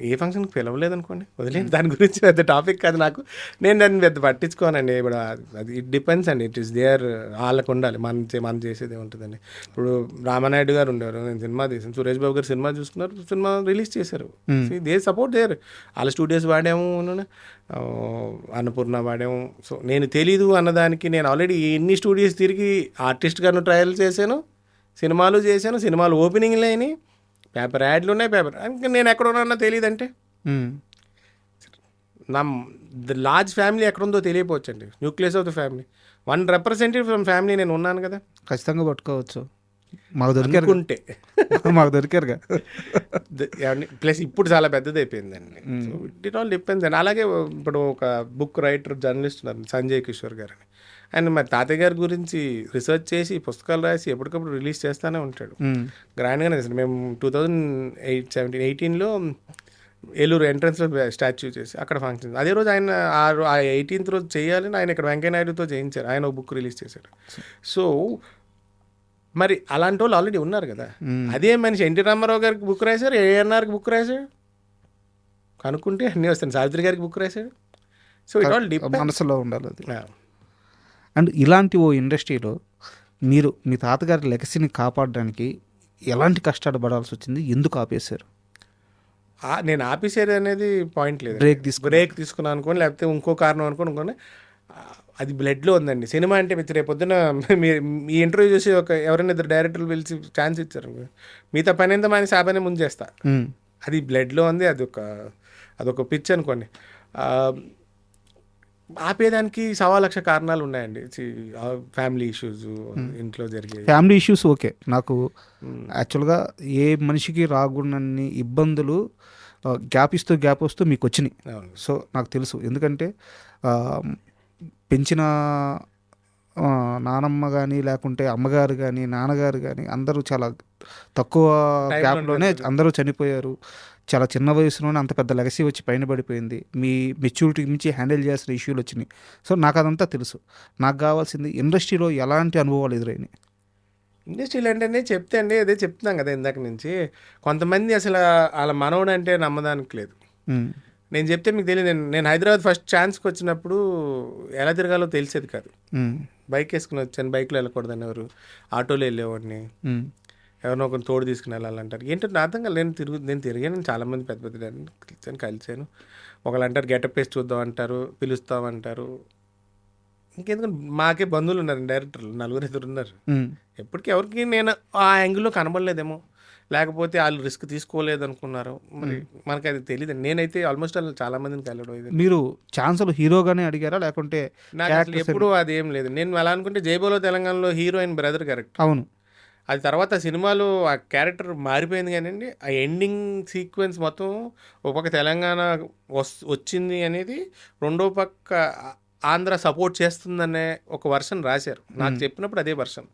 ఏ ఫంక్షన్కి పిలవలేదు అనుకోండి, వదిలేండి. దాని గురించి పెద్ద టాపిక్ కాదు నాకు, నేను దాన్ని పెద్ద పట్టించుకోనండి. ఇప్పుడు అది ఇట్ డిపెండ్స్ అండి, ఇట్ ఈస్ దేర్, వాళ్ళకు ఉండాలి, మనం చేసేది ఉంటుందండి. ఇప్పుడు రామానాయుడు గారు ఉండేవారు, నేను సినిమా తీసాను, సురేష్ బాబు గారు సినిమా చూసుకున్నారు, సినిమా రిలీజ్ చేశారు, దే సపోర్ట్ దేర్. వాళ్ళ స్టూడియోస్ వాడాము, అన్నపూర్ణ వాడాము. సో నేను తెలీదు అన్నదానికి నేను ఆల్రెడీ ఎన్ని స్టూడియోస్ తిరిగి ఆర్టిస్ట్ గారిని ట్రయల్ చేశాను, సినిమాలు చేశాను, సినిమాలు ఓపెనింగ్లు అయినాయి, పేపర్ యాడ్లు ఉన్నాయి, పేపర్ ఇంకా నేను ఎక్కడ ఉన్నా తెలియదంటే నా లార్జ్ ఫ్యామిలీ ఎక్కడుందో తెలియపోవచ్చండి. Nucleus of the family, 1 representative from family నేను ఉన్నాను కదా, ఖచ్చితంగా పట్టుకోవచ్చు. మాకు దొరికారుకుంటే మాకు దొరికారుగా. ప్లస్ ఇప్పుడు చాలా పెద్దది అయిపోయిందండి. సో ఇట్ ఆల్ డిపెండ్స్ అండి. అలాగే ఇప్పుడు ఒక బుక్ రైటర్ జర్నలిస్ట్ ఉన్నారు సంజయ్ కిషోర్ గారు అని, ఆయన మరి తాతయ్య గారి గురించి రీసెర్చ్ చేసి పుస్తకాలు రాసి ఎప్పటికప్పుడు రిలీజ్ చేస్తూనే ఉంటాడు. గ్రాండ్గానే మేము 2018లో ఏలూరు ఎంట్రన్స్లో స్టాచ్యూ చేసి అక్కడ ఫంక్షన్, అదే రోజు ఆయన ఆ 18th రోజు చేయాలని ఆయన ఇక్కడ వెంకయ్యనాయుడుతో చేయించారు, ఆయన ఒక బుక్ రిలీజ్ చేశాడు. సో మరి అలాంటి వాళ్ళు ఆల్రెడీ ఉన్నారు కదా. అదే మనిషి ఎన్టీ రామారావు గారికి బుక్ రాశారు, ఏఎన్ఆర్కి బుక్ రాశాడు, కనుక్కుంటే అన్నీ వస్తాను, సావిత్రి గారికి బుక్ రాశాడు. సో ఇట్ ఆల్ డిపెండ్స్, మనసులో ఉండాలి అది. అండ్ ఇలాంటి ఓ ఇండస్ట్రీలో మీరు మీ తాతగారి లెగసీని కాపాడడానికి ఎలాంటి కష్టాలు పడాల్సి వచ్చింది, ఎందుకు ఆపేశారు? నేను ఆపేసేది అనేది పాయింట్ లేదు, బ్రేక్ తీసుకున్నాను అనుకోండి, లేకపోతే ఇంకో కారణం అనుకోండి, అది బ్లడ్లో ఉందండి. సినిమా అంటే మీరు రేపొద్దున మీరు ఈ ఇంటర్వ్యూ చూసి ఎవరైనా 2 డైరెక్టర్లు పిలిచి ఛాన్స్ ఇచ్చారు, మిగతా పని ఎంత మాని శాపనే ముందు చేస్తా, అది బ్లడ్లో ఉంది, అదొక పిచ్ అనుకోండి. ఆపేదానికి 1,00,000 కారణాలు ఉన్నాయండి. ఫ్యామిలీ ఇష్యూస్, ఇంట్లో జరిగే ఫ్యామిలీ ఇష్యూస్ ఓకే. నాకు యాక్చువల్గా ఏ మనిషికి రాకున్నన్ని ఇబ్బందులు గ్యాప్ వస్తూ మీకు వచ్చినాయి. సో నాకు తెలుసు, ఎందుకంటే పెంచిన నానమ్మ కానీ, లేకుంటే అమ్మగారు కానీ, నాన్నగారు కానీ అందరూ చాలా తక్కువ గ్యాప్లోనే అందరూ చనిపోయారు. చాలా చిన్న వయసులోనే అంత పెద్ద లెగసీ వచ్చి పైన పడిపోయింది. మీ మెచ్యూరిటీ నుంచి హ్యాండిల్ చేసిన ఇష్యూలు వచ్చినాయి. సో నాకు అదంతా తెలుసు. నాకు కావాల్సింది ఇండస్ట్రీలో ఎలాంటి అనుభవాలు ఎదురైనాయి. ఇండస్ట్రీలో ఏంటంటే చెప్తే అండి, అదే చెప్తున్నాం కదా ఇందాక నుంచి, కొంతమంది అసలు వాళ్ళ మనవడు అంటే నమ్మదానికి లేదు. నేను చెప్తే మీకు తెలియదు. నేను హైదరాబాద్ ఫస్ట్ ఛాన్స్కి వచ్చినప్పుడు ఎలా తిరగాలో తెలిసేది కాదు. బైక్ వేసుకుని వచ్చాను, బైక్లో వెళ్ళకూడదని ఎవరు, ఆటోలో వెళ్ళేవాడిని, ఎవరినో ఒకరిని తోడు తీసుకుని వెళ్ళాలంటారు. ఏంటంటే అర్థం కాదు. నేను తిరిగాను, చాలామంది పెద్ద పెద్ద కలిసాను. ఒకళ్ళు అంటారు గెటప్ వేసి చూద్దాం అంటారు, పిలుస్తామంటారు. ఇంకెందుకంటే మాకే బంధువులు ఉన్నారు, డైరెక్టర్లు 4-5 ఉన్నారు. ఎప్పటికీ ఎవరికి నేను ఆ యాంగిల్లో కనబడలేదేమో. లేకపోతే వాళ్ళు రిస్క్ తీసుకోలేదు అనుకున్నారు, మరి మనకి అది తెలియదు. నేనైతే ఆల్మోస్ట్ చాలా మందిని కలవడం ఇది. మీరు ఛాన్సులు హీరోగానే అడిగారా లేకుంటే నాకు అసలు ఎప్పుడూ అదేం లేదు. నేను అలా అనుకుంటే జైబోలో తెలంగాణలో హీరోయిన్ బ్రదర్ క్యారెక్టర్, అవును అది తర్వాత సినిమాలో ఆ క్యారెక్టర్ మారిపోయింది. కానీ ఆ ఎండింగ్ సీక్వెన్స్ మొత్తం ఒక పక్క తెలంగాణ వచ్చింది అనేది, రెండో పక్క ఆంధ్ర సపోర్ట్ చేస్తుందనే ఒక వర్షన్ రాశారు. నాకు చెప్పినప్పుడు అదే వర్షన్.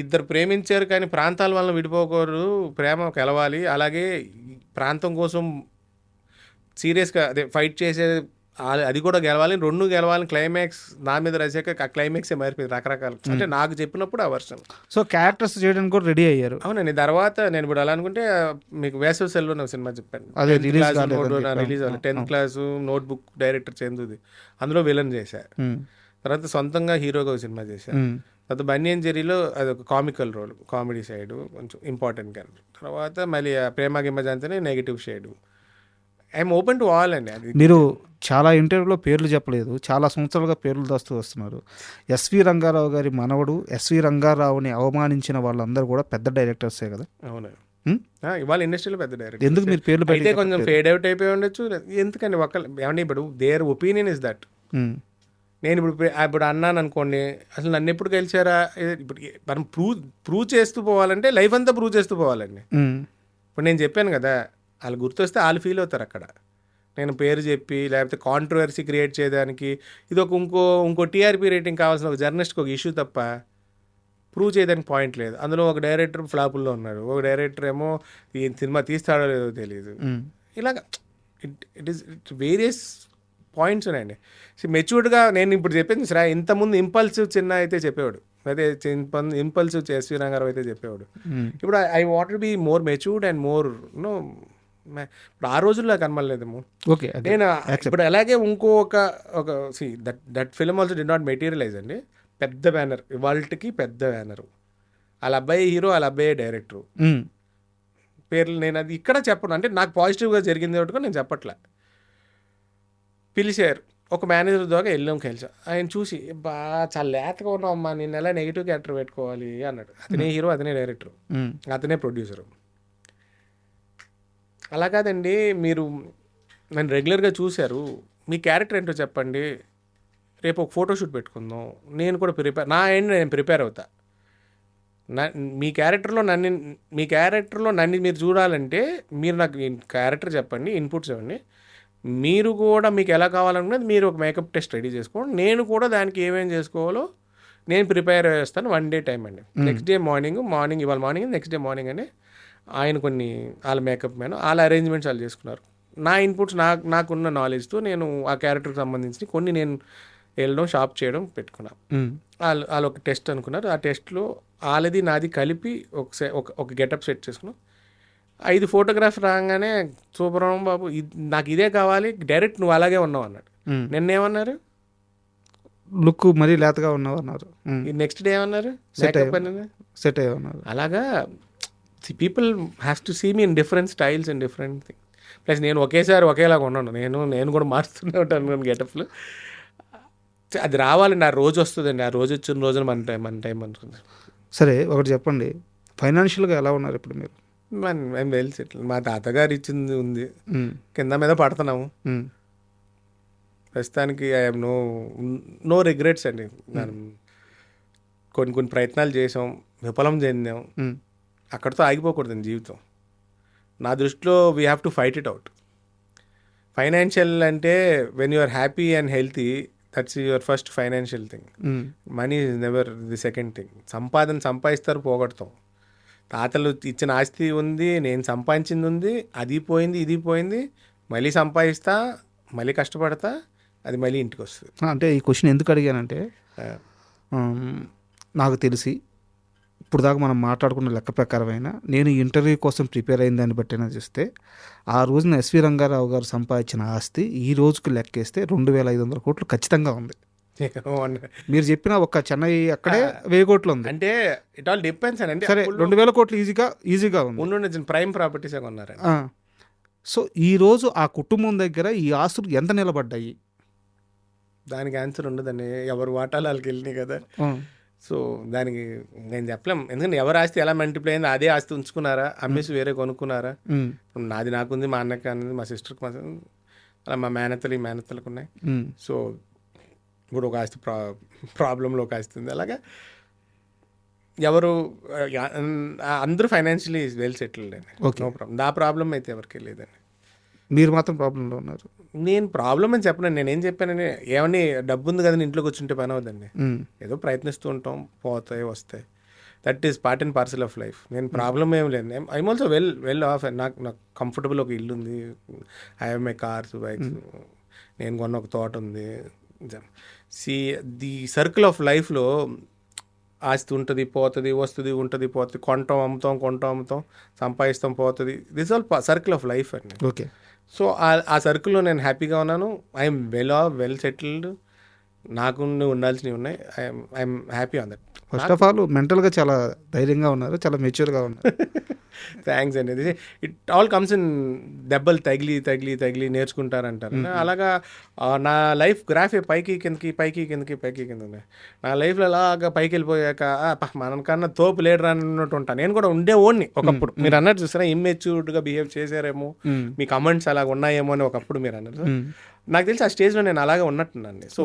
ఇద్దరు ప్రేమించారు కానీ ప్రాంతాల వల్ల విడిపోకూడదు, ప్రేమ కలవాలి, అలాగే ప్రాంతం కోసం సీరియస్గా అదే ఫైట్ చేసే అది కూడా గెలవాలి, రెండు గెలవాలని క్లైమాక్స్ నా మీద రాసాక ఆ క్లైమాక్సే మారిపోయింది రకరకాలు. అంటే నాకు చెప్పినప్పుడు ఆ వర్షన్. సో క్యారెక్టర్స్ చేయడానికి కూడా రెడీ అయ్యారు. అవునండి. తర్వాత నేను ఇప్పుడు అలా అనుకుంటే మీకు వేసవి సెలవు నా సినిమా చెప్పాను, అదే రిలీజ్ అవ్వాలి. 10th క్లాసు నోట్బుక్ డైరెక్టర్ చందుది, అందులో విలన్ చేశా. తర్వాత సొంతంగా హీరోగా ఒక సినిమా చేశా. తర్వాత బనియన్ జెర్రీలో అది ఒక కామికల్ రోల్, కామెడీ సైడ్ కొంచెం ఇంపార్టెంట్ క్యారెక్టర్. తర్వాత మళ్ళీ ప్రేమ గిమ్మ జాంతనే negative shade. I'm open to all అండి. అది మీరు చాలా ఇంటర్వ్యూలో పేర్లు చెప్పలేదు, చాలా సంవత్సరాలుగా పేర్లు దాస్తూ వస్తున్నారు. ఎస్వి రంగారావు గారి మనవడు ఎస్వి రంగారావుని అవమానించిన వాళ్ళందరూ కూడా పెద్ద డైరెక్టర్సే కదా. అవును, ఇవాళ ఇండస్ట్రీలో పెద్ద డైరెక్టర్. ఎందుకు మీరు పేర్లు అయితే కొంచెం ఫేడ్ అవుట్ అయిపోయి ఉండొచ్చు. ఎందుకండి ఏమంటే ఇప్పుడు దేర్ ఒపీనియన్ ఇస్ దట్. నేను ఇప్పుడు అన్నాను అనుకోండి, అసలు నన్ను ఎప్పుడు గెలిచారా, ఇప్పుడు మనం ప్రూవ్ చేస్తూ పోవాలంటే లైఫ్ అంతా ప్రూవ్ చేస్తూ పోవాలండి. ఇప్పుడు నేను చెప్పాను కదా, వాళ్ళు గుర్తొస్తే వాళ్ళు ఫీల్ అవుతారు అక్కడ. నేను పేరు చెప్పి లేకపోతే కాంట్రవర్సీ క్రియేట్ చేయడానికి ఇది ఒక ఇంకో టీఆర్పీ రేటింగ్ కావాల్సిన ఒక జర్నలిస్ట్కి ఒక ఇష్యూ తప్ప ప్రూవ్ చేయడానికి పాయింట్ లేదు. అందులో ఒక డైరెక్టర్ ఫ్లాపుల్లో ఉన్నాడు, ఒక డైరెక్టర్ ఏమో ఈ సినిమా తీస్తాడో లేదో తెలియదు. ఇలాగ ఇట్ ఈస్ వేరియస్ పాయింట్స్ ఉన్నాయండి. మెచ్యూర్డ్గా నేను ఇప్పుడు చెప్పింది సరే, ఇంతకుముందు ఇంపల్సివ్ చిన్న అయితే చెప్పేవాడు, అదే ఇంపల్సివ్ ఎస్వి రంగారావు అయితే చెప్పేవాడు. ఇప్పుడు I want to be more matured and more ఇప్పుడు ఆ రోజుల్లో కనబడలేదేమో. ఓకే, నేను ఇప్పుడు అలాగే that film also did not materialise అండి. పెద్ద బ్యానర్, ఇవాళకి పెద్ద బ్యానర్, వాళ్ళ అబ్బాయి హీరో, వాళ్ళ అబ్బాయి డైరెక్టరు, పేర్లు నేను అది ఇక్కడ చెప్పను. అంటే నాకు పాజిటివ్గా జరిగింది ఒకటి నేను చెప్పట్లే. పిలిచారు, ఒక మేనేజర్ ద్వారా వెళ్ళాం కలిసి. ఆయన చూసి చాలా లేతగా ఉన్నావు అమ్మా, నేను ఎలా నెగిటివ్ క్యారెక్టర్ పెట్టుకోవాలి అన్నాడు. అతనే హీరో, అతనే డైరెక్టర్, అతనే ప్రొడ్యూసరు. అలా కాదండి, మీరు నన్ను రెగ్యులర్గా చూశారు, మీ క్యారెక్టర్ ఏంటో చెప్పండి, రేపు ఒక ఫోటోషూట్ పెట్టుకుందాం, నేను కూడా నేను ప్రిపేర్ అవుతా. మీ క్యారెక్టర్లో నన్ను మీరు చూడాలంటే మీరు నాకు క్యారెక్టర్ చెప్పండి, ఇన్పుట్స్ ఇవ్వండి, మీరు కూడా మీకు ఎలా కావాలన్నది మీరు ఒక మేకప్ టెస్ట్ రెడీ చేసుకోండి, నేను కూడా దానికి ఏమేమి చేసుకోవాలో నేను ప్రిపేర్ చేస్తాను. 1 day టైం అండి. నెక్స్ట్ డే మార్నింగ్ ఇవాళ మార్నింగ్ నెక్స్ట్ డే మార్నింగ్ అని ఆయన కొన్ని వాళ్ళ మేకప్ మ్యాన్ వాళ్ళ అరేంజ్మెంట్స్ వాళ్ళు చేసుకున్నారు. నా ఇన్పుట్స్ నాకున్న నాలెడ్జ్తో నేను ఆ క్యారెక్టర్కి సంబంధించి కొన్ని నేను వెళ్ళడం, షాప్ చేయడం పెట్టుకున్నాను. వాళ్ళు ఒక టెస్ట్ అనుకున్నారు. ఆ టెస్ట్లో వాళ్ళది నాది కలిపి ఒక గెటప్ సెట్ చేసుకున్నాం. 5 ఫోటోగ్రాఫ్ రాగానే సూపరం బాబు, నాకు ఇదే కావాలి, డైరెక్ట్ నువ్వు అలాగే ఉన్నావు అన్నాడు. నిన్నేమన్నారు, లుక్ మరీ లేతగా ఉన్నావు అన్నారు. నెక్స్ట్ డే ఏమన్నారు, సెట్ అయ్యన్నారు. అలాగా people have to see me in different styles and different thing. Plus నేను ఒకేసారి ఒకేలాగా ఉన్నాను, నేను కూడా మారుతూనే ఉంటాను గెటప్లు. అది రావాలండి, ఆ రోజు వస్తుందండి, ఆ రోజు వచ్చిన రోజున మన టైం అనుకుంది. సరే ఒకటి చెప్పండి, ఫైనాన్షియల్గా ఎలా ఉన్నారు ఇప్పుడు మీరు? మేము వెల్ సెటిల్. మా తాతగారు ఇచ్చింది ఉంది, కింద మీద పడుతున్నాము ప్రస్తుతానికి. ఐ హ్యావ్ నో రిగ్రెట్స్ అండి. కొన్ని ప్రయత్నాలు చేసాం, విఫలం చెందాం, అక్కడితో ఆగిపోకూడదండి జీవితం. నా దృష్టిలో we have to fight it out. Financial అంటే when you are happy and healthy, that's your first financial thing. Money is never the second thing. సంపాదిస్తారు, పోగొడతాం. తాతలు ఇచ్చిన ఆస్తి ఉంది, నేను సంపాదించింది ఉంది, అది పోయింది, ఇది పోయింది, మళ్ళీ సంపాదిస్తా, మళ్ళీ కష్టపడతా, అది మళ్ళీ ఇంటికి వస్తుంది. అంటే ఈ క్వశ్చన్ ఎందుకు అడిగానంటే, నాకు తెలిసి ఇప్పుడు దాకా మనం మాట్లాడుకున్న లెక్క ప్రకారమైన నేను ఇంటర్వ్యూ కోసం ప్రిపేర్ అయిన దాన్ని బట్టినా చూస్తే, ఆ రోజున ఎస్వి రంగారావు గారు సంపాదించిన ఆస్తి ఈ రోజుకి లెక్కేస్తే 2500 కోట్లు ఖచ్చితంగా ఉంది. మీరు చెప్పిన ఒక చెన్నై అక్కడే 1000 కోట్లు ఉంది. అంటే ఇట్ ఆల్ డిపెండ్స్ అండి. సరే, 2000 కోట్లు ఈజీగా ఉంది. ప్రైమ్ ప్రాపర్టీస్ ఉన్నారు. సో ఈ రోజు ఆ కుటుంబం దగ్గర ఈ ఆస్తులు ఎంత నిలబడ్డాయి? దానికి ఆన్సర్ ఉండదండి, ఎవరు వాటాలు వాళ్ళకి వెళ్ళినాయి కదా. సో దానికి నేను చెప్పలేం, ఎందుకంటే ఎవరు ఆస్తి ఎలా మల్టిప్లై అయింది, అదే ఆస్తి ఉంచుకున్నారా, అమ్మేసి వేరే కొనుక్కున్నారా. ఇప్పుడు నాది నాకుంది, మా అన్నకి అనేది, మా సిస్టర్కి అలా మా మేనత్తలకు ఉన్నాయి. సో ఇప్పుడు ఒక ఆస్తి ప్రాబ్లంలో ఒక ఆస్తి ఉంది. అలాగా ఎవరు అందరూ ఫైనాన్షియలీ వెల్ సెటిల్డ్ అండి. No problem. ఆ ప్రాబ్లం అయితే ఎవరికి లేదండి. మీరు మాత్రం ప్రాబ్లంలో ఉన్నారు. నేను ప్రాబ్లం అని చెప్పను. నేనేం చెప్పానని, ఏమని డబ్బు ఉంది కదా ఇంట్లో కూర్చుంటే పని అవుతుందండి. ఏదో ప్రయత్నిస్తూ ఉంటాం, పోతాయి వస్తాయి. That is part and parcel of life. నేను ప్రాబ్లం ఏం లేదు. I'm also well of. నాకు కంఫర్టబుల్ ఒక ఇల్లు ఉంది, I have my cars, bikes, నేను కొన్న ఒక తోట ఉంది. ది సర్కిల్ ఆఫ్ లైఫ్లో ఆస్తి ఉంటుంది, పోతుంది, వస్తుంది, ఉంటుంది, పోతుంది, కొంటాం అమ్ముతాం, సంపాదిస్తాం, పోతుంది. This all circle of life అండి. ఓకే. సో ఆ సర్కిల్లో నేను హ్యాపీగా ఉన్నాను. I'm well settled. నాకు ఉండాల్సినవి ఉన్నాయి. I'm happy on that. First of all మెంటల్గా చాలా ధైర్యంగా ఉన్నారు, చాలా మెచ్యూర్గా ఉన్నారు. థ్యాంక్స్ అండి. ఇట్ ఆల్ కమ్స్ ఇన్ దెబ్బలు తగిలి నేర్చుకుంటారంటారు. అలాగా నా లైఫ్ గ్రాఫే పైకి కిందకి ఉంది. నా లైఫ్లో అలాగా పైకి వెళ్ళిపోయాక మనకన్నా తోపు లేడరా అన్నట్టు ఉంటాను. నేను కూడా ఉండే ఓన్ని ఒకప్పుడు. మీరు అన్నట్టు చూస్తారా, ఇమ్మెచ్యూర్డ్గా బిహేవ్ చేశారేమో, మీ కమెంట్స్ అలాగ ఉన్నాయేమో అని ఒకప్పుడు మీరు అన్నారు. నాకు తెలిసి ఆ స్టేజ్లో నేను అలాగే ఉన్నట్టున్నాను. సో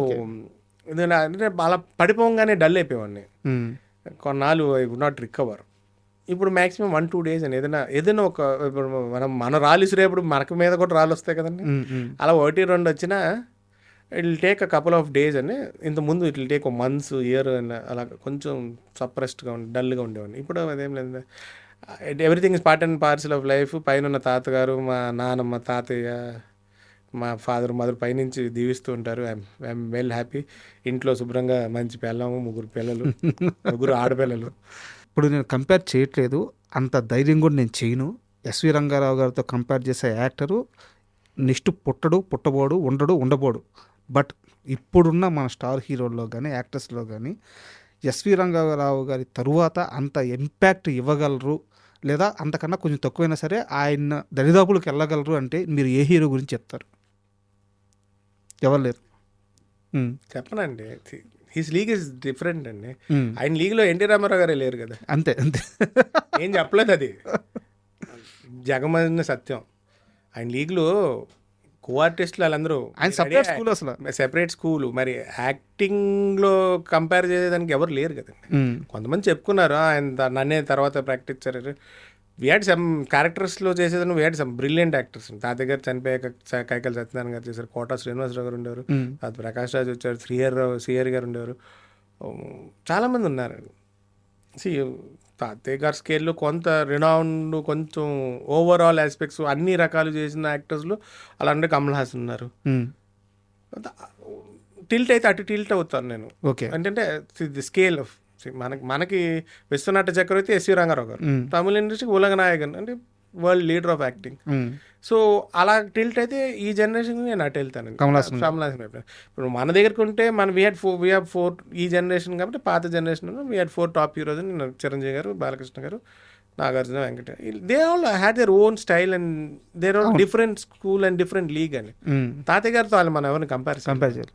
అంటే అలా పడిపోగానే డల్ అయిపోయేవాడిని. కొన్నాళ్ళు ఐ వుడ్ నాట్ రికవర్. ఇప్పుడు మ్యాక్సిమం 1-2 days అని ఏదైనా ఒక, ఇప్పుడు మన రాళ్ళు ఇసిరేప్పుడు మనకు మీద కూడా రాళ్ళు వస్తాయి కదండి. అలా 1-2 వచ్చినా it will take a couple of days అని. ఇంతకుముందు ఇట్ విల్ టేక్ ఒక మంత్స్, ఇయర్ అని అలా కొంచెం సప్రెస్డ్గా డల్గా ఉండేవాడిని. ఇప్పుడు అదేం లేదు. Everything is part and parcel of life. పైన ఉన్న తాతగారు, మా నాన్నమ్మ, తాతయ్య, మా ఫాదర్, మదర్ పైనుంచి దీవిస్తూ ఉంటారు. I'm well happy. ఇంట్లో శుభ్రంగా మంచి పిల్లము, 3 పిల్లలు, 3 ఆడపిల్లలు. ఇప్పుడు నేను కంపేర్ చేయట్లేదు, అంత ధైర్యం కూడా నేను చేయను. ఎస్వి రంగారావు గారితో కంపేర్ చేసే యాక్టరు నెక్స్ట్ పుట్టబోడు, ఉండబోడు. బట్ ఇప్పుడున్న మన స్టార్ హీరోల్లో కానీ యాక్టర్స్లో కానీ ఎస్వి రంగారావు గారి తరువాత అంత ఇంపాక్ట్ ఇవ్వగలరు, లేదా అంతకన్నా కొంచెం తక్కువైనా సరే ఆయన దరిదాపులకు వెళ్ళగలరు అంటే మీరు ఏ హీరో గురించి చెప్తారు? ఎవరు లేరు. చెప్పనండి. హిస్ లీగ్ ఇస్ డిఫరెంట్ అండి. ఆయన లీగ్లో ఎన్టీ రామారావు గారే లేరు కదా. అంతే ఏం చెప్పలేదు, అది జగమైన సత్యం. ఆయన లీగ్లో కో ఆర్టిస్టులు వాళ్ళందరూ ఆయన సపరేట్ స్కూల్, అసలు సెపరేట్ స్కూలు. మరి యాక్టింగ్లో కంపేర్ చేసేదానికి ఎవరు లేరు కదండి. కొంతమంది చెప్పుకున్నారు ఆయన నన్నే తర్వాత ప్రాక్టీస్ చేశారు. వీ హ్యాడ్ సమ్ క్యారెక్టర్స్లో చేసేదాన్ని we had some brilliant actors. తాతయ్య గారు చనిపోయాక కైకల్ సత్యనారాయణ గారు చేశారు, కోట శ్రీనివాసరావు గారు ఉండేవారు, తర్వాత ప్రకాష్ రాజ్ వచ్చారు, శ్రీహరి గారు ఉండేవారు, చాలామంది ఉన్నారు. తాతయ్య గారి స్కేల్లో కొంత రినౌండ్, కొంచెం ఓవరాల్ ఆస్పెక్ట్స్ అన్ని రకాలు చేసిన యాక్టర్స్లో అలా అంటే కమల్ హాసన్ ఉన్నారు. టిల్ట్ అయితే అటు టిల్ట్ అవుతాను నేను. ఓకే. అంటే ది స్కేల్ ఆఫ్ మనకి విశ్వనాట్య చక్రవర్తి ఎస్వి రంగారావు గారు, తమిళ ఇండస్ట్రీకి ఉలగనాయకన్ అంటే world leader of acting. So అలా టిల్ట్ అయితే ఈ జనరేషన్ నేను అటు వెళ్తాను. కమల్ హాసన్ ఇప్పుడు మన దగ్గరకు ఉంటే వీ హ్యావ్ 4 ఈ జనరేషన్ కాబట్టి, పాత generation we had 4 top heroes. Chiranjeevi గారు, బాలకృష్ణ గారు, Nagarjuna, Venkata. They all had their own style and their all different school and different league అని. తాతయ్య గారితో వాళ్ళు మనం ఎవరిని కంపేర్ చేయాలి.